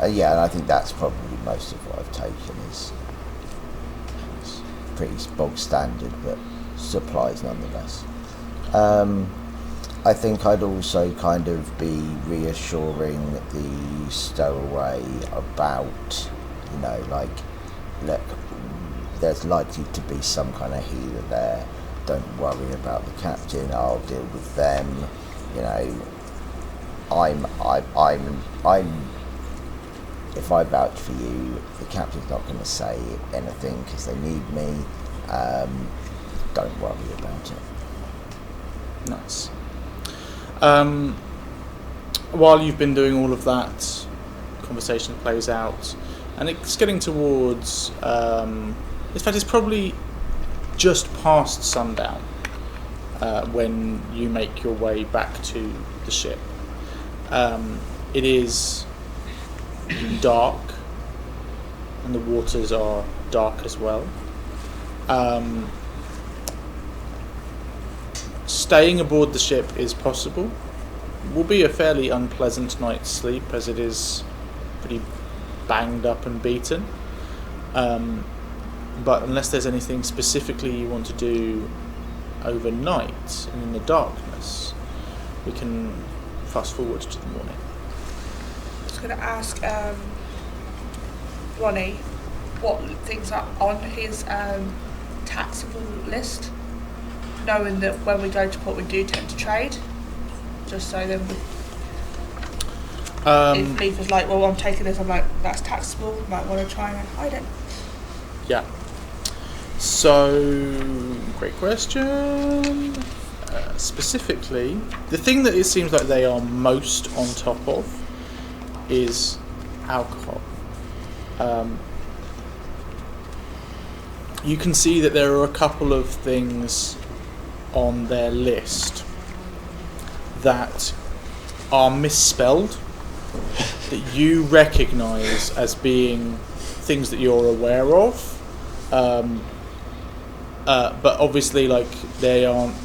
Yeah, and I think that's probably most of what I've taken is pretty bog standard, but supplies nonetheless. I think I'd also kind of be reassuring the stowaway about, you know, like, look, there's likely to be some kind of healer there. Don't worry about the captain. I'll deal with them. You know, I'm. If I vouch for you, the captain's not going to say anything because they need me. Don't worry about it. Nice. While you've been doing all of that, conversation plays out, and it's getting towards. In fact, it's probably just past sundown, when you make your way back to the ship. It is dark, and the waters are dark as well. Staying aboard the ship is possible. Will be a fairly unpleasant night's sleep, as it is pretty banged up and beaten. But unless there's anything specifically you want to do overnight and in the darkness, we can fast forward to the morning. I was going to ask Ronnie what things are on his taxable list, knowing that when we go to port we do tend to trade, just so then if Leaf was like, well, I'm taking this, I'm like, that's taxable, might want to try and hide it. Yeah. So, great question. Specifically, the thing that it seems like they are most on top of is alcohol. You can see that there are a couple of things on their list that are misspelled, that you recognise as being things that you're aware of, but obviously, like, they aren't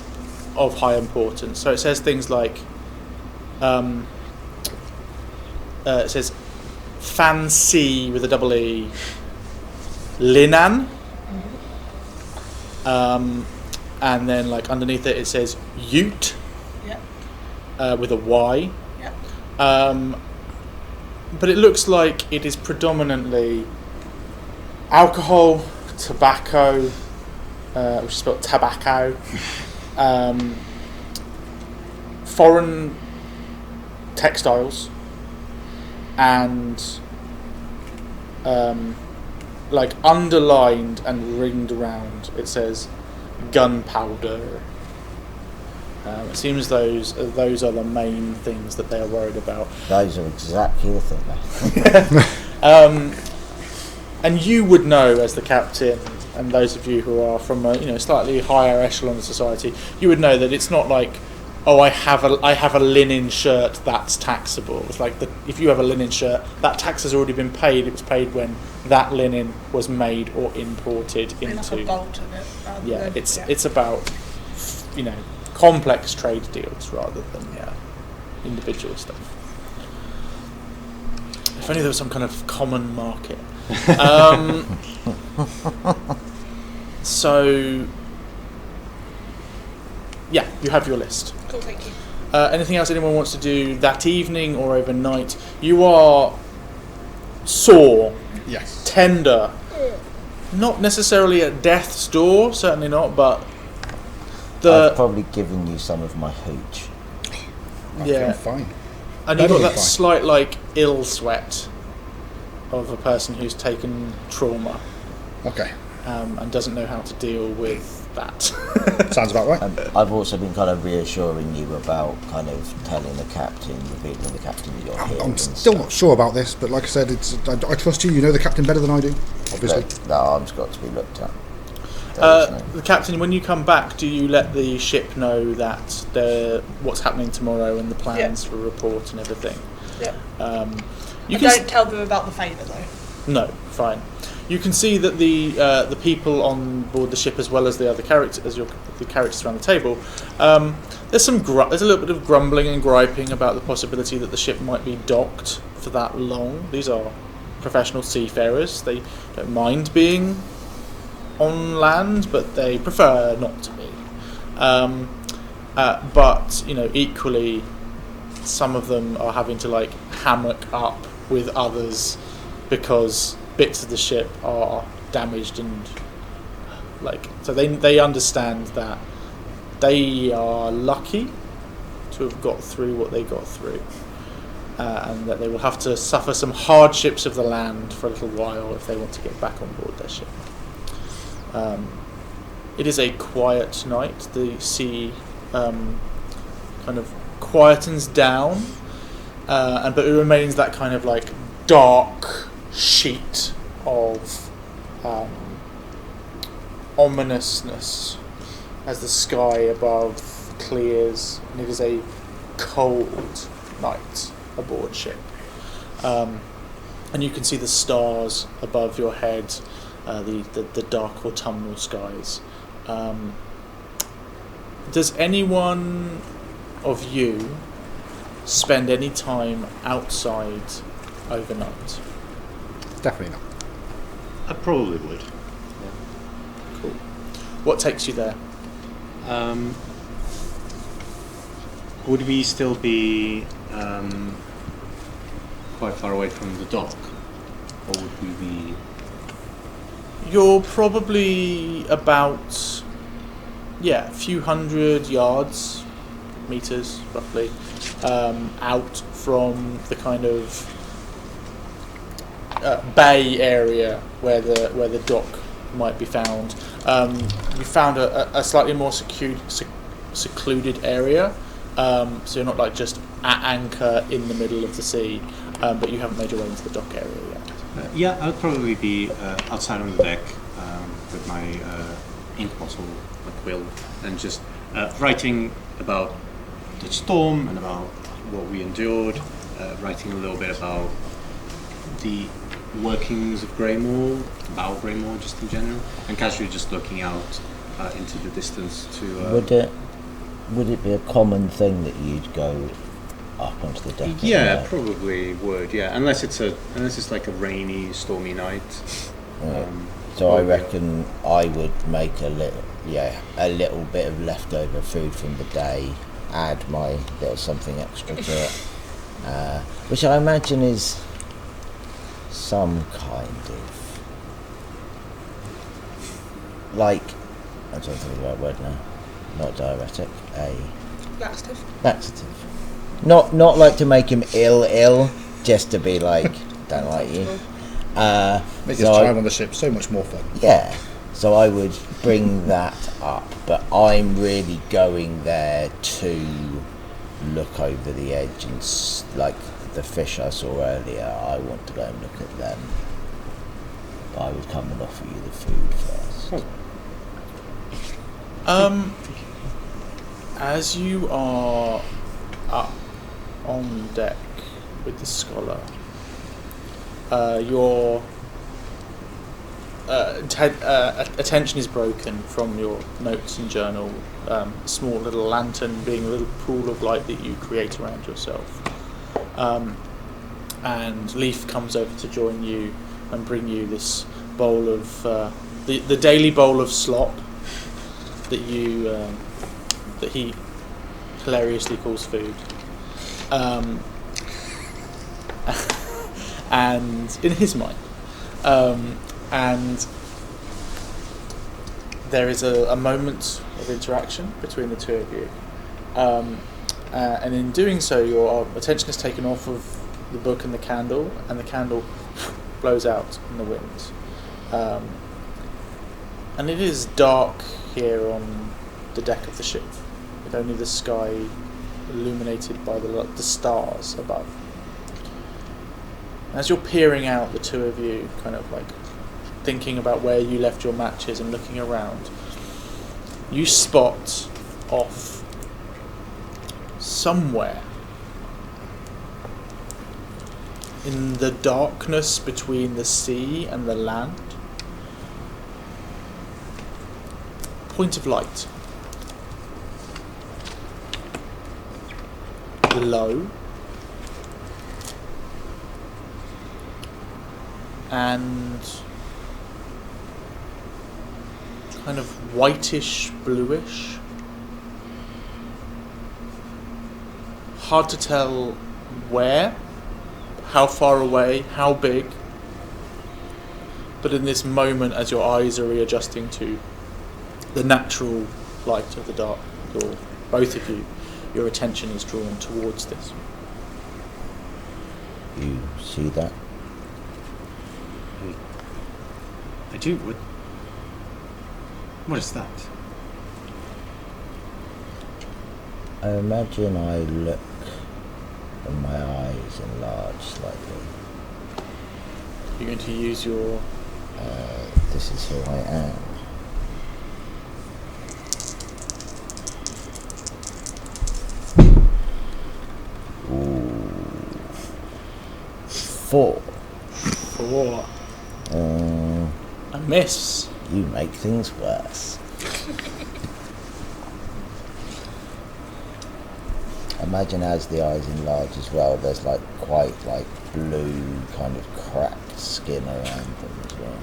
of high importance. So it says things like, it says fancy with a double E, linan, and then like underneath it says ute, with a Y. But it looks like it is predominantly alcohol, tobacco, which is spelled tobacco, foreign textiles, and like underlined and ringed around it says gunpowder. It seems those are the main things that they are worried about. Those are exactly the thing. And you would know, as the captain, and those of you who are from a slightly higher echelon of society, you would know that it's not like, oh, I have a linen shirt, that's taxable. It's like if you have a linen shirt, that tax has already been paid. It was paid when that linen was made or imported into. Like a bolt of it. It's about complex trade deals rather than individual stuff. If only there was some kind of common market. So, yeah, you have your list. Cool, thank you. Anything else anyone wants to do that evening or overnight? You are sore, Yes. tender, not necessarily at death's door, certainly not, but I've probably given you some of my hooch. I Yeah. feel fine. and you've got Better that than fine. slight like ill sweat of a person who's taken trauma Okay. and doesn't know how to deal with that. Sounds about right. I've also been kind of reassuring you about kind of telling the captain, revealing to the captain that you're here. I'm and still stuff. not sure about this, but like I said, I trust you. You know the captain better than I do, obviously. The arm's got to be looked at. There is no- The captain, when you come back, do you let the ship know that what's happening tomorrow and the plans for report and everything? Yeah. You I can don't tell them about the favour though. No, fine. You can see that the people on board the ship, as well as the other characters, the characters around the table, there's there's a little bit of grumbling and griping about the possibility that the ship might be docked for that long. These are professional seafarers. They don't mind being on land, but they prefer not to be. But equally, some of them are having to like hammock up with others because bits of the ship are damaged, and so they understand that they are lucky to have got through what they got through, and that they will have to suffer some hardships of the land for a little while if they want to get back on board their ship. It is a quiet night. The sea kind of quietens down, but it remains that kind of like dark sheet of ominousness as the sky above clears, and it is a cold night aboard ship. And you can see the stars above your head, the dark autumnal skies. Does anyone of you spend any time outside overnight? Definitely not. I probably would. Cool. What takes you there? Would we still be quite far away from the dock, or would we be? You're probably about, a few hundred yards, meters roughly, out from the kind of bay area where the dock might be found. You found a slightly more secluded area, so you're not like just at anchor in the middle of the sea, but you haven't made your way into the dock area yet. I'd probably be outside on the deck with my ink bottle, my quill, and just writing about the storm and about what we endured, writing a little bit about the workings of Greymoor, about Greymoor just in general, and casually just looking out into the distance to... Would it be a common thing that you'd go up onto the deck? Yeah, probably would. Yeah, unless it's like a rainy, stormy night. So I reckon I would make a little bit of leftover food from the day, add my little something extra to it, which I imagine is some kind of like, I'm trying to think of the right word now. Not diuretic, a laxative. Not like to make him ill, just to be like, don't like you. Make his time on the ship so much more fun. Yeah, so I would bring that up, but I'm really going there to look over the edge and like the fish I saw earlier. I want to go and look at them. But I would come and offer you the food first. As you are up on deck with the scholar, your attention is broken from your notes and journal. A small little lantern being a little pool of light that you create around yourself. And Leaf comes over to join you and bring you this bowl of the daily bowl of slop that you that he hilariously calls food. And in his mind, and there is a moment of interaction between the two of you, and in doing so, your attention is taken off of the book and the candle blows out in the wind, and it is dark here on the deck of the ship, with only the sky illuminated by the stars above. As you're peering out, the two of you, kind of like thinking about where you left your matches and looking around, you spot off somewhere in the darkness between the sea and the land, point of light. Below, and kind of whitish, bluish. Hard to tell where, how far away, how big. But in this moment, as your eyes are readjusting to the natural light of the dark, both of you, your attention is drawn towards this. You see that? I do. What is that? I imagine I look and my eyes enlarge slightly. You're going to use your... This is who I am. 4. 4. A miss. You make things worse. Imagine as the eyes enlarge as well, there's like quite like blue kind of cracked skin around them as well.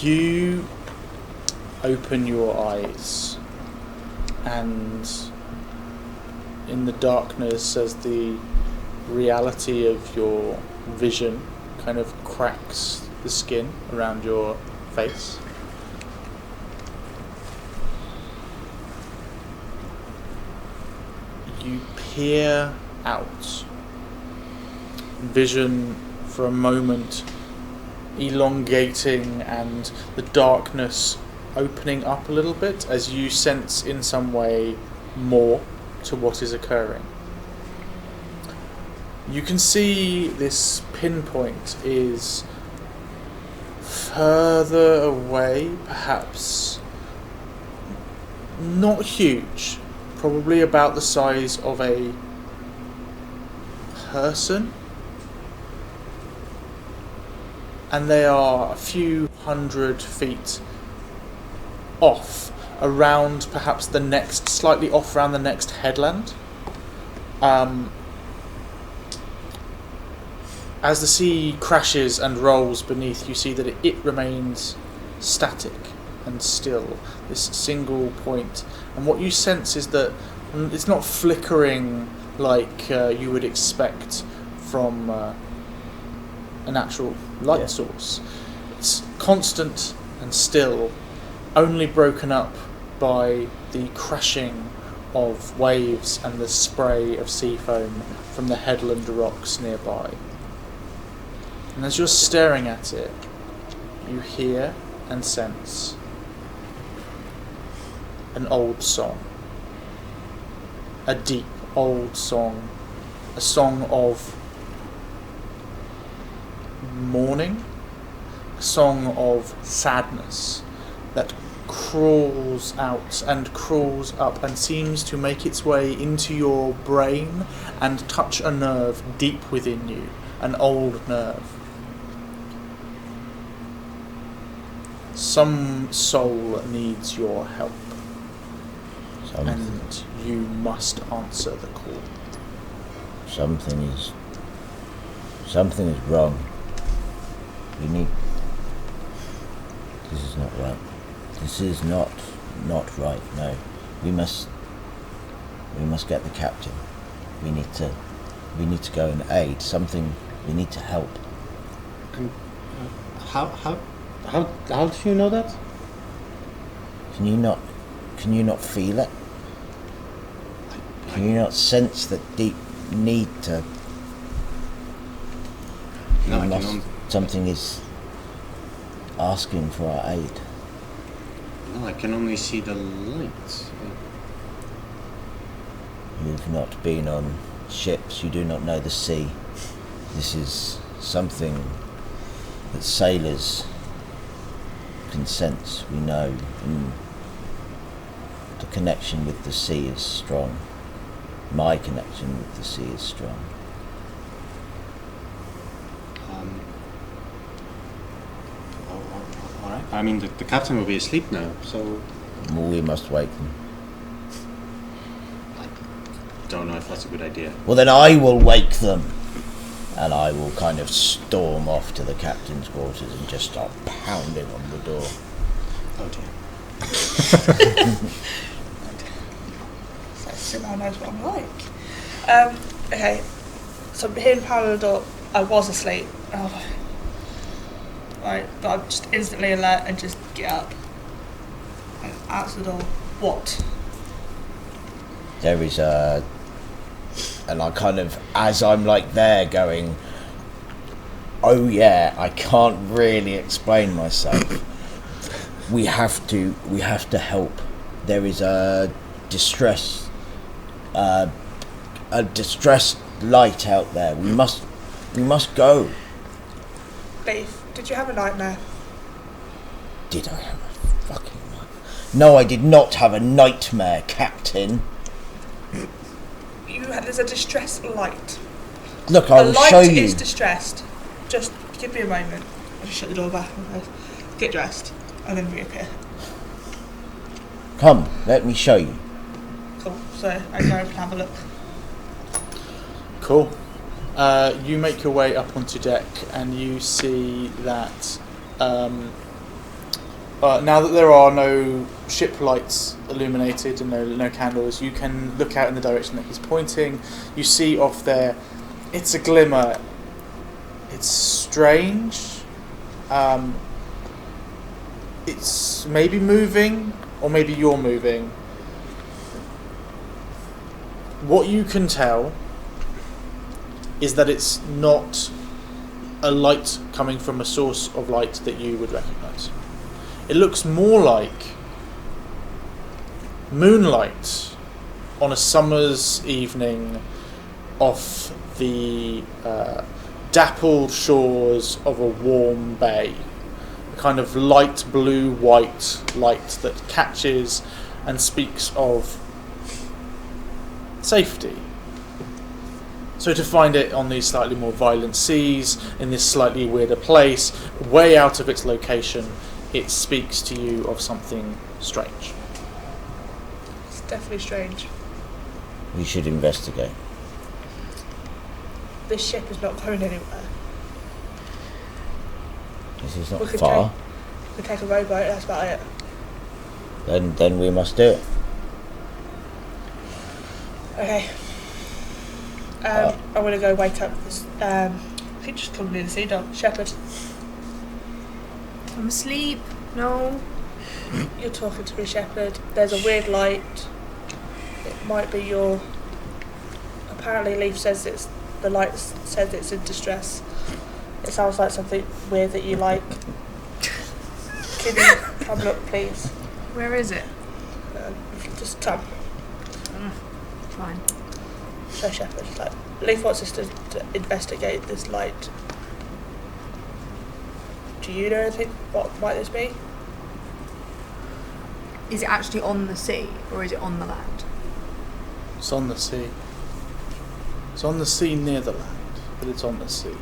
You open your eyes, and in the darkness, as the reality of your vision kind of cracks the skin around your face, you peer out. Vision for a moment elongating and the darkness opening up a little bit as you sense in some way more to what is occurring. You can see this pinpoint is further away, perhaps not huge, probably about the size of a person, and they are a few hundred feet off, around perhaps the next, slightly off around the next headland. As the sea crashes and rolls beneath, you see that it remains static and still, this single point. And what you sense is that it's not flickering like you would expect from an actual light source. It's constant and still, only broken up by the crashing of waves and the spray of sea foam from the headland rocks nearby. And as you're staring at it, you hear and sense an old song. A deep old song. A song of mourning. A song of sadness that crawls out and crawls up and seems to make its way into your brain and touch a nerve deep within you. An old nerve. Some soul needs your help, and you must answer the call. Something is wrong. This is not right. This is not right. No, we must get the captain. We need to go and aid. Something. We need to help. And how do you know that? Can you not feel it? Can you not sense that deep need to? No, something is asking for our aid. No, I can only see the lights. You've not been on ships. You do not know the sea. This is something that sailors can sense. We know. The connection with the sea is strong. My connection with the sea is strong. All right. I mean, the captain will be asleep now, so We must wake them. I don't know if that's a good idea. Well, then I will wake them. And I will kind of storm off to the captain's quarters and just start pounding on the door. Oh dear. So Simone knows what I'm like. Okay, so hearing pounding on the door, I was asleep. Oh. Right, but I'm just instantly alert and just get up and answer the door. What? There is a... And I kind of, as I'm like there going, oh yeah, I can't really explain myself. We have to help. There is a distressed light out there. We must go. Leif, did you have a nightmare? Did I have a fucking nightmare? No, I did not have a nightmare, Captain. There's a distress light. Look, I will show The light you. is distressed. Just give me a moment. I'll just shut the door back and get dressed and then reappear. Come, let me show you. Cool. So I go and have a look. Cool. You make your way up onto deck and you see that now that there are no ship lights illuminated and no candles, you can look out in the direction that he's pointing. You see off there, it's a glimmer. It's strange. It's maybe moving, or maybe you're moving. What you can tell is that it's not a light coming from a source of light that you would recognise. It looks more like moonlight on a summer's evening off the dappled shores of a warm bay. A kind of light blue-white light that catches and speaks of safety. So to find it on these slightly more violent seas, in this slightly weirder place, way out of its location, it speaks to you of something strange. It's definitely strange. We should investigate. This ship is not going anywhere. This is We not could far. We take a rowboat, that's about it. Then we must do it. Okay. I'm going to go wake up this. He just called me the sea dog. Shepherd. I'm asleep. No. You're talking to me, Shepherd. There's a weird light. It might be your. Apparently, Leaf says the light says it's in distress. It sounds like something weird that you like. Can you come look, please? Where is it? Just come. Fine. So Shepherd, like, Leaf wants us to investigate this light. Do you know anything? What might this be? Is it actually on the sea or is it on the land? It's on the sea. It's on the sea near the land, but it's on the sea.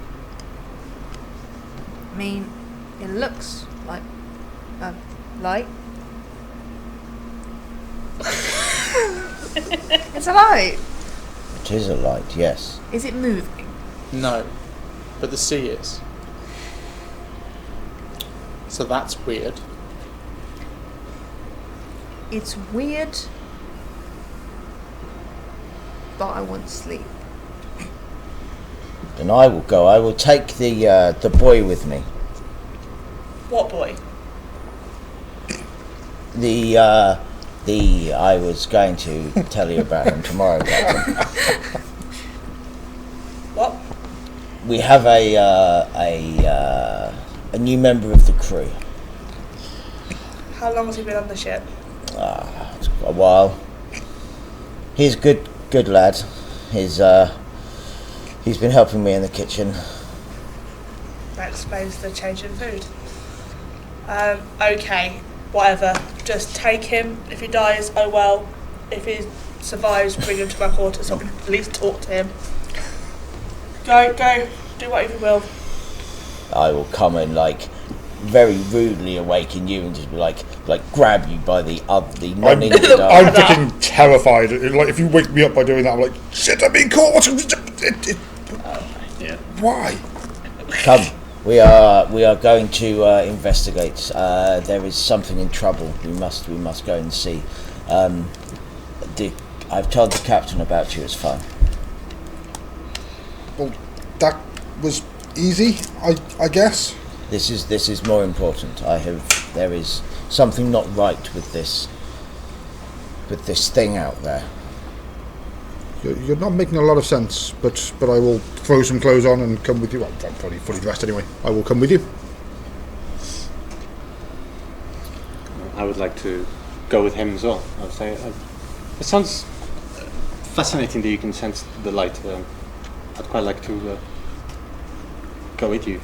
I mean, it looks like a light. It's a light. It is a light, yes. Is it moving? No, but the sea is. So that's weird. It's weird, but I want sleep. Then I will go. I will take the boy with me. What boy? I was going to tell you about him tomorrow, Captain. What? We have a new member of the crew. How long has he been on the ship? It's a while. He's a good lad. He's been helping me in the kitchen. That explains the change in food. Okay, whatever. Just take him. If he dies, oh well. If he survives, bring him to my quarters so I can at least talk to him. Go. Do whatever you will. I will come and very rudely awaken you and just be like grab you by the non-injured arm. I'm freaking terrified. Like, if you wake me up by doing that, I'm like, shit, I'm being caught. Yeah. Why? Come, we are going to investigate. There is something in trouble. We must go and see. I've told the captain about you. It's fine. Well, that was easy, I guess. This is more important. There is something not right with this thing out there. You're not making a lot of sense, but I will throw some clothes on and come with you. Well, I'm probably fully dressed anyway. I will come with you. I would like to go with him as well. I would say it sounds fascinating that you can sense the light. I'd quite like to go with you.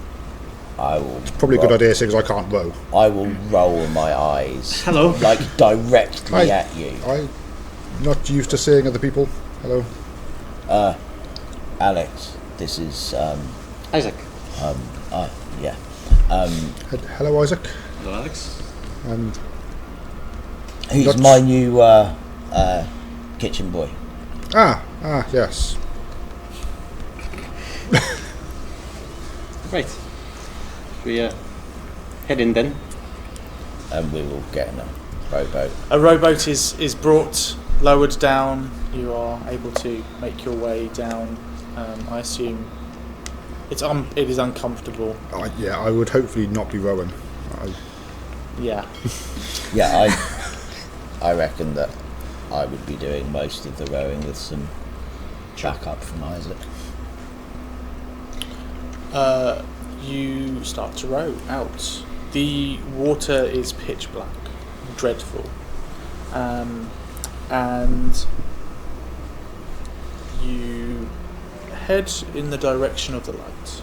I will. Probably a good idea, seeing as I can't row. I will roll my eyes. Hello. Like directly Hi. at you. I'm not used to seeing other people. Hello. Alex, this is Isaac. yeah. Hello, Isaac. Hello, Alex. And He's Not- my new kitchen boy. yes. Right. We head in then. And we will get in a rowboat. A rowboat is brought, lowered down. You are able to make your way down. I assume it is uncomfortable. I would hopefully not be rowing. Yeah. Yeah, I reckon that I would be doing most of the rowing with some backup from Isaac. You start to row out. The water is pitch black, dreadful, and you head in the direction of the light.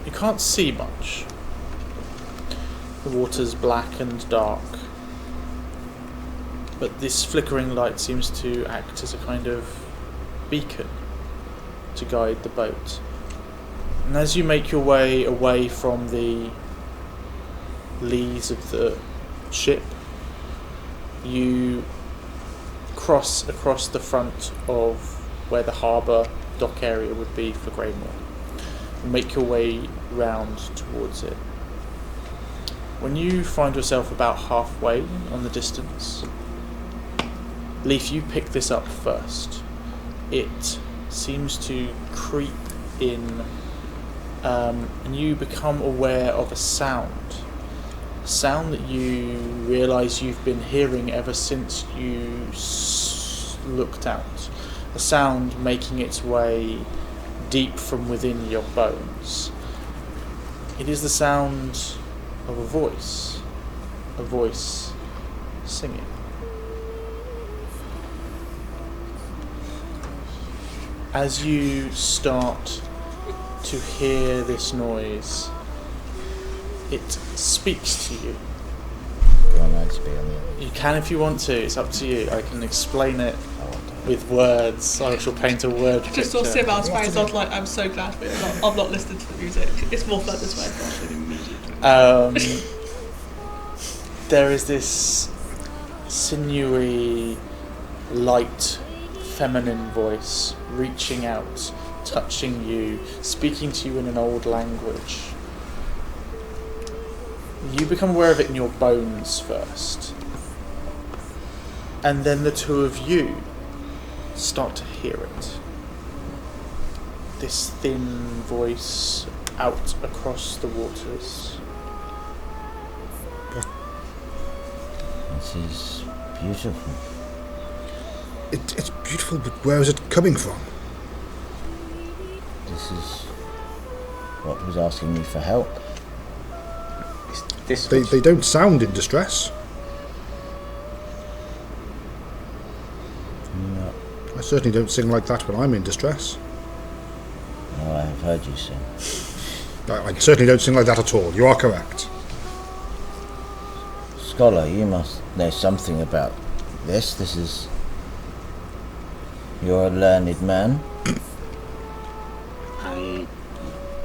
You can't see much. The water's black and dark, but this flickering light seems to act as a kind of beacon to guide the boat. And as you make your way away from the lees of the ship, you cross across the front of where the harbour dock area would be for Greymoor and make your way round towards it. When you find yourself about halfway on the distance, Leaf, you pick this up first. It seems to creep in, and you become aware of a sound that you realise you've been hearing ever since you looked out. A sound making its way deep from within your bones. It is the sound of a voice singing. As you start to hear this noise, it speaks to you. Do I know to be on the You can if you want to, it's up to you. I can explain it I want to. with words. I shall paint a word picture. Just saw Simon's face. I was like, I'm so glad I'm not listening to the music. It's more fun this way. There is this sinewy, light, feminine voice reaching out, touching you, speaking to you in an old language. You become aware of it in your bones first, and then the two of you start to hear it. This thin voice out across the waters. This is beautiful. It's beautiful, but where is it coming from? This is what was asking me for help. This They don't sound in distress. No, I certainly don't sing like that when I'm in distress. no, I have heard you sing. I certainly don't sing like that at all. You are correct. Scholar, you must know something about this. This is... You're a learned man.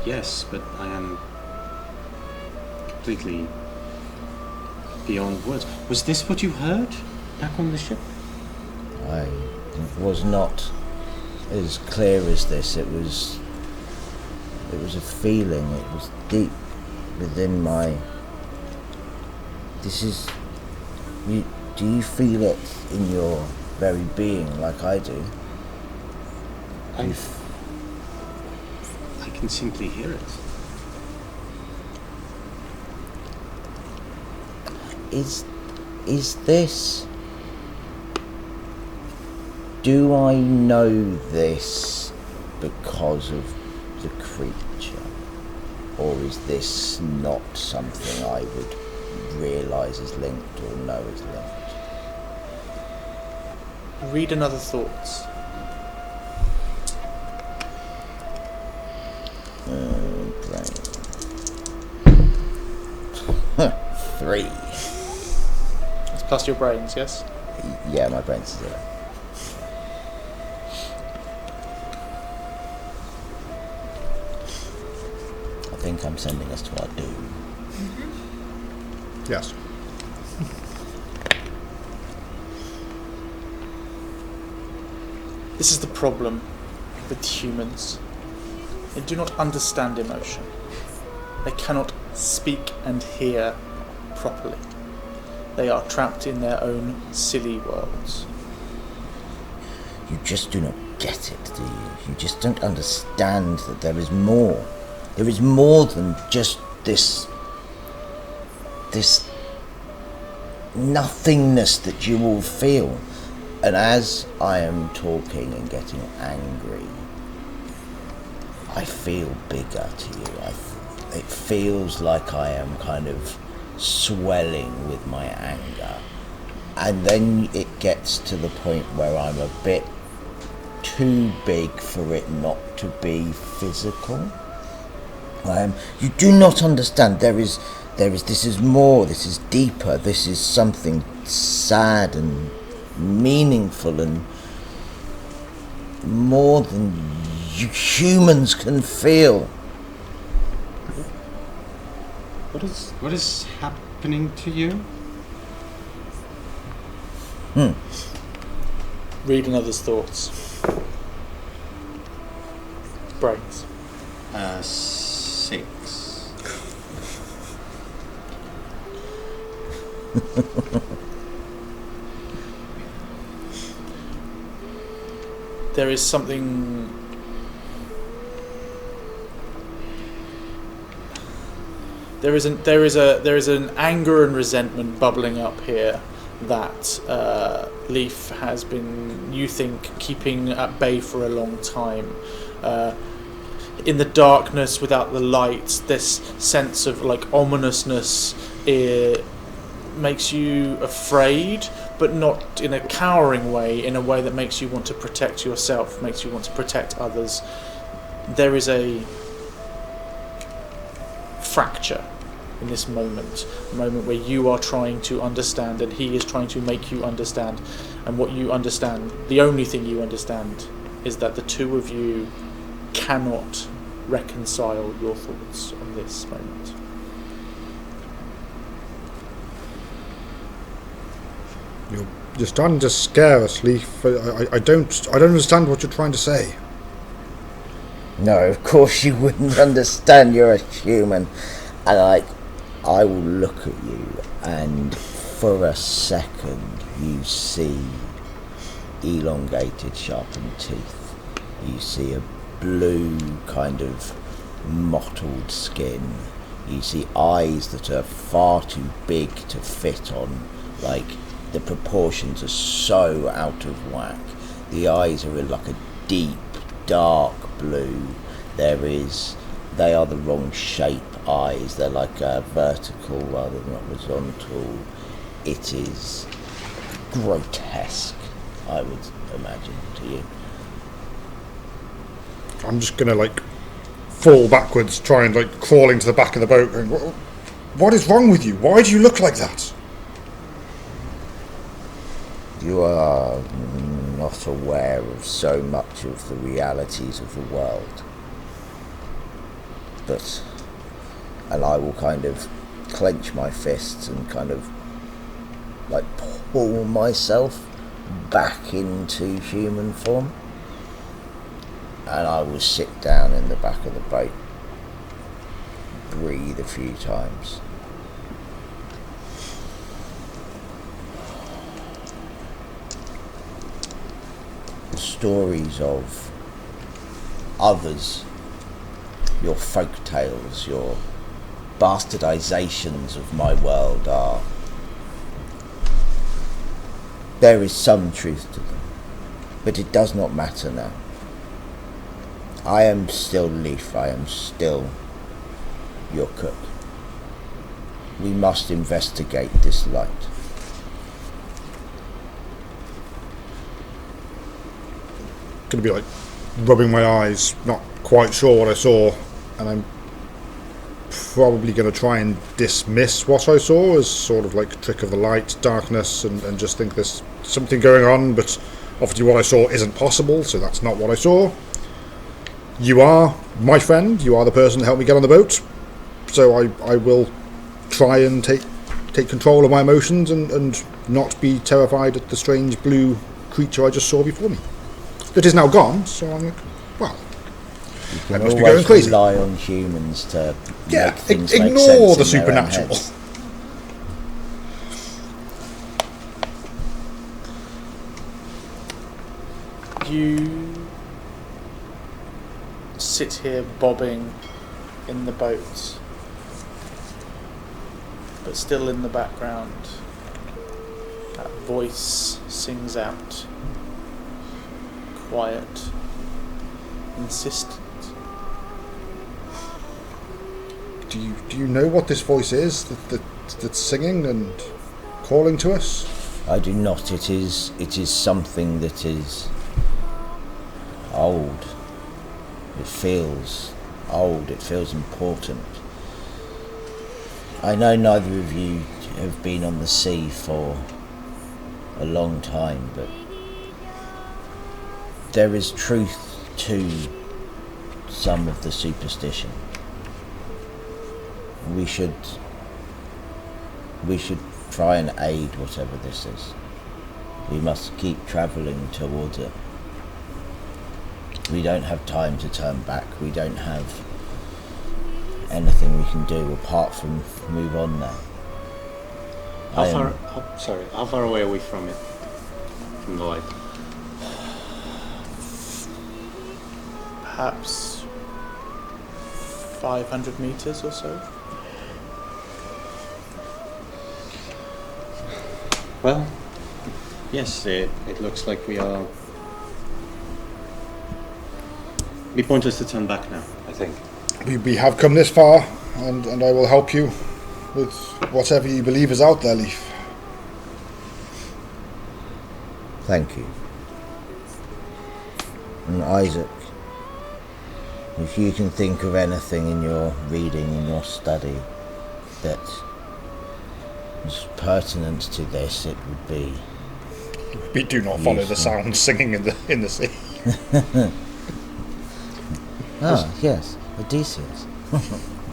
Yes, but I am completely beyond words. Was this what you heard back on the ship? I was not as clear as this. It was a feeling. It was deep within my... This is... Do you feel it in your very being like I do? I can simply hear it. Is this... Do I know this because of the creature? Or is this not something I would realise is linked or know is linked? Read another thought. Brain. 3. It's plus your brains, yes? Yeah, my brain's 0. I think I'm sending us to our doom. Yes. This is the problem with humans. They do not understand emotion. They cannot speak and hear properly. They are trapped in their own silly worlds. You just do not get it, do you? You just don't understand that there is more. There is more than just this nothingness that you all feel. And as I am talking and getting angry, I feel bigger to you. It feels like I am kind of swelling with my anger. And then it gets to the point where I'm a bit too big for it not to be physical. You do not understand. This is more, this is deeper, this is something sad and meaningful and more than you humans can feel. What is happening to you? Read another's thoughts. Brains. 6. There is something. There is an anger and resentment bubbling up here that Leaf has been, you think, keeping at bay for a long time. In the darkness, without the light, this sense of like ominousness makes you afraid, but not in a cowering way, in a way that makes you want to protect yourself, makes you want to protect others. There is a fracture in this moment, a moment where you are trying to understand and he is trying to make you understand, and what you understand, the only thing you understand, is that the two of you cannot reconcile your thoughts on this moment. You're starting to scare us, Leaf. I don't understand what you're trying to say. No, of course you wouldn't understand. You're a human, and I will look at you, and for a second you see elongated, sharpened teeth. You see a blue kind of mottled skin. You see eyes that are far too big to fit on, like the proportions are so out of whack. The eyes are in like a deep, dark blue. They are the wrong shape eyes. They're like vertical rather than horizontal. It is grotesque, I would imagine, to you. I'm just gonna fall backwards, try and crawl into the back of the boat going, what is wrong with you? Why do you look like that? You are not aware of so much of the realities of the world. And I will kind of clench my fists and kind of pull myself back into human form. And I will sit down in the back of the boat, breathe a few times. The stories of others, your folk tales, your bastardizations of my world there is some truth to them, but it does not matter now. I am still Leaf, I am still your cook. We must investigate this light. Gonna be rubbing my eyes, not quite sure what I saw. and I'm probably going to try and dismiss what I saw as sort of like a trick of the light, darkness, and just think there's something going on, but obviously what I saw isn't possible, so that's not what I saw. You are my friend, you are the person that helped me get on the boat, so I will try and take control of my emotions and not be terrified at the strange blue creature I just saw before me. It is now gone, so I'm like, well, You I can must be going always crazy. rely on humans to Yeah, make things make ignore sense the in their own supernatural. heads. You sit here bobbing in the boat, but still in the background, that voice sings out, quiet, insistent. Do you know what this voice is that's singing and calling to us? I do not. It is something that is old. It feels old. It feels important. I know neither of you have been on the sea for a long time, but there is truth to some of the superstition. We should try and aid whatever this is. We must keep travelling towards it. We don't have time to turn back. We don't have anything we can do apart from move on now. How far away are we from it? From the light? Perhaps 500 meters or so. Well, yes, it looks like we are. It'd be pointless to turn back now, I think. We have come this far, and I will help you with whatever you believe is out there, Leaf. Thank you. And Isaac, if you can think of anything in your reading, in your study, that is pertinent to this, it would be. We do not follow the sound singing in the sea. Ah, yes, Odysseus.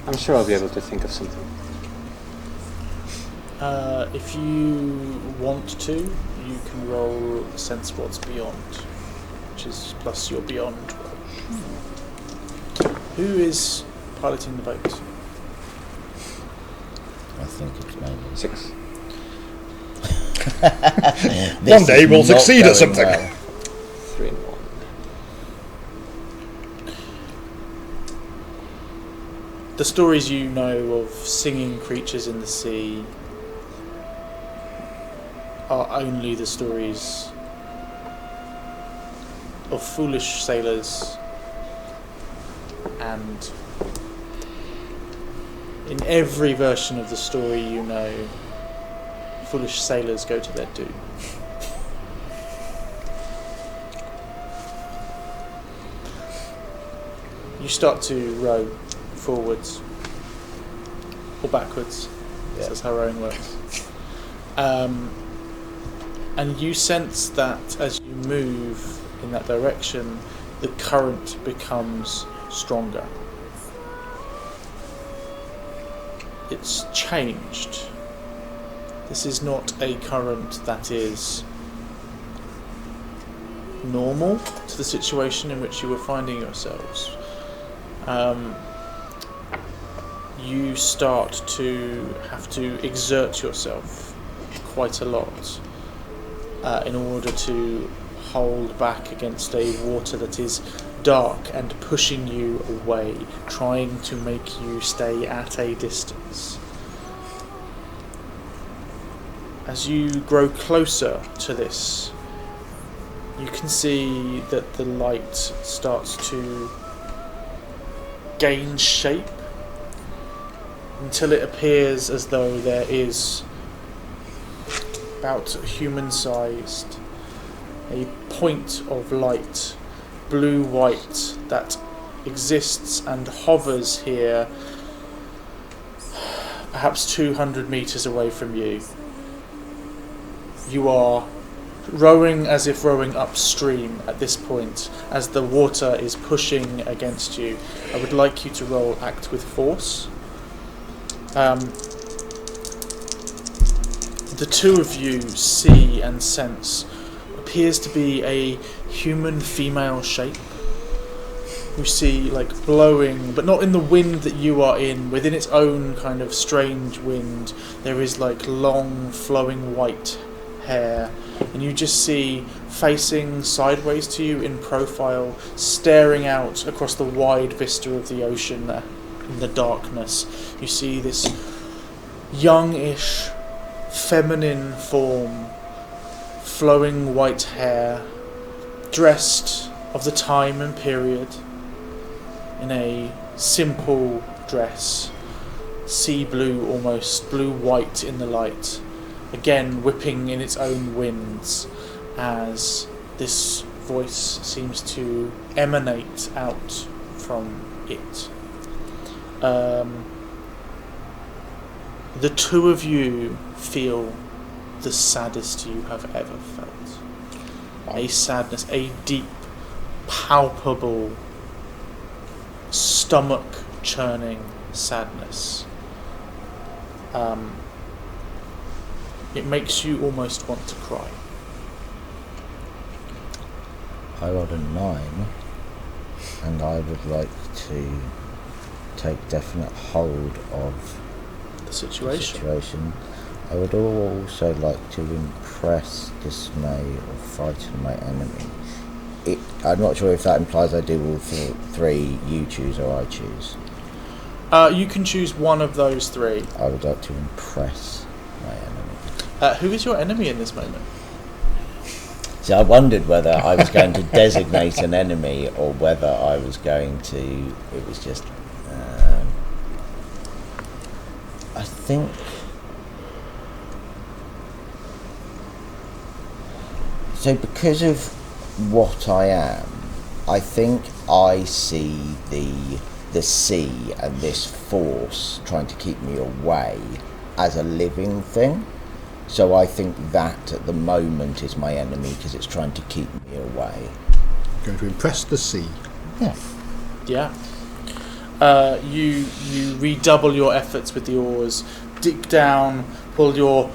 I'm sure I'll be able to think of something. If you want to, you can roll Sense What's Beyond, which is plus your Beyond roll. Who is piloting the boat? I think it's maybe 6. One day we'll succeed at something. 3 and 1. The stories you know of singing creatures in the sea are only the stories of foolish sailors, and in every version of the story you know, foolish sailors go to their doom. You start to row forwards or backwards. Yeah. That's how rowing works. And you sense that as you move in that direction, the current becomes stronger. It's changed. This is not a current that is normal to the situation in which you were finding yourselves. You start to have to exert yourself quite a lot in order to hold back against a water that is dark and pushing you away, trying to make you stay at a distance. As you grow closer to this, you can see that the light starts to gain shape until it appears as though there is about human-sized a point of light, blue-white, that exists and hovers here, perhaps 200 meters away from you. You are rowing as if rowing upstream at this point, as the water is pushing against you. I would like you to roll Act with Force. The two of you see and sense appears to be a human female shape. You see, like, blowing, but not in the wind that you are in, within its own kind of strange wind. There is, like, long flowing white hair, and you just see, facing sideways to you in profile, staring out across the wide vista of the ocean there in the darkness, you see this youngish feminine form, flowing white hair, dressed of the time and period in a simple dress, sea blue almost, blue-white in the light, again whipping in its own winds as this voice seems to emanate out from it. The two of you feel the saddest you have ever felt. A sadness, a deep, palpable, stomach-churning sadness. It makes you almost want to cry. I rolled a 9, and I would like to take definite hold of The situation. I would also like to impress, dismay, or frighten my enemy. I'm not sure if that implies I do all three, you choose or I choose. You can choose one of those three. I would like to impress my enemy. Who is your enemy in this moment? See, I wondered whether I was going to designate an enemy or whether I was going to... It was just... I think... So because of what I am, I think I see the sea and this force trying to keep me away as a living thing. So I think that at the moment is my enemy because it's trying to keep me away. Going to impress the sea. Yeah. Yeah. You redouble your efforts with the oars, dig down, pull your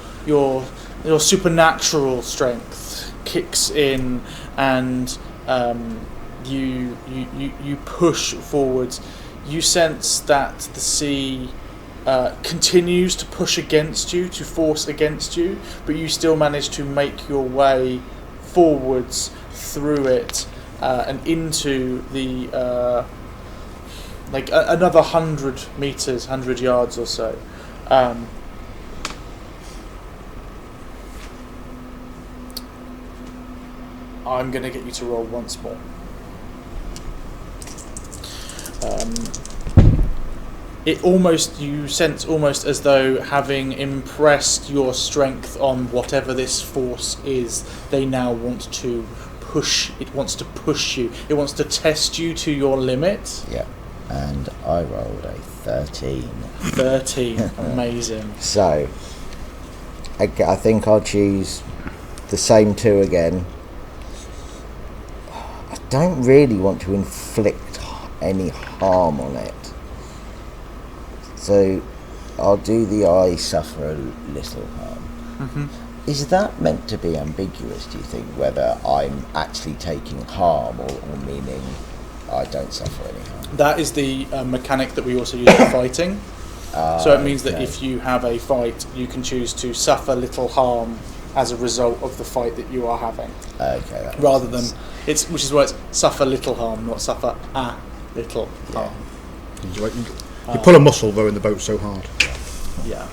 supernatural strength kicks in, and you push forwards. You sense that the sea continues to push against you, to force against you, but you still manage to make your way forwards through it and into the another 100 meters, 100 yards or so. I'm going to get you to roll once more. You sense almost as though, having impressed your strength on whatever this force is, they now want to push. It wants to push you. It wants to test you to your limit. Yeah. And I rolled a 13. 13. Amazing. So, I think I'll choose the same two again. I don't really want to inflict any harm on it. So, I'll do the I suffer a little harm. Mm-hmm. Is that meant to be ambiguous, do you think, whether I'm actually taking harm or meaning I don't suffer any harm? That is the mechanic that we also use for fighting. So it means that if you have a fight, you can choose to suffer little harm as a result of the fight that you are having. Okay. Rather than which is why it's suffer little harm, not suffer a little harm. You pull a muscle though in the boat so hard. Yeah.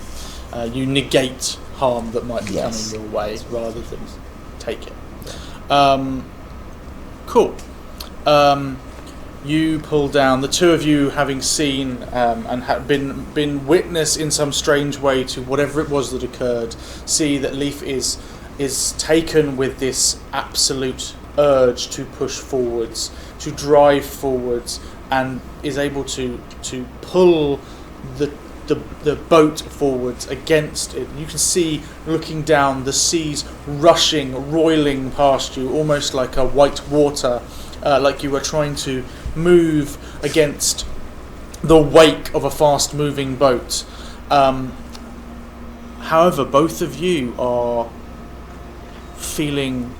You negate harm that might be coming your way rather than take it. Cool. You pull down, the two of you, having seen and have been witness in some strange way to whatever it was that occurred, see that Leaf is taken with this absolute urge to push forwards, to drive forwards, and is able to pull the boat forwards against it. You can see, looking down, the seas rushing, roiling past you, almost like a white water, like you were trying to move against the wake of a fast-moving boat. However, both of you are feeling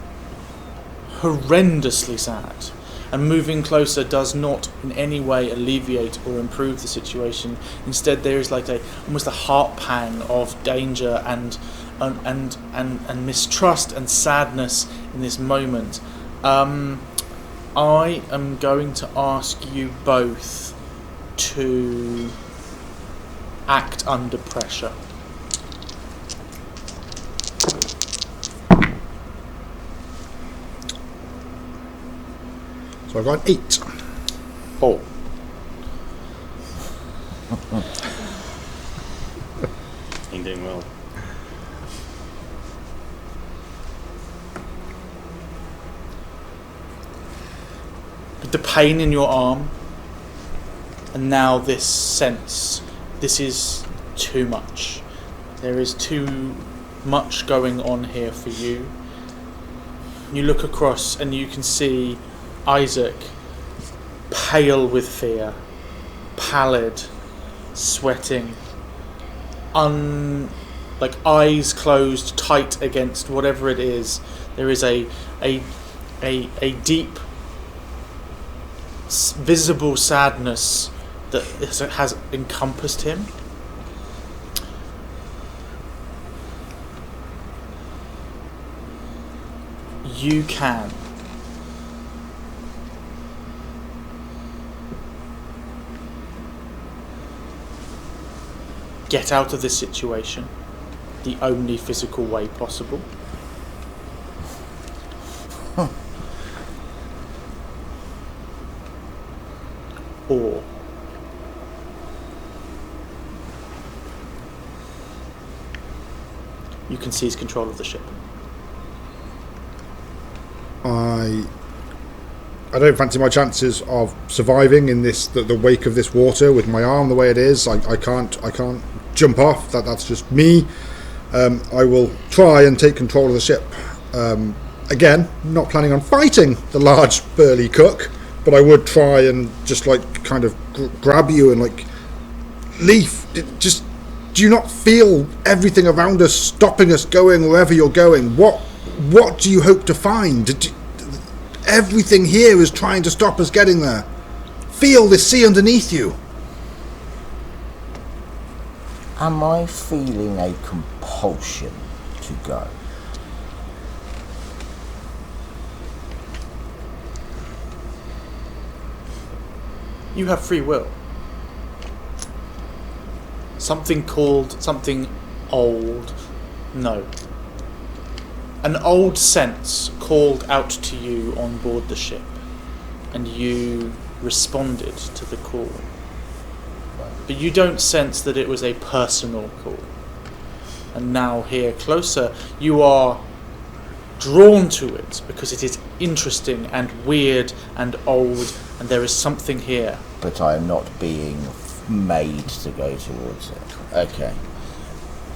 horrendously sad, and moving closer does not in any way alleviate or improve the situation. Instead, there is like almost a heart pang of danger and mistrust and sadness in this moment. I am going to ask you both to act under pressure. So I've got 8. Oh. Ain't doing well. The pain in your arm, and now this sense, this is too much. There is too much going on here for you. You look across and you can see Isaac, pale with fear, pallid, sweating, like eyes closed tight against whatever it is. There is a deep, visible sadness that has encompassed him. You can get out of this situation the only physical way possible. Or you can seize control of the ship. I don't fancy my chances of surviving in this the wake of this water with my arm the way it is. I can't jump off. That's just me. I will try and take control of the ship. Again, not planning on fighting the large burly cook, but I would try and just like kind of grab you and like, Leaf, just do you not feel everything around us stopping us going wherever you're going? What do you hope to find? Everything here is trying to stop us getting there. Feel the sea underneath you. Am I feeling a compulsion to go? You have free will. Something old. No. An old sense called out to you on board the ship, and you responded to the call. But you don't sense that it was a personal call. And now here, closer, you are drawn to it because it is interesting and weird and old, and there is something here. But I am not being made to go towards it. Okay.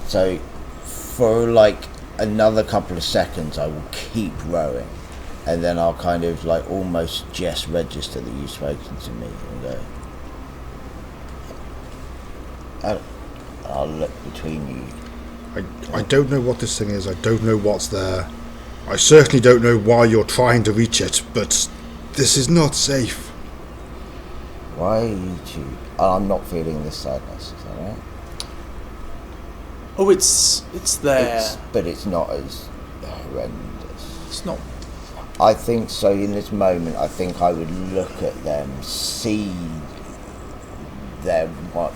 So, for like another couple of seconds, I will keep rowing, and then I'll kind of like almost just register that you've spoken to me and go. I'll look between you. I don't know what this thing is. I don't know what's there. I certainly don't know why you're trying to reach it, but this is not safe. Why are you two? I'm not feeling this sadness, is that right? Oh, it's there. But it's not as horrendous. It's not. I think so. In this moment, I think I would look at them, see their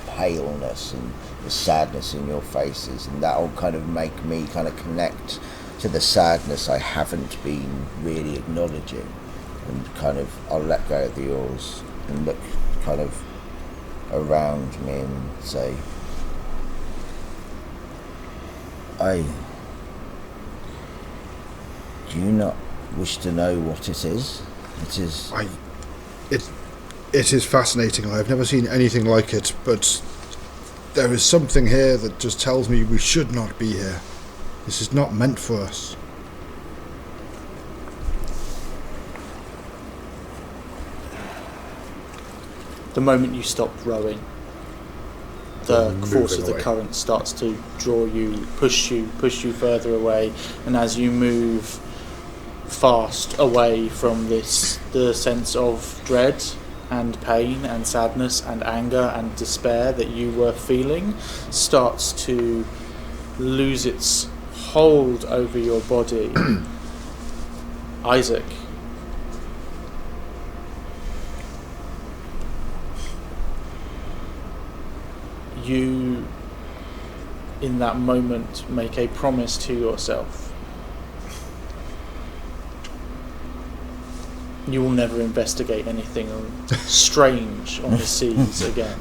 paleness and the sadness in your faces, and that'll kind of make me kind of connect to the sadness I haven't been really acknowledging, and kind of I'll let go of the oars and look kind of around me and say, do you not wish to know what it is? It is. It is fascinating. I've never seen anything like it, but there is something here that just tells me we should not be here. This is not meant for us. The moment you stop rowing, the force of the away. current starts to draw you, push you further away, and as you move fast away from this, the sense of dread and pain and sadness and anger and despair that you were feeling starts to lose its hold over your body. Isaac, you in that moment make a promise to yourself. You will never investigate anything strange on the seas again.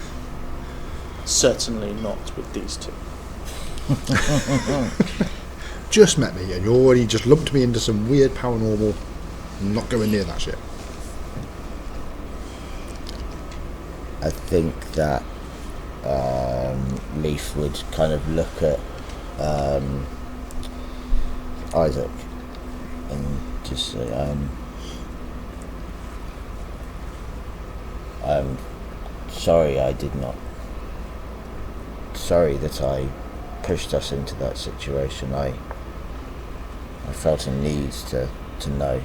Certainly not with these two. Just met me and you already just lumped me into some weird paranormal. I'm not going near that shit. I think that Leaf would kind of look at Isaac and just say, I'm sorry sorry that I pushed us into that situation. I felt a need to know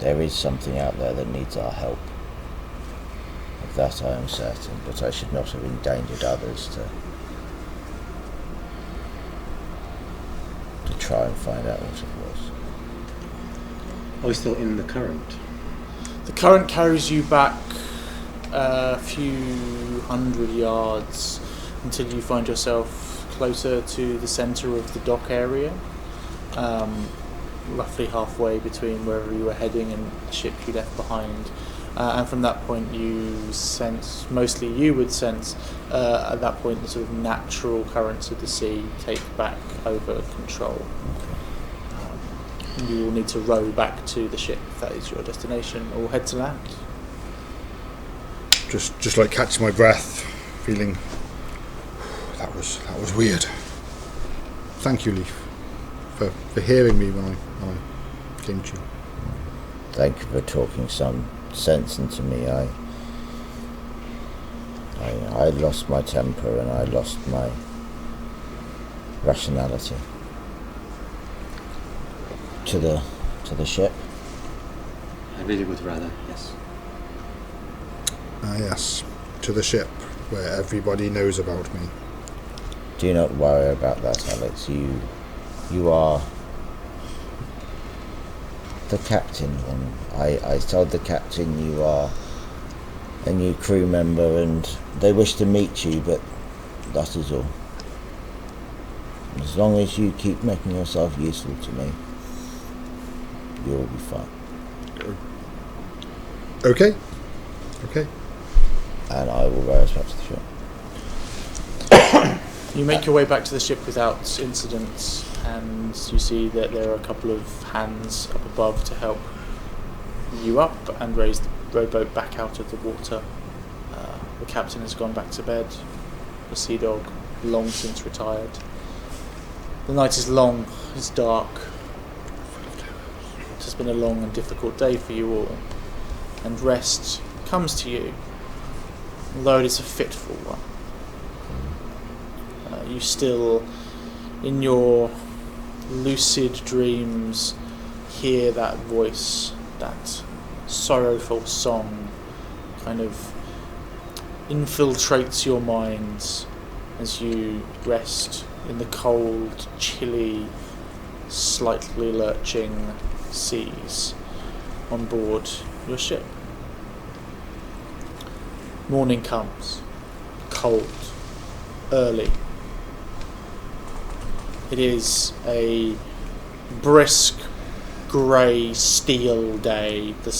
there is something out there that needs our help. Of that I am certain, but I should not have endangered others to try and find out what it was. Are we still in the current? The current carries you back a few hundred yards until you find yourself closer to the centre of the dock area, roughly halfway between wherever you were heading and the ship you left behind. And from that point you sense, mostly you would sense, at that point the sort of natural currents of the sea take back over control. You will need to row back to the ship if that is your destination, or head to land. Just like catching my breath, feeling that was weird. Thank you, Leaf, for hearing me when I came to you. Thank you for talking some sense into me. I lost my temper and I lost my rationality. To the ship. I really would rather, yes. Yes, to the ship where everybody knows about me. Do not worry about that, Alex. You are the captain, and I told the captain you are a new crew member and they wish to meet you, but that is all. As long as you keep making yourself useful to me, you'll be fine. Okay. And I will row us back to the ship. You make your way back to the ship without incident, and you see that there are a couple of hands up above to help you up and raise the rowboat back out of the water. The captain has gone back to bed. The sea dog, long since retired. The night is long, it's dark. It has been a long and difficult day for you all, and rest comes to you, although it is a fitful one. You still, in your lucid dreams, hear that voice, that sorrowful song, kind of infiltrates your minds as you rest in the cold, chilly, slightly lurching seas on board your ship. Morning comes, cold, early. It is a brisk, grey steel day. The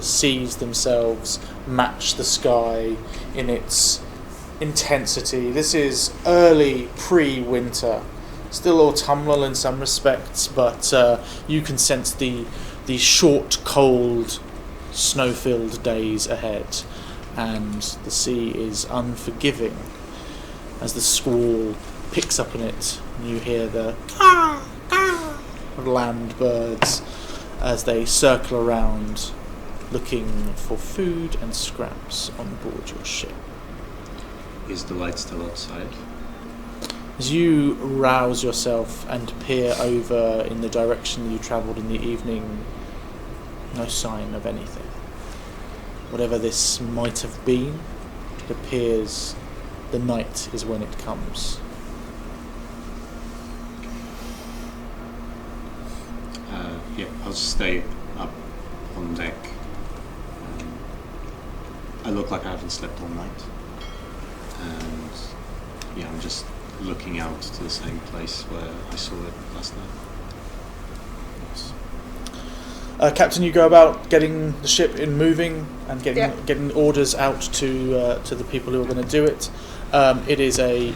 seas themselves match the sky in its intensity. This is early pre-winter, still autumnal in some respects, but you can sense the short, cold snow-filled days ahead, and the sea is unforgiving as the squall picks up in it. And you hear the land birds as they circle around looking for food and scraps on board your ship. Is the light still outside? As you rouse yourself and peer over in the direction you travelled in the evening, no sign of anything. Whatever this might have been, it appears the night is when it comes. Yeah, I'll stay up on deck. I look like I haven't slept all night. And yeah, I'm just looking out to the same place where I saw it last night. Captain, you go about getting the ship in moving and getting orders out to the people who are going to do it. It is a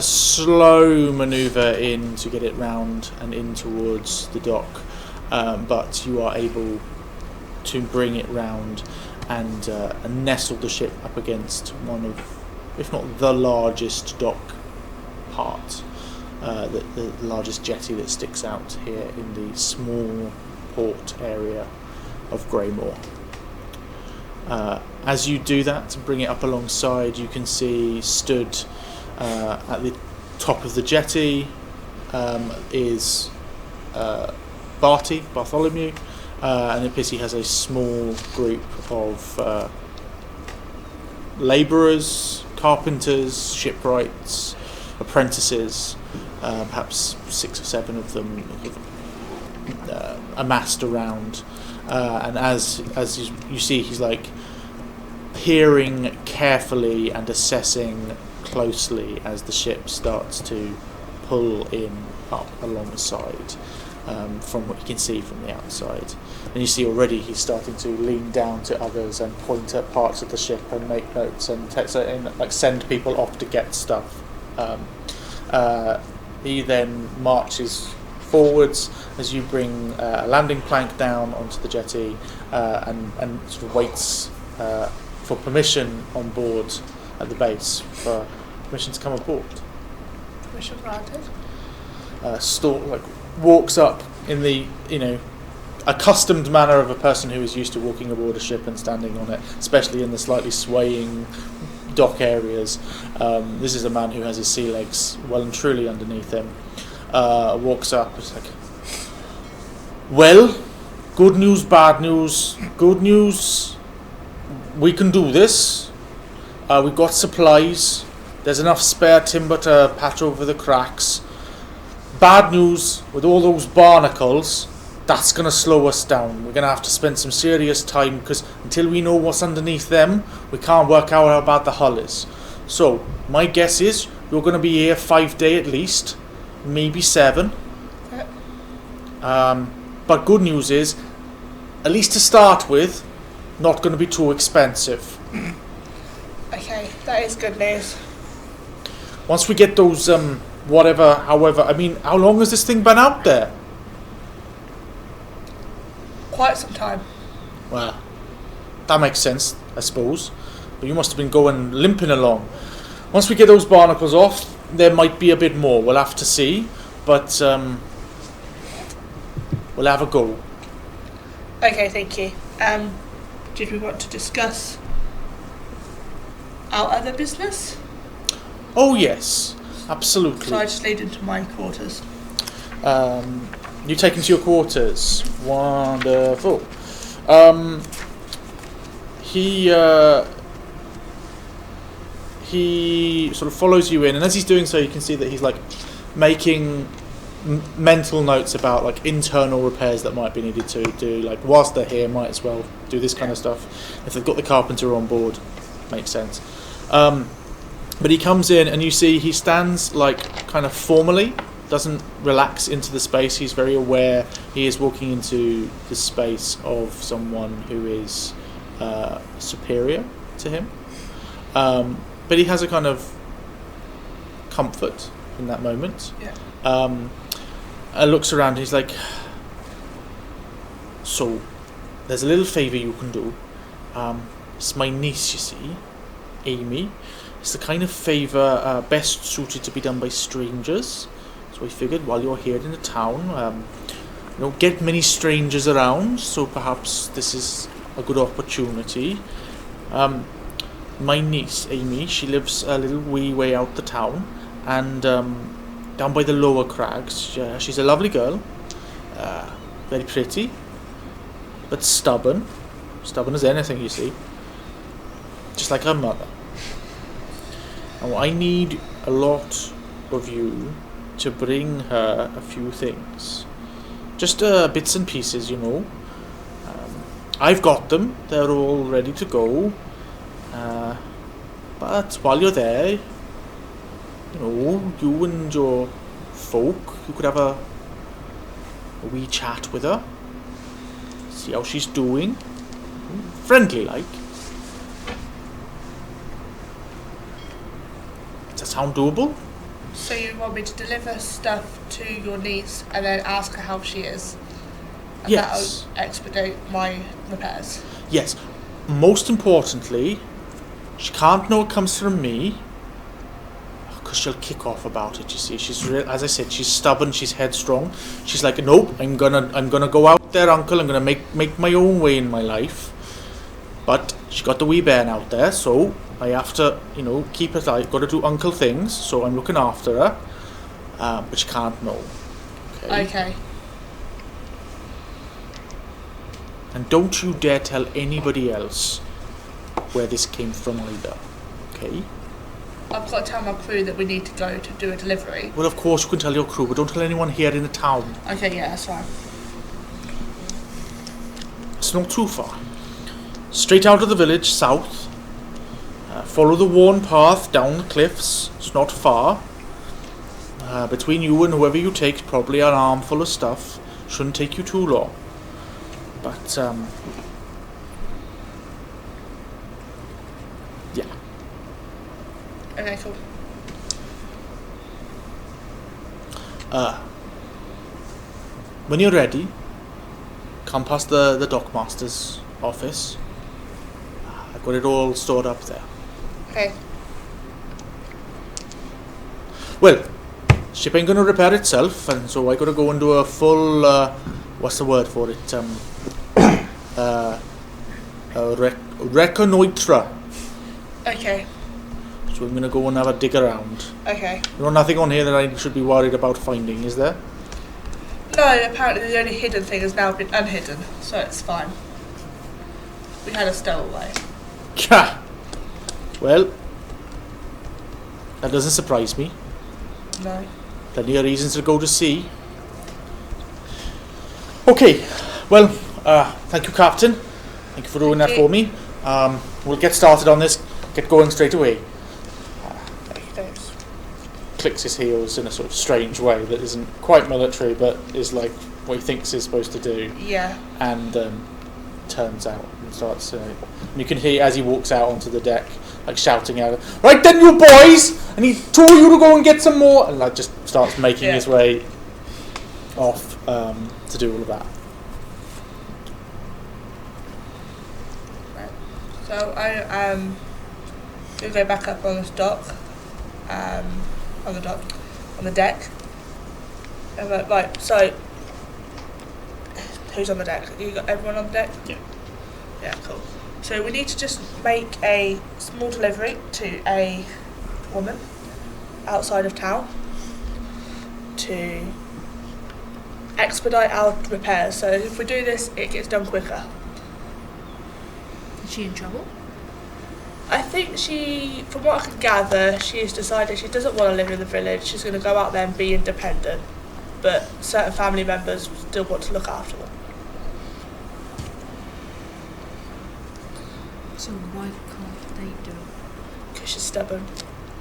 slow manoeuvre in to get it round and in towards the dock, but you are able to bring it round and nestle the ship up against one of, if not the largest dock part, the largest jetty that sticks out here in the small port area of Greymoor. As you do that and bring it up alongside, you can see stood at the top of the jetty is Bartholomew, and it appears he has a small group of labourers, carpenters, shipwrights, apprentices, perhaps 6 or 7 of them amassed around, and as you see, he's like peering carefully and assessing closely as the ship starts to pull in up alongside, from what you can see from the outside. And you see already he's starting to lean down to others and point at parts of the ship and make notes and text and like send people off to get stuff. He then marches forwards as you bring a landing plank down onto the jetty, and sort of waits for permission on board at the base for permission to come aboard. Permission granted. Walks up in the accustomed manner of a person who is used to walking aboard a ship and standing on it, especially in the slightly swaying dock areas. This is a man who has his sea legs well and truly underneath him. Walks up, it's like, well, good news, bad news. Good news, we can do this. We've got supplies. There's enough spare timber to patch over the cracks. Bad news, with all those barnacles, that's going to slow us down. We're going to have to spend some serious time, because until we know what's underneath them, we can't work out how bad the hull is. So, my guess is you're going to be here 5 days at least, maybe 7. Okay. But good news is, at least to start with, not going to be too expensive. Okay, that is good news. Once we get those, however, I mean, how long has this thing been out there? Quite some time. Well, that makes sense, I suppose. But you must have been going limping along. Once we get those barnacles off, there might be a bit more. We'll have to see, but we'll have a go. Okay, thank you. Did we want to discuss our other business? Oh yes, absolutely. So I just lead into my quarters. You take into your quarters. Wonderful. He sort of follows you in, and as he's doing so, you can see that he's like making mental notes about like internal repairs that might be needed to do. Like whilst they're here, might as well do this kind of stuff. If they've got the carpenter on board, makes sense. But he comes in, and you see he stands like kind of formally, doesn't relax into the space. He's very aware he is walking into the space of someone who is superior to him. But he has a kind of comfort in that moment. Yeah. Looks around and he's like, so there's a little favour you can do. It's my niece, you see, Amy. It's the kind of favour best suited to be done by strangers. So I figured while you're here in the town, get many strangers around, so perhaps this is a good opportunity. My niece, Amy, she lives a little wee way out the town, and down by the lower crags. She's a lovely girl, very pretty, but stubborn as anything, you see, just like her mother. Now I need a lot of you to bring her a few things, just bits and pieces, I've got them, they're all ready to go, but while you're there, you and your folk, you could have a wee chat with her, see how she's doing, friendly like. Does that sound doable? So you want me to deliver stuff to your niece and then ask her how she is? And Yes. that'll expedite my repairs. Yes. Most importantly, she can't know it comes from me, because she'll kick off about it. You see, as I said, she's stubborn. She's headstrong. She's like, nope, I'm gonna go out there, uncle. I'm gonna make my own way in my life. But she got the wee bairn out there, so I have to, keep it. I've got to do uncle things, so I'm looking after her. But she can't know. Okay. And don't you dare tell anybody else where this came from either. Okay? I've got to tell my crew that we need to go to do a delivery. Well, of course you can tell your crew, but don't tell anyone here in the town. Okay, yeah, that's fine. It's not too far. Straight out of the village, south. Follow the worn path down the cliffs. It's not far. Between you and whoever you take, probably an armful of stuff. Shouldn't take you too long. But, yeah. Okay, cool. When you're ready, come past the dockmaster's office. I've got it all stored up there. Okay. Well, ship ain't gonna repair itself, and so I gotta go and do a full, what's the word for it? Reconnoitre. Okay. So I'm gonna go and have a dig around. Okay. Nothing on here that I should be worried about finding, is there? No, apparently the only hidden thing has now been unhidden, so it's fine. We had a stowaway. Yeah. Well, that doesn't surprise me. No. Plenty of reasons to go to sea. Okay, well, thank you, Captain. Thank you for doing that for me. We'll get started on this, get going straight away. Thanks. Clicks his heels in a sort of strange way that isn't quite military, but is like what he thinks he's supposed to do. Yeah. And turns out and starts. And you can hear as he walks out onto the deck, like shouting out, "Right then, you boys! I need two of you to go and get some more." And like just starts making his way off to do all of that. Right. So I will go back up on this dock, on the deck. And right, so who's on the deck? You got everyone on the deck? Yeah. Yeah, cool. So we need to just make a small delivery to a woman outside of town to expedite our repairs. So if we do this, it gets done quicker. Is she in trouble? I think she, from what I can gather, she has decided she doesn't want to live in the village. She's going to go out there and be independent. But certain family members still want to look after them. So why can't they do it? Because she's stubborn.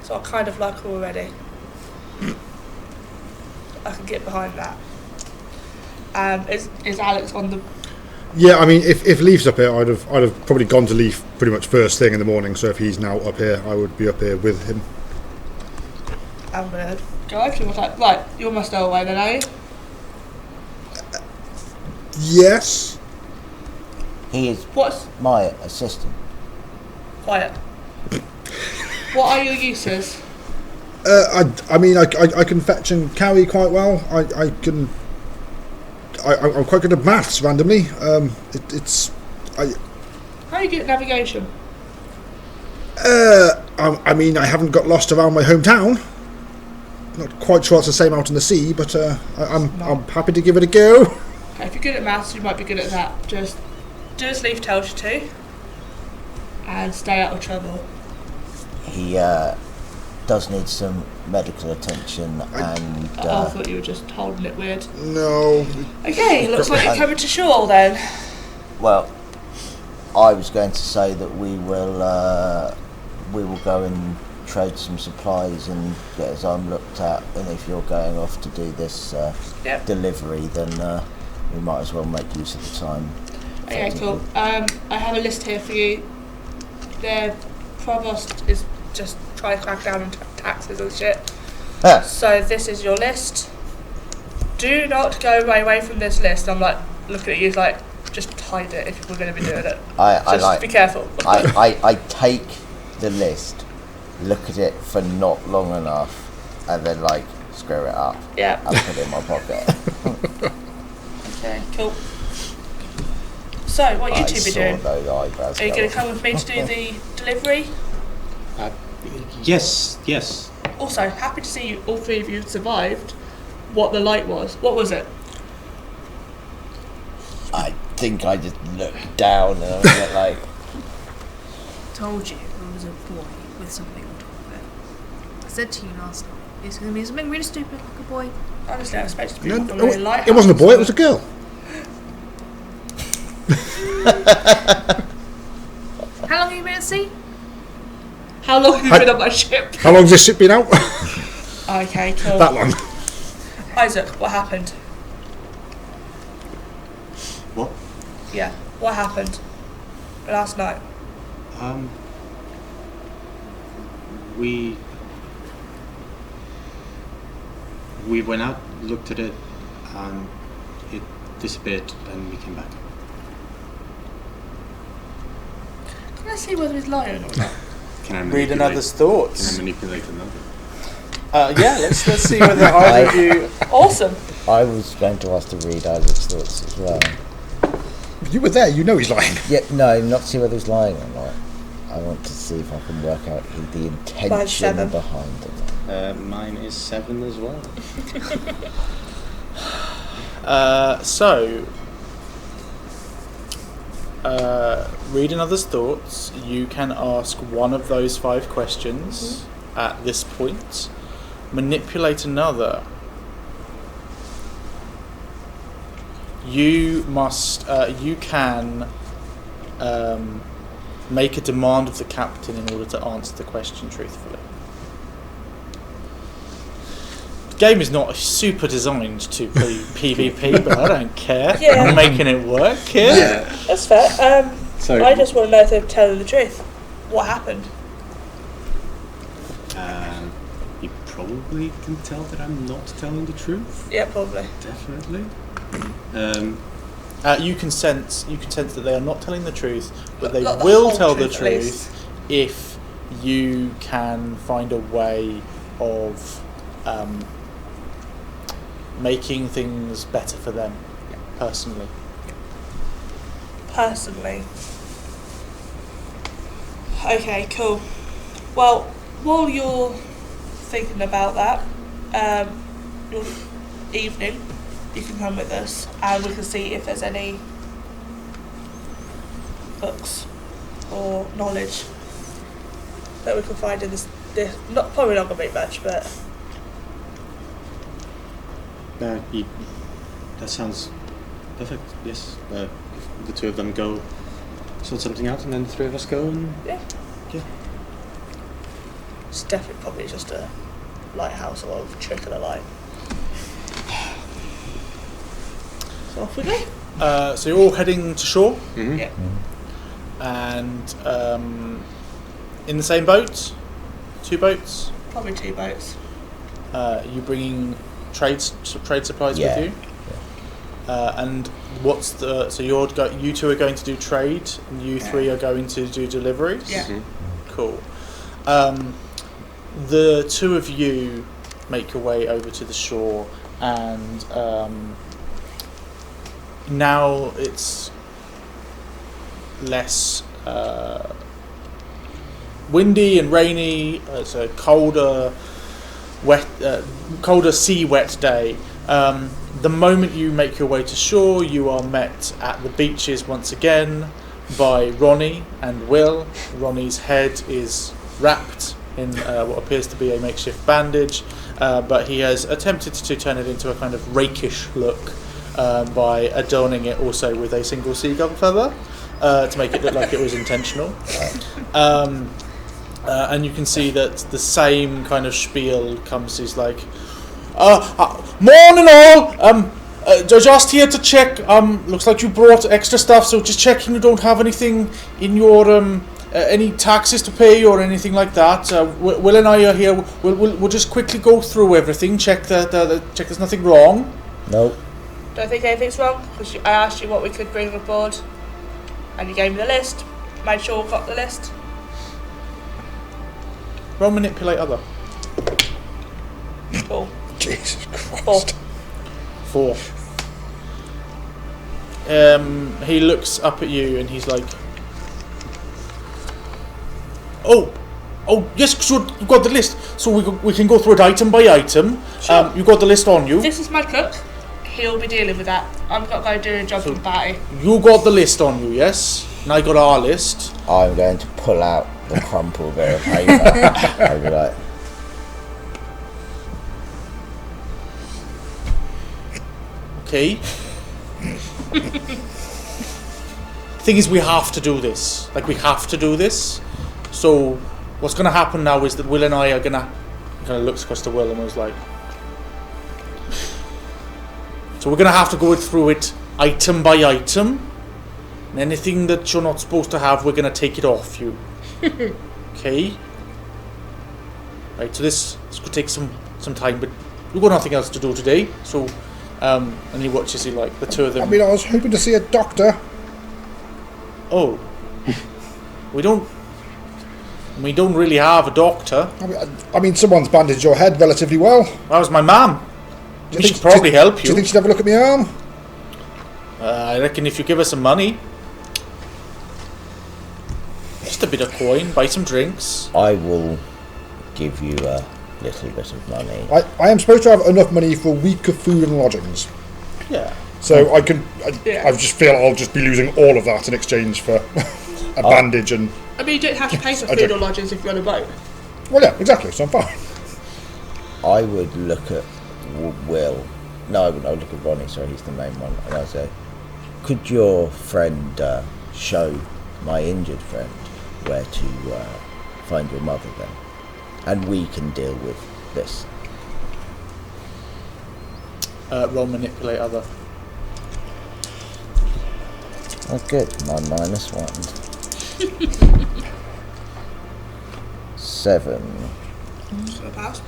So I kind of like her already. I can get behind that. Is Alex on the... Yeah, I mean, if Leaf's up here, I'd have probably gone to Leaf pretty much first thing in the morning. So if he's now up here, I would be up here with him. I'm gonna go over to him. Like, right, you're my stowaway then, are you? Yes. He is What's my assistant. quiet? What are your uses? I mean, I can fetch and carry quite well. I'm quite good at maths randomly. How are you good at navigation? I mean, I haven't got lost around my hometown. Not quite sure it's the same out in the sea, but I'm happy to give it a go. Okay, if you're good at maths, you might be good at that. Just do as Leaf tells you to, and stay out of trouble. He does need some medical attention, and I thought you were just holding it weird. No. Okay, looks like you're coming to shore then. well, I was going to say that we will go and trade some supplies and get his arm looked at, and if you're going off to do this Yep. delivery, then we might as well make use of the time. Okay, cool. I have a list here for you. The provost is just trying to crack down on taxes and shit. Ah, So this is your list. Do not go away from this list. I'm like looking at you like just hide it if we're going to be doing it. Just be careful. I take the list, look at it for not long enough, and then like screw it up Yeah. and put it in my pocket. Okay, cool. So what you I two be saw doing? those eyebrows Are you go going to up. come with me to do the delivery? Yes. Also, happy to see you, all three of you survived. What the light was? What was it? I think I just looked down and I was like, Told you there was a boy with something on top of it. I said to you last night, it's going to be something really stupid like a boy. Honestly, I was supposed to be No, a really light. it wasn't a boy, it was a girl. How long have you been at sea? How long have you been on my ship? How long's this ship been out? Okay, cool. That long. Isaac, what happened? What? Yeah, what happened last night? We went out, looked at it, and it disappeared, and we came back. Can I see whether he's lying or not? Can I Read manipulate- another's Can thoughts. I manipulate another? Yeah, let's see whether either of you. Awesome. I was going to ask to read Isaac's thoughts as well. You were there, you know he's lying. Yeah, no, not to see whether he's lying or not. I want to see if I can work out the intention 7. behind it. Mine is 7 as well. Read another's thoughts. You can ask one of those 5 questions at this point. Manipulate another. You must. You can make a demand of the captain in order to answer the question truthfully. The game is not super designed to play PvP, but I don't care. Yeah. I'm making it work here. Yeah. That's fair. So I just want to know if they're telling the truth. What happened? you probably can tell that I'm not telling the truth. Yeah, probably. Definitely. You can sense that they are not telling the truth, but they Not the will whole tell the truth, at least. truth if you can find a way of making things better for them personally. Personally. Okay, cool. Well, while you're thinking about that, your evening, you can come with us and we can see if there's any books or knowledge that we can find in this not probably not going to be much, but That sounds perfect. Yes. If the 2 of them go sort something out, and then the 3 of us go and yeah. Yeah. It's definitely probably just a lighthouse or a trick of the light. So off we go. So you're all heading to shore, Mm-hmm. Yeah. and in the same boat, 2 boats. Probably 2 boats. You bringing trade supplies Yeah. with you? And what's the so you two are going to do trade, and you three are going to do deliveries. Yeah. Cool. The two of you make your way over to the shore, and now it's less windy and rainy. It's a colder sea wet day. The moment you make your way to shore, you are met at the beaches once again by Ronnie and Will. Ronnie's head is wrapped in what appears to be a makeshift bandage, but he has attempted to turn it into a kind of rakish look by adorning it also with a single seagull feather to make it look like it was intentional. And you can see that the same kind of spiel comes. He's like, morning all. Just here to check. Looks like you brought extra stuff, so just checking you don't have anything in your any taxes to pay or anything like that. Will and I are here. We'll just quickly go through everything. Check that check there's nothing wrong. Nope. Don't think anything's wrong, because I asked you what we could bring aboard, and you gave me the list. Made sure we got the list. Roll manipulate other. Cool. Jesus Christ. 4. He looks up at you and he's like, oh yes, sure, you've got the list, so we can go through it item by item. Sure. You got the list on you. This is my cook. He'll be dealing with that. I'm not going to do a job from party. You got the list on you, yes? And I got our list. I'm going to pull out the crumpled bit of paper. I'll be like, Okay. Thing is, we have to do this. Like, we have to do this. So, what's going to happen now is that Will and I are going to... kind of looks across to Will and was like... So we're going to have to go through it item by item. And anything that you're not supposed to have, we're going to take it off you. Okay? Right, so this could take some time, but we've got nothing else to do today. So, and he watches you like the two of them. I mean, I was hoping to see a doctor. Oh. We don't really have a doctor. I mean, someone's bandaged your head relatively well. That was my mum. She could probably help you. Do you think she'd have a look at my arm? I reckon if you give her some money. Just a bit of coin, buy some drinks. I will give you a little bit of money. I am supposed to have enough money for a week of food and lodgings. Yeah. So I just feel I'll just be losing all of that in exchange for a bandage and... I mean, you don't have to pay for food or lodgings if you're on a boat. Well, yeah, exactly, so I'm fine. I would look at Will. No, I would look at Ronnie, sorry, he's the main one. And I'd say, could your friend show my injured friend where to find your mother then? And we can deal with this. Roll manipulate other. Oh good, my -1. 7. So pass.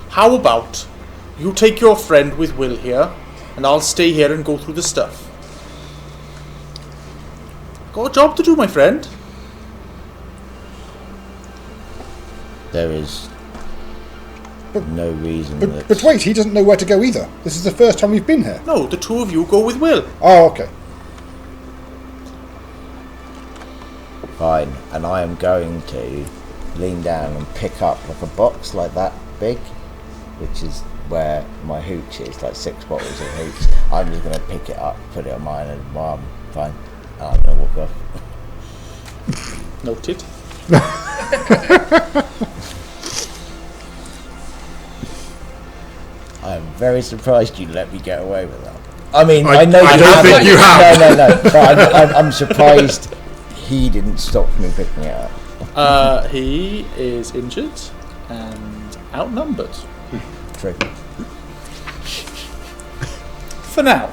How about you take your friend with Will here, and I'll stay here and go through the stuff. Got a job to do, my friend. There is no reason But wait, he doesn't know where to go either. This is the first time we've been here. No, the two of you go with Will. Oh, okay. Fine, and I am going to lean down and pick up like a box like that big, which is where my hooch is, like 6 bottles of hooch. I'm just going to pick it up, put it on mine, and well, I'm fine. And I'm going to walk off. Noted. I'm very surprised you let me get away with that. I mean, I know I don't think you have. No. But I'm surprised he didn't stop me picking it up. He is injured and outnumbered. True. For now.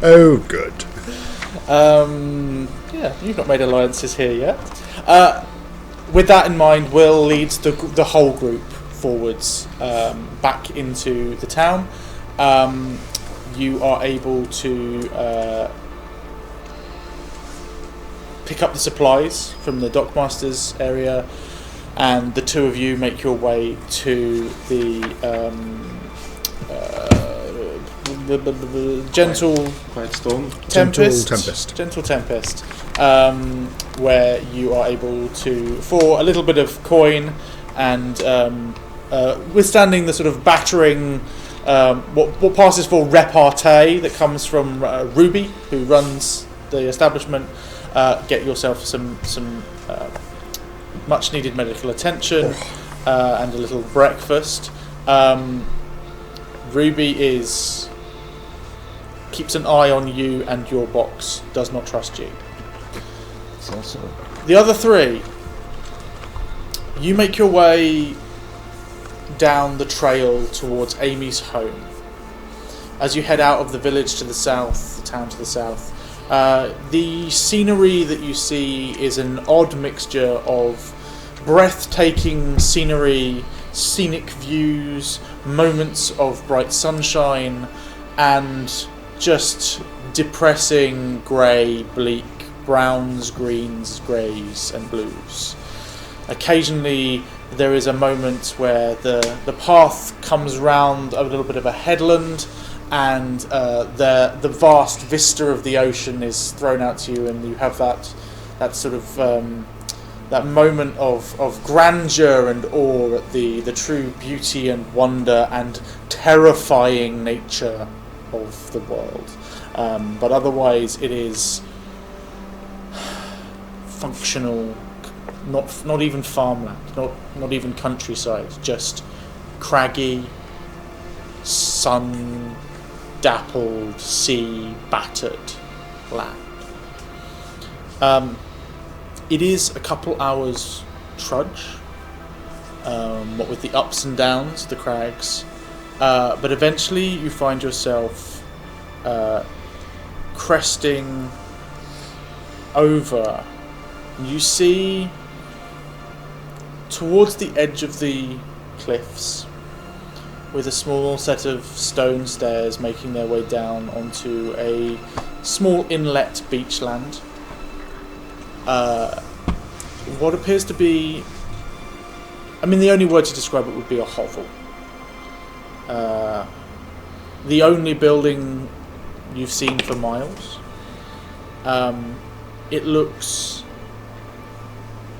Oh, good. Yeah, you've not made alliances here yet. With that in mind, Will leads the whole group forwards back into the town. You are able to pick up the supplies from the dockmaster's area, and the two of you make your way to the gentle Quiet storm. Gentle tempest, where you are able to, for a little bit of coin and withstanding the sort of battering, what passes for repartee that comes from Ruby, who runs the establishment, get yourself some much needed medical attention and a little breakfast. Ruby keeps an eye on you and your box, does not trust you. The other three, you make your way down the trail towards Amy's home. As you head out of the village to the south, the town to the south, the scenery that you see is an odd mixture of breathtaking scenery, scenic views, moments of bright sunshine, and just depressing grey, bleak browns, greens, greys and blues. Occasionally there is a moment where the path comes round a little bit of a headland, and the vast vista of the ocean is thrown out to you, and you have that sort of that moment of grandeur and awe at the true beauty and wonder and terrifying nature of the world. But otherwise it is functional, not even farmland, not even countryside, just craggy, sun dappled, sea battered land. It is a couple hours trudge, what with the ups and downs, the crags, but eventually you find yourself cresting over. You see towards the edge of the cliffs, with a small set of stone stairs making their way down onto a small inlet beachland, what appears to be, the only word to describe it would be a hovel. The only building you've seen for miles. It looks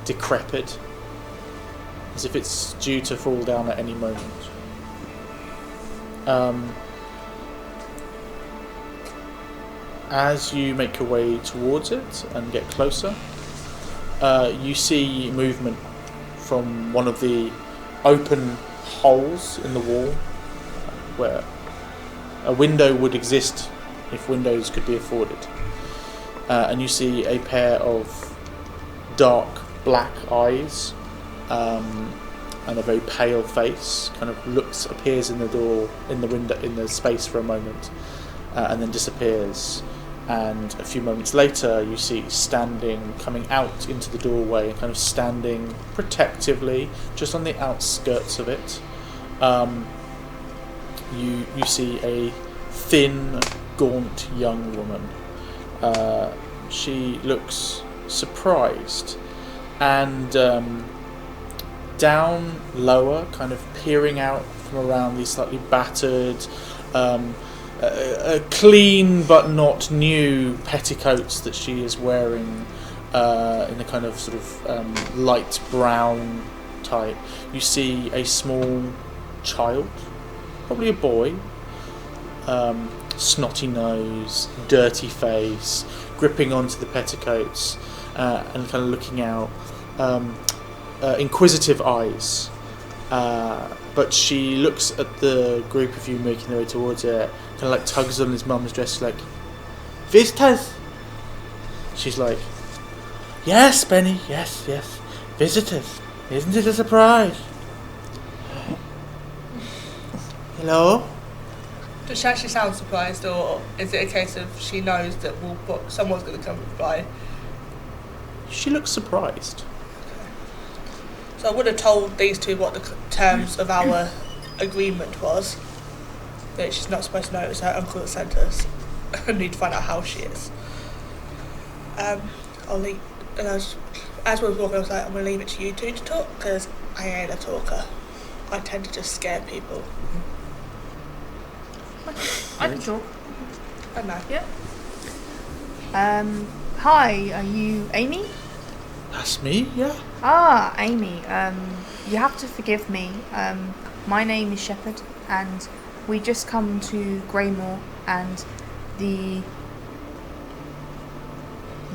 decrepit, as if it's due to fall down at any moment. As you make your way towards it and get closer, you see movement from one of the open holes in the wall, where a window would exist if windows could be afforded. And you see a pair of dark black eyes and a very pale face kind of appears in the door, in the window, in the space for a moment, and then disappears. And a few moments later you see coming out into the doorway, kind of standing protectively just on the outskirts of it, you see a thin, gaunt young woman. She looks surprised, and down lower, kind of peering out from around these slightly battered, clean but not new petticoats that she is wearing, in a kind of sort of light brown type. You see a small child, probably a boy, snotty nose, dirty face, gripping onto the petticoats, and kind of looking out, inquisitive eyes. But she looks at the group of you making their way towards it, kind of like tugs on his mum's dress, like, visitors? She's like, yes, Benny, yes, visitors. Isn't it a surprise? Hello? Does she actually sound surprised, or is it a case of she knows that someone's going to come by? She looks surprised. So I would have told these two what the terms of our agreement was. That she's not supposed to know it was her uncle that sent us. I need to find out how she is. I'll leave. And as we were walking, I was like, I'm going to leave it to you two to talk because I ain't a talker. I tend to just scare people. I can talk. I know. Yeah. Hi, are you Amy? That's me, yeah. Ah, Amy. You have to forgive me. My name is Shepherd, and we just come to Greymoor, and the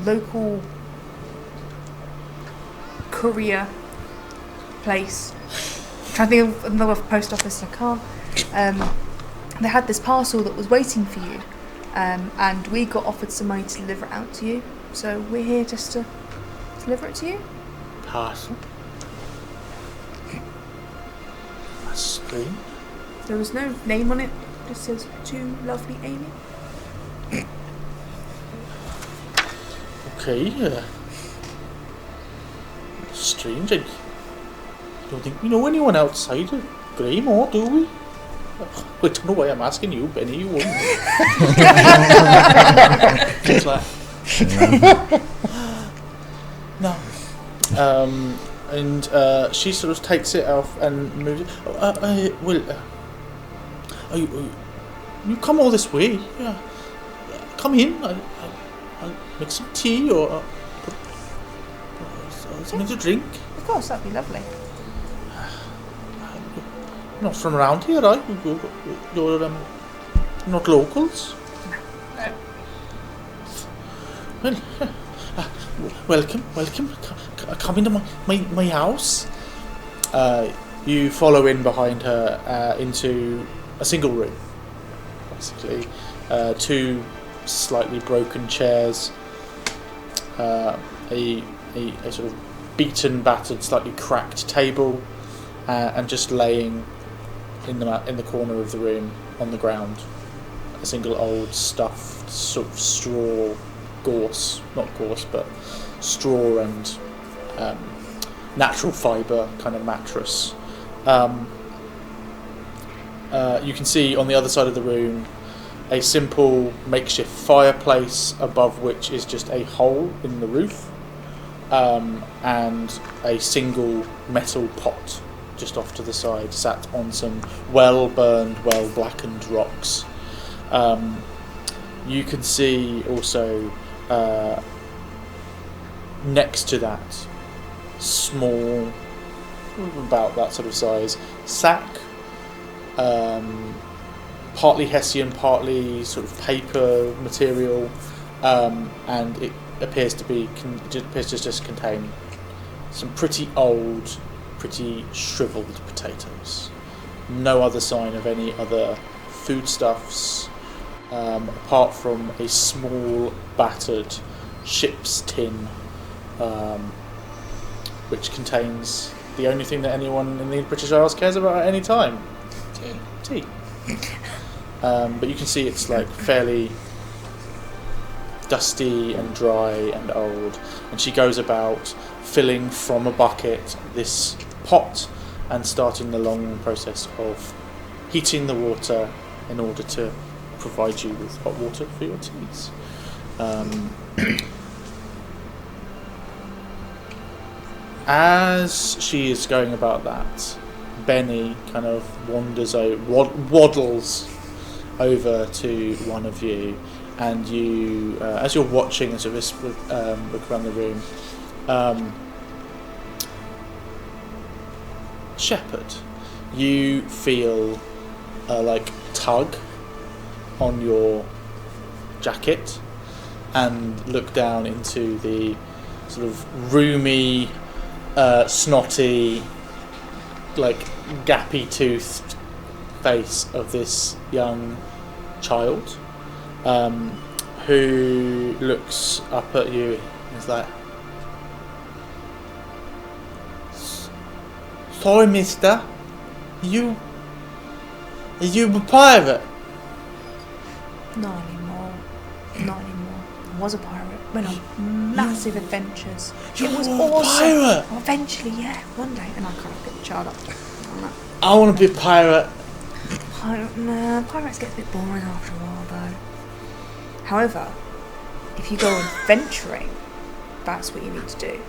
local courier place. I'm trying to think of another post office. I can't. They had this parcel that was waiting for you, and we got offered some money to deliver it out to you. So we're here just to deliver it to you. Parcel. That's strange. There was no name on it. It just says to lovely Amy. Okay. Strange. I don't think we know anyone outside of Greymoor, do we? I don't know why I'm asking you, Benny. You wouldn't. Just like, no. And she sort of takes it off and moves it. You come all this way? Yeah. Come in. I'll make some tea or something to drink. Of course, that'd be lovely. Not from around here, are you? You're not locals? No. Well, welcome. Come into my house. You follow in behind her into a single room, basically. Two slightly broken chairs, a sort of beaten, battered, slightly cracked table, and just laying in the corner of the room on the ground, a single old stuffed sort of straw but straw and natural fibre kind of mattress. You can see on the other side of the room a simple makeshift fireplace above which is just a hole in the roof, and a single metal pot just off to the side, sat on some well-burned, well-blackened rocks. You can see also next to that small, about that sort of size, sack, partly Hessian, partly sort of paper material, and it appears to just contain some pretty old, pretty shriveled potatoes. No other sign of any other foodstuffs, apart from a small battered ship's tin, which contains the only thing that anyone in the British Isles cares about at any time. Tea. But you can see it's like fairly dusty and dry and old, and she goes about filling from a bucket this pot and starting the long process of heating the water in order to provide you with hot water for your teas. As she is going about that, Benny kind of waddles over to one of you, and you, as you're watching and sort of look around the room, Shepherd, you feel a tug on your jacket and look down into the sort of roomy, snotty, gappy-toothed face of this young child, who looks up at you and is like, "Sorry, mister, are you a pirate?" Not anymore. Not anymore. I was a pirate. Went on massive adventures. You It was were a awesome. pirate? Well, eventually, yeah, one day. And I kind of picked the child up. I'm like, I want to be a pirate. Pirates get a bit boring after a while, though. However, if you go adventuring, that's what you need to do.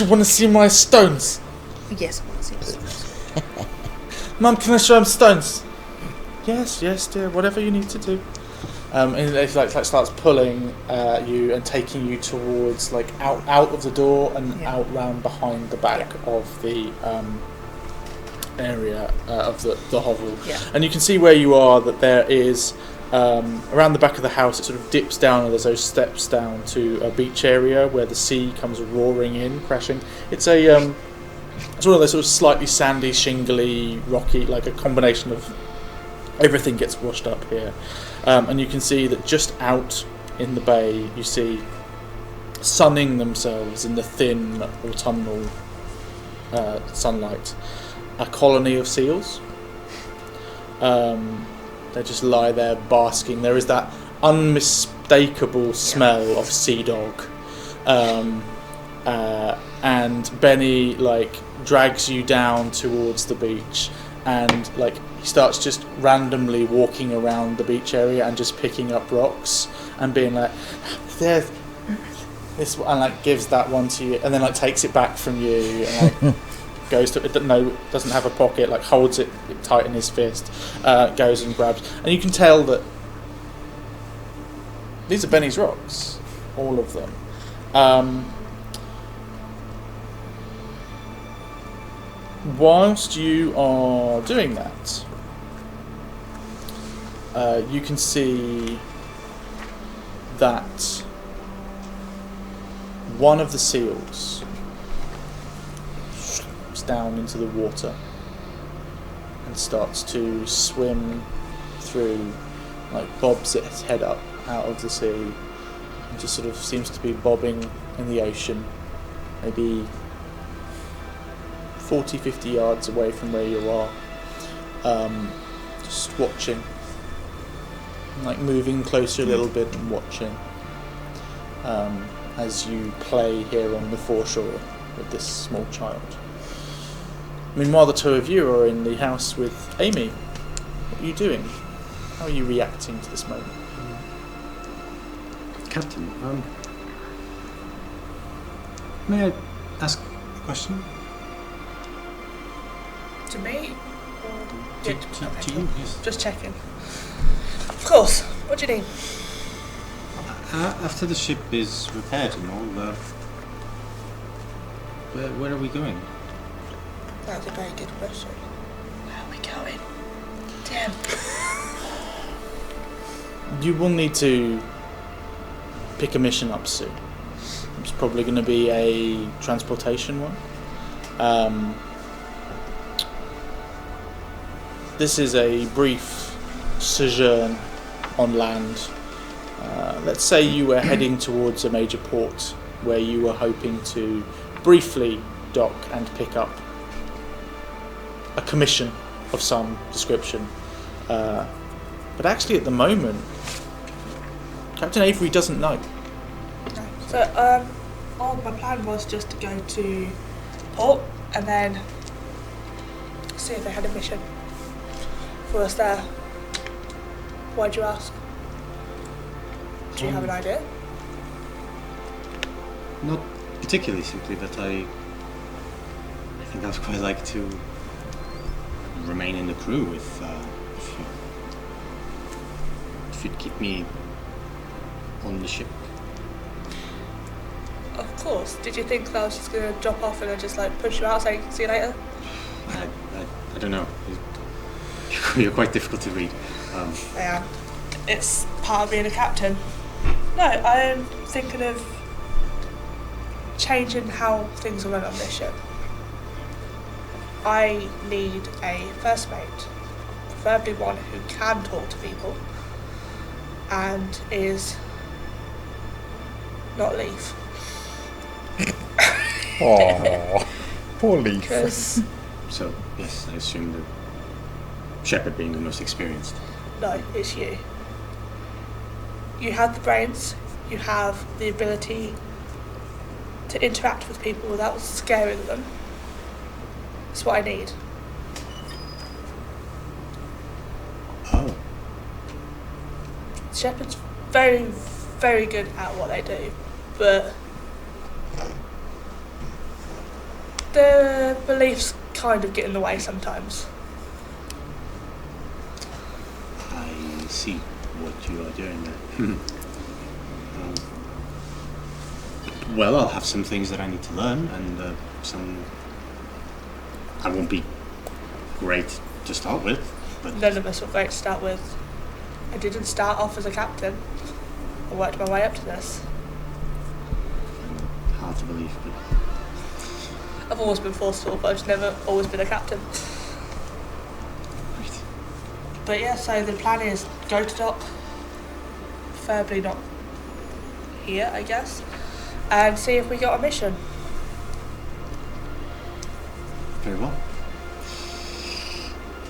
You want to see my stones? Yes, I want to see this. Mum, can I show him stones? Yes, dear. Whatever you need to do. And it starts pulling you and taking you towards out of the door and out round behind the back of the area of the hovel. Yeah. And you can see where you are that there is around the back of the house. It sort of dips down and there's those steps down to a beach area where the sea comes roaring in, crashing. It's one of those sort of slightly sandy, shingly, rocky, like a combination of everything gets washed up here. And you can see that just out in the bay, you see sunning themselves in the thin autumnal sunlight a colony of seals. They just lie there basking. There is that unmistakable smell of sea dog. And Benny drags you down towards the beach, and he starts just randomly walking around the beach area and just picking up rocks and being like, "There's this," and gives that one to you, and then takes it back from you and goes to it. Doesn't have a pocket. Holds it tight in his fist. Goes and grabs, and you can tell that these are Benny's rocks, all of them. Whilst you are doing that, you can see that one of the seals slips down into the water and starts to swim through, bobs its head up out of the sea and just sort of seems to be bobbing in the ocean, maybe 40-50 yards away from where you are, just watching, moving closer a little bit and watching as you play here on the foreshore with this small child. Meanwhile, the two of you are in the house with Amy. What are you doing? How are you reacting to this moment? Captain, may I ask a question? To me? To you, yes. Just checking. Of course. What do you need? After the ship is repaired and all, where are we going? That's a very good question. Where are we going? Damn. You will need to pick a mission up soon. It's probably going to be a transportation one. This is a brief sojourn on land. Let's say you were heading towards a major port where you were hoping to briefly dock and pick up a commission of some description. But actually at the moment, Captain Avery doesn't know. So, my plan was just to go to port and then see if they had a mission for us there. Why'd you ask? Do you have an idea? Not particularly, simply that I think I would quite like to remain in the crew if you'd keep me on the ship. Of course. Did you think that I was just going to drop off and then just push you out saying see you later? I don't know. You're quite difficult to read. I am. It's part of being a captain. No, I am thinking of changing how things are run on this ship. I need a first mate, preferably one who can talk to people and is not Leaf. Aww, poor Leaf. Because So, yes, I assume the Shepherd being the most experienced. no, it's you. you have the brains, you have the ability to interact with people without scaring them. That's what I need. Oh. Shepherd's very, very good at what they do, but the beliefs kind of get in the way sometimes. I see what you are doing there. Well, I'll have some things that I need to learn, and some I won't be great to start with, but None of us were great to start with. I didn't start off as a captain. I worked my way up to this. hard to believe. But I've always been forceful, but I've never always been a captain. right. But yeah, so the plan is go to dock, preferably not here, I guess, and see if we got a mission. Very well.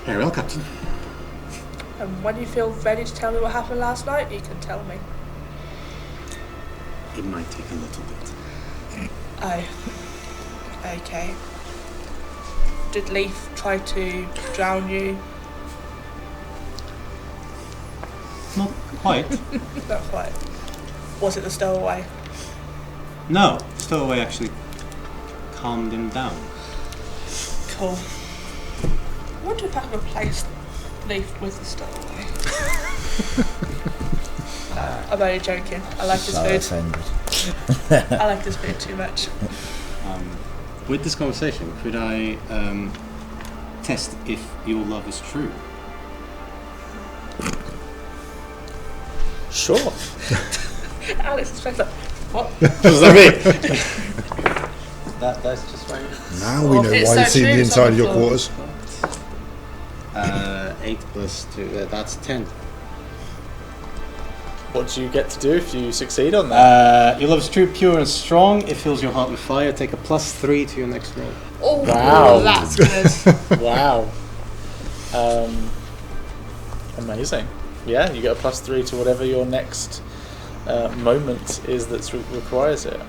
Very well, Captain. And when you feel ready to tell me what happened last night, you can tell me. It might take a little bit. Oh. Okay. Did Leaf try to drown you? Not quite. Not quite. Was it the stowaway? No, Stowaway actually calmed him down. Cool. I wonder if I can replace Leaf with the stowaway. I'm only joking. I like this So food. offended. I like this food too much. With this conversation, could I test if your love is true? Sure. Alex is like, what? What does that mean? That's just fine. Now we know It's why so you've seen true, the it's inside on of the your floor. quarters. 8 plus 2, that's 10. What do you get to do if you succeed on that? Your love is true, pure and strong. It fills your heart with fire. Take a +3 to your next roll. Oh, Wow. that's good. Wow. Amazing. Yeah, you get a +3 to whatever your next moment is that requires it.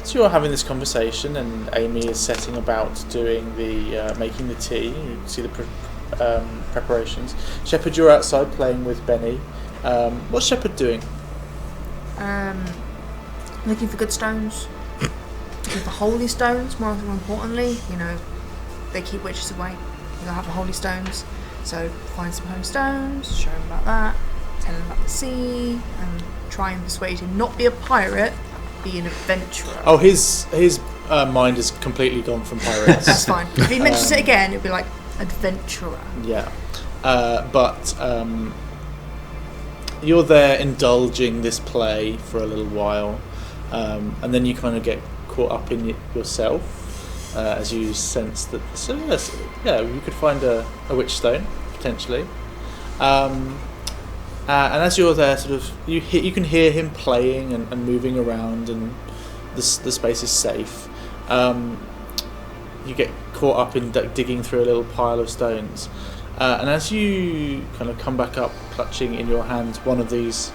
So you're having this conversation, and Amy is setting about doing the making the tea. You see the preparations. Shepherd, you're outside playing with Benny. What's Shepherd doing? Looking for good stones. Looking for holy stones, more importantly. You know, they keep witches away. You gotta have the holy stones. So find some holy stones, show him about that, tell him about the sea, and try and persuade him not be a pirate, be an adventurer. Oh, his mind is completely gone from pirates. That's fine. If he mentions it again, it'll be like adventurer. Yeah, but you're there indulging this play for a little while, and then you kind of get caught up in it yourself as you sense that. So yes, yeah, you could find a witch stone potentially, and as you're there, sort of you can hear him playing and moving around, and the space is safe. You get caught up in digging through a little pile of stones, and as you kind of come back up clutching in your hands one of these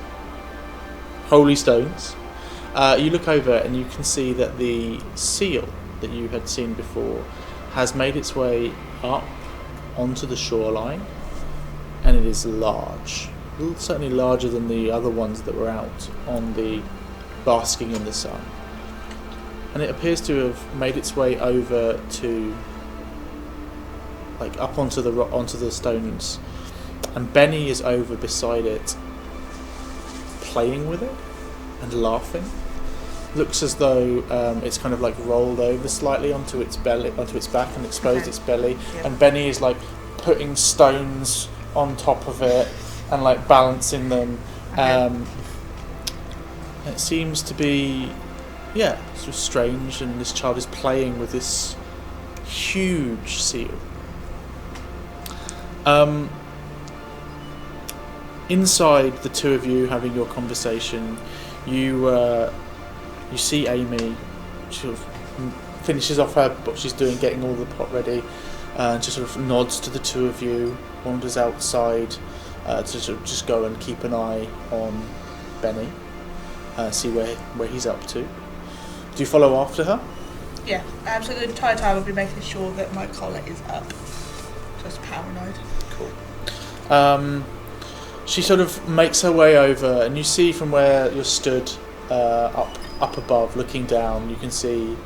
holy stones, you look over and you can see that the seal that you had seen before has made its way up onto the shoreline, and it is large, certainly larger than the other ones that were out on the basking in the sun. And it appears to have made its way over to, like, up onto the stones, and Benny is over beside it, playing with it and laughing. Looks as though it's kind of like rolled over slightly onto its belly, onto its back, and exposed its belly. Yeah. And Benny is like putting stones on top of it and like balancing them. It seems to be, yeah, sort of strange, and this child is playing with this huge seal. Inside, the two of you having your conversation, you see Amy. She sort of finishes off what she's doing, getting all the pot ready, and just sort of nods to the two of you, wanders outside, to sort of just go and keep an eye on Benny, see where he's up to. Do you follow after her? Yeah, so the entire time I'll be making sure that my collar is up. Just paranoid. Cool. She sort of makes her way over, and you see from where you're stood up above, looking down, you can see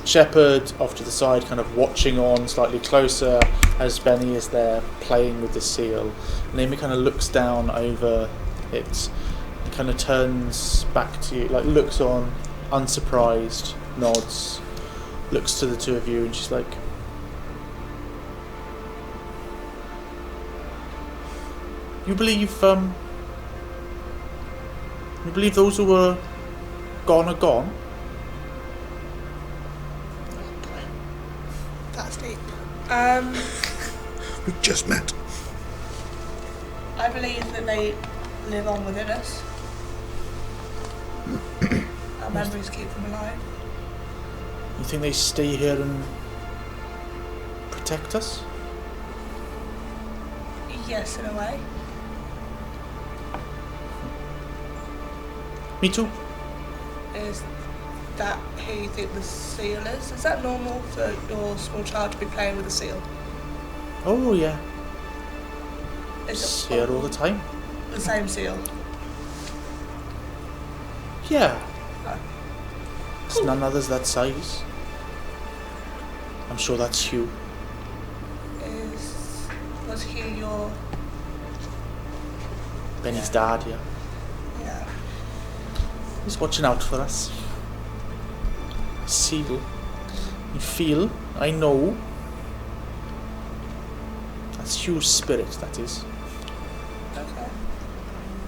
Shepherd off to the side, kind of watching on slightly closer as Benny is there playing with the seal. And Amy kind of looks down over it and kind of turns back to you, like looks on, unsurprised, nods, looks to the two of you, and she's like, You believe those who were gone are gone? That's deep. We just met. I believe that they live on within us. Our memories keep them alive. You think they stay here and protect us? Yes, in a way. Me too. Is that who you think the seal is? Is that normal for your small child to be playing with a seal? Oh yeah. Is It's it here all the time. the same seal? Yeah. Oh. There's none others that size. I'm sure that's Hugh. Was Hugh your... Benny's dad, yeah. Yeah. He's watching out for us. Seal. You feel, I know. That's Hugh's spirit, that is. Okay.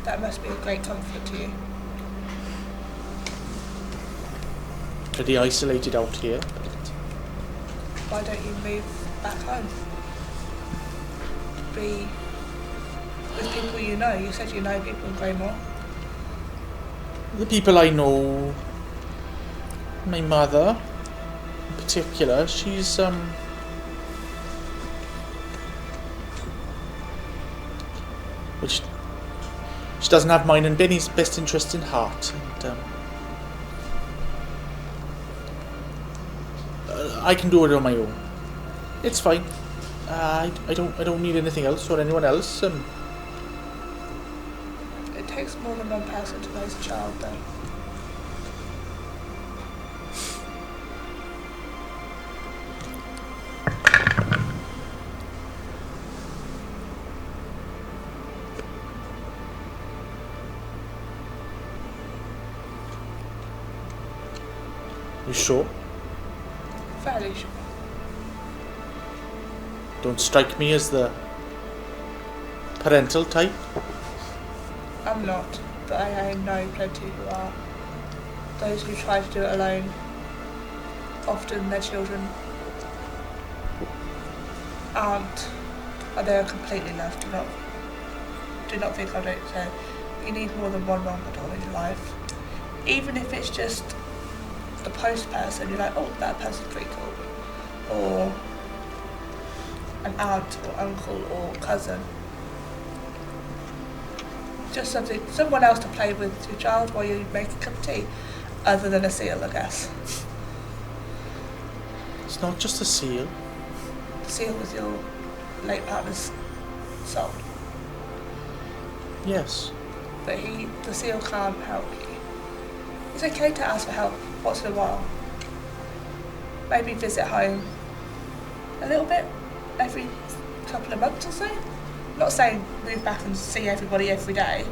That must be a great comfort to you. Pretty isolated out here. Why don't you move back home? Be with people you know. You said you know people in Greymoor. The people I know, my mother in particular, she's which she doesn't have mine and Benny's best interest in heart, and I can do it on my own. It's fine. I don't need anything else or anyone else. It takes more than one person to raise a child, though. You sure? Fairly sure. Don't strike me as the parental type. I'm not, but I know plenty who are. Those who try to do it alone, often their children aren't, or they are completely loved. Do not think I don't say. You need more than one role model in your life. Even if it's just the post person, you're like, oh, that person's pretty cool. Or an aunt or uncle or cousin. Just someone else to play with your child while you make a cup of tea, other than a seal, I guess. It's not just a seal. The seal was your late partner's soul, Yes. but the seal can't help you. It's okay to ask for help once in a while. Maybe visit home a little bit every couple of months or so. Not saying move back and see everybody every day.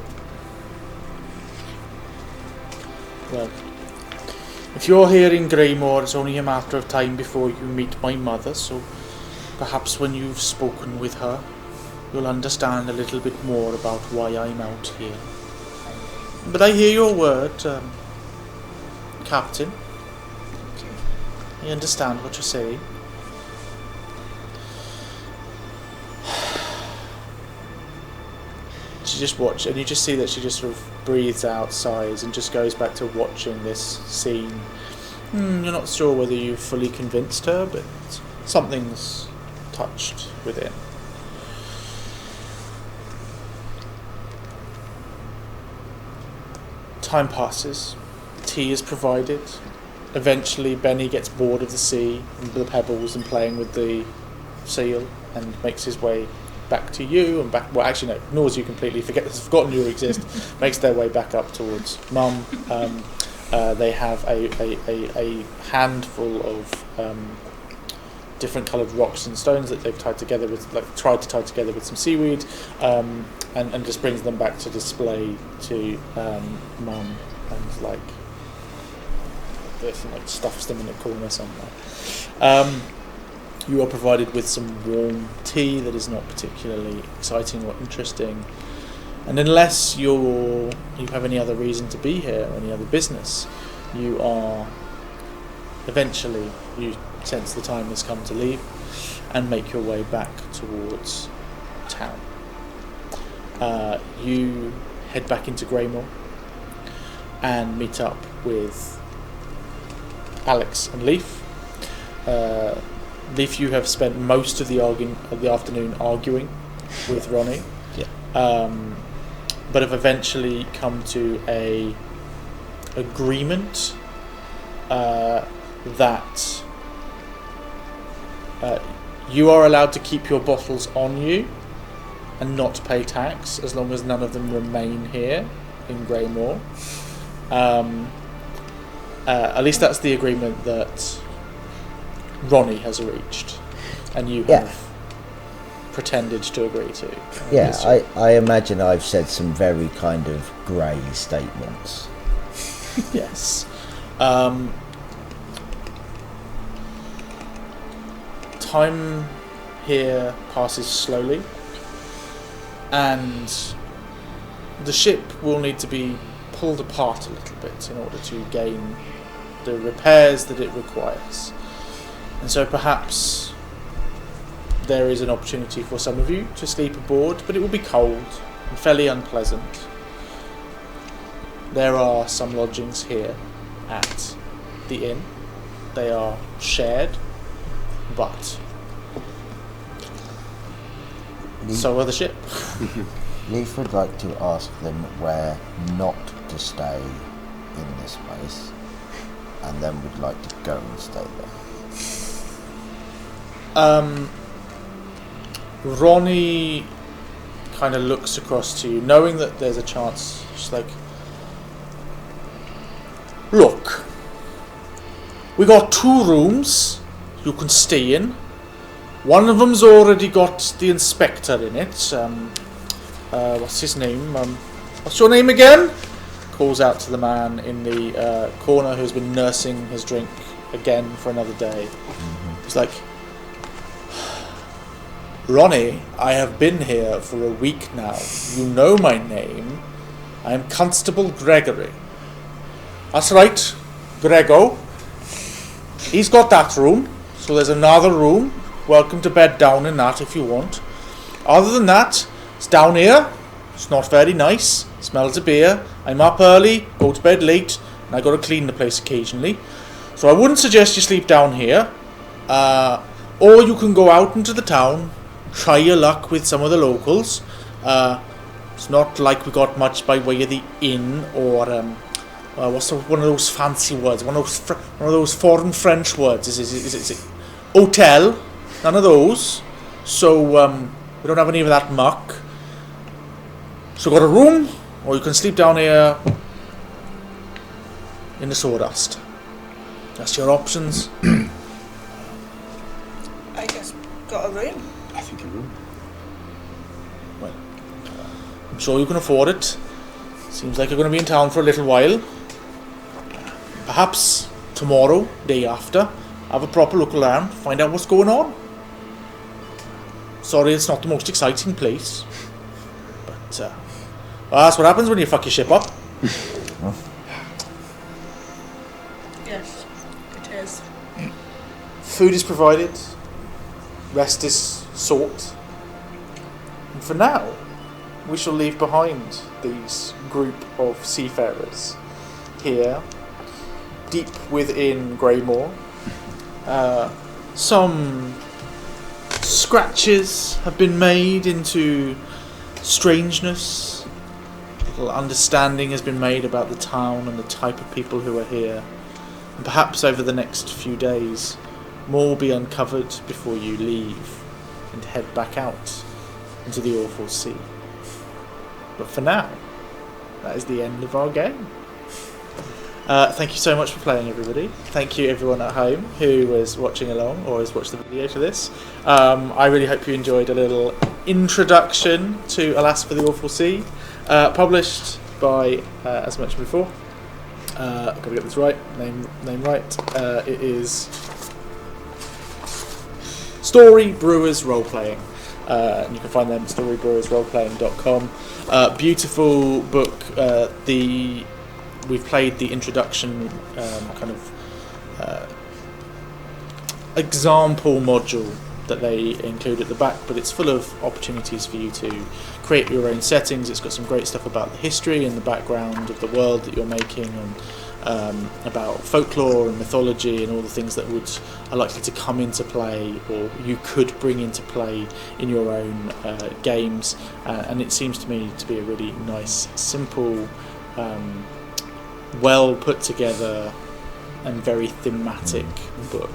Well, if you're here in Greymoor, it's only a matter of time before you meet my mother, so perhaps when you've spoken with her, you'll understand a little bit more about why I'm out here. But I hear your word, Captain. I understand what you're saying. She just watches, and you just see that she just sort of breathes out, sighs, and just goes back to watching this scene. You're not sure whether you've fully convinced her, but something's touched within. Time passes. Tea is provided. Eventually, Benny gets bored of the sea and the pebbles and playing with the seal, and makes his way back to you and back. Well, actually, no, ignores you completely. Has forgotten you exist. Makes their way back up towards Mum. They have a handful of different coloured rocks and stones that they've tried to tie together with some seaweed, and just brings them back to display to Mum, and like this, and like stuffs them in a corner somewhere. You are provided with some warm tea that is not particularly exciting or interesting, and unless you have any other reason to be here or any other business, you sense the time has come to leave and make your way back towards town. You head back into Greymoor and meet up with Alex and Leaf. Leaf, you have spent most of the afternoon arguing with Ronnie, but have eventually come to a agreement that you are allowed to keep your bottles on you and not pay tax as long as none of them remain here in Greymoor. At least that's the agreement that Ronnie has reached, and you have pretended to agree to. I imagine I've said some very kind of grey statements. Yes. Time here passes slowly, and the ship will need to be pulled apart a little bit in order to gain the repairs that it requires. And so perhaps there is an opportunity for some of you to sleep aboard, but it will be cold and fairly unpleasant. There are some lodgings here at the inn. They are shared, but so are the ship. Leaf would like to ask them where not to stay in this place, and then would like to go and stay there. Ronnie kind of looks across to you, knowing that there's a chance. She's like, look, we got 2 rooms you can stay in. One of them's already got the inspector in it. What's his name? What's your name again? Calls out to the man in the corner who's been nursing his drink again for another day. He's like, Ronnie, I have been here for a week now. You know my name. I am Constable Gregory. That's right, Grego. He's got that room, so there's another room. Welcome to bed down in that if you want. Other than that, it's down here. It's not very nice. Smells of beer. I'm up early, go to bed late, and I got to clean the place occasionally. So I wouldn't suggest you sleep down here. Or you can go out into the town, try your luck with some of the locals. It's not like we got much by way of the inn or what's one of those fancy words? One of those foreign French words. Is it hotel? None of those. So we don't have any of that muck. So got a room, or you can sleep down here in the sawdust. That's your options. I guess got a room. I think a room. Well, I'm sure you can afford it. Seems like you're going to be in town for a little while. Perhaps tomorrow, day after, have a proper look around, find out what's going on. Sorry, it's not the most exciting place, but well, that's what happens when you fuck your ship up. Yes, it is. Food is provided, rest is sought, and for now, we shall leave behind these group of seafarers here, deep within Greymoor. Some scratches have been made into strangeness, little understanding has been made about the town and the type of people who are here. And perhaps over the next few days, more will be uncovered before you leave and head back out into the awful sea. But for now, that is the end of our game. Thank you so much for playing, everybody. Thank you everyone at home who was watching along or has watched the video for this. I really hope you enjoyed a little introduction to Alas for the Awful Sea, published by, as mentioned before, I've got to get this right, name right, it is Story Brewers Roleplaying. And you can find them at storybrewersroleplaying.com. Beautiful book. We've played the introduction example module that they include at the back, but it's full of opportunities for you to create your own settings. It's got some great stuff about the history and the background of the world that you're making, and about folklore and mythology and all the things that are likely to come into play or you could bring into play in your own games. And it seems to me to be a really nice, simple, well put together and very thematic book.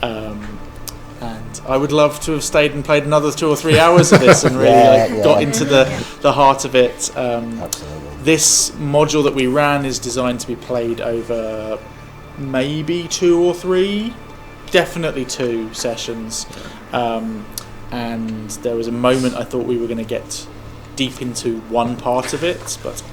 And I would love to have stayed and played another 2 or 3 hours of this and really got into the heart of it. Absolutely. This module that we ran is designed to be played over maybe 2 or 3, definitely 2 sessions. And there was a moment I thought we were going to get deep into one part of it, but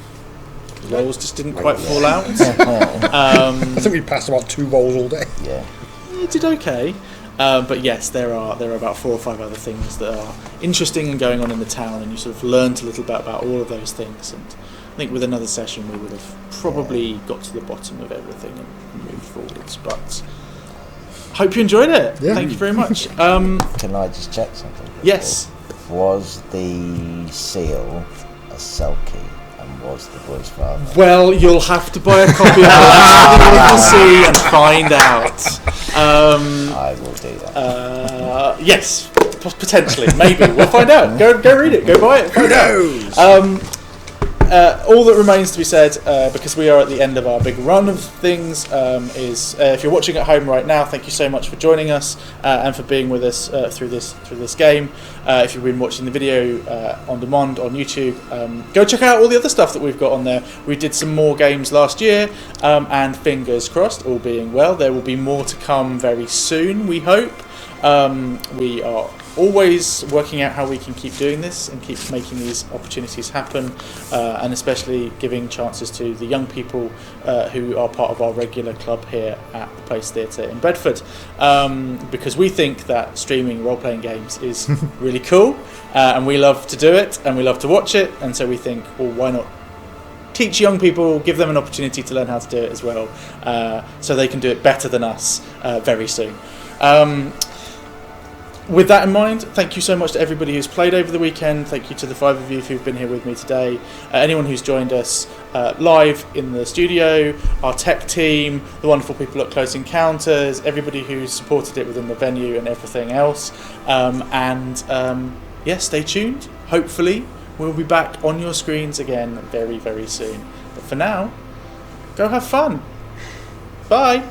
the rolls just didn't quite fall out. I think we passed about 2 rolls all day. Yeah. It did okay. But yes, there are about 4 or 5 other things that are interesting and going on in the town, and you sort of learned a little bit about all of those things. And I think with another session we would have probably got to the bottom of everything and moved forwards. But hope you enjoyed it. Yeah. Thank you very much. Can I just check something? Yes. Was the seal a Selkie, and was the boy's father? Well, you'll have to buy a copy of the See and find out. I will do that. Yes, potentially, maybe. We'll find out. Go read it. Go buy it. Find out. All that remains to be said, because we are at the end of our big run of things, is if you're watching at home right now, thank you so much for joining us and for being with us through this game. If you've been watching the video on demand on YouTube, go check out all the other stuff that we've got on there. We did some more games last year, and fingers crossed, all being well, there will be more to come very soon, we hope. We are always working out how we can keep doing this and keep making these opportunities happen, and especially giving chances to the young people who are part of our regular club here at the Place Theatre in Bedford, because we think that streaming role-playing games is really cool, and we love to do it and we love to watch it, and so we think, well, why not teach young people, give them an opportunity to learn how to do it as well, so they can do it better than us very soon. With that in mind, thank you so much to everybody who's played over the weekend. Thank you to the 5 of you who've been here with me today. Anyone who's joined us live in the studio, our tech team, the wonderful people at Close Encounters, everybody who's supported it within the venue and everything else. Yeah, stay tuned. Hopefully, we'll be back on your screens again very, very soon. But for now, go have fun. Bye.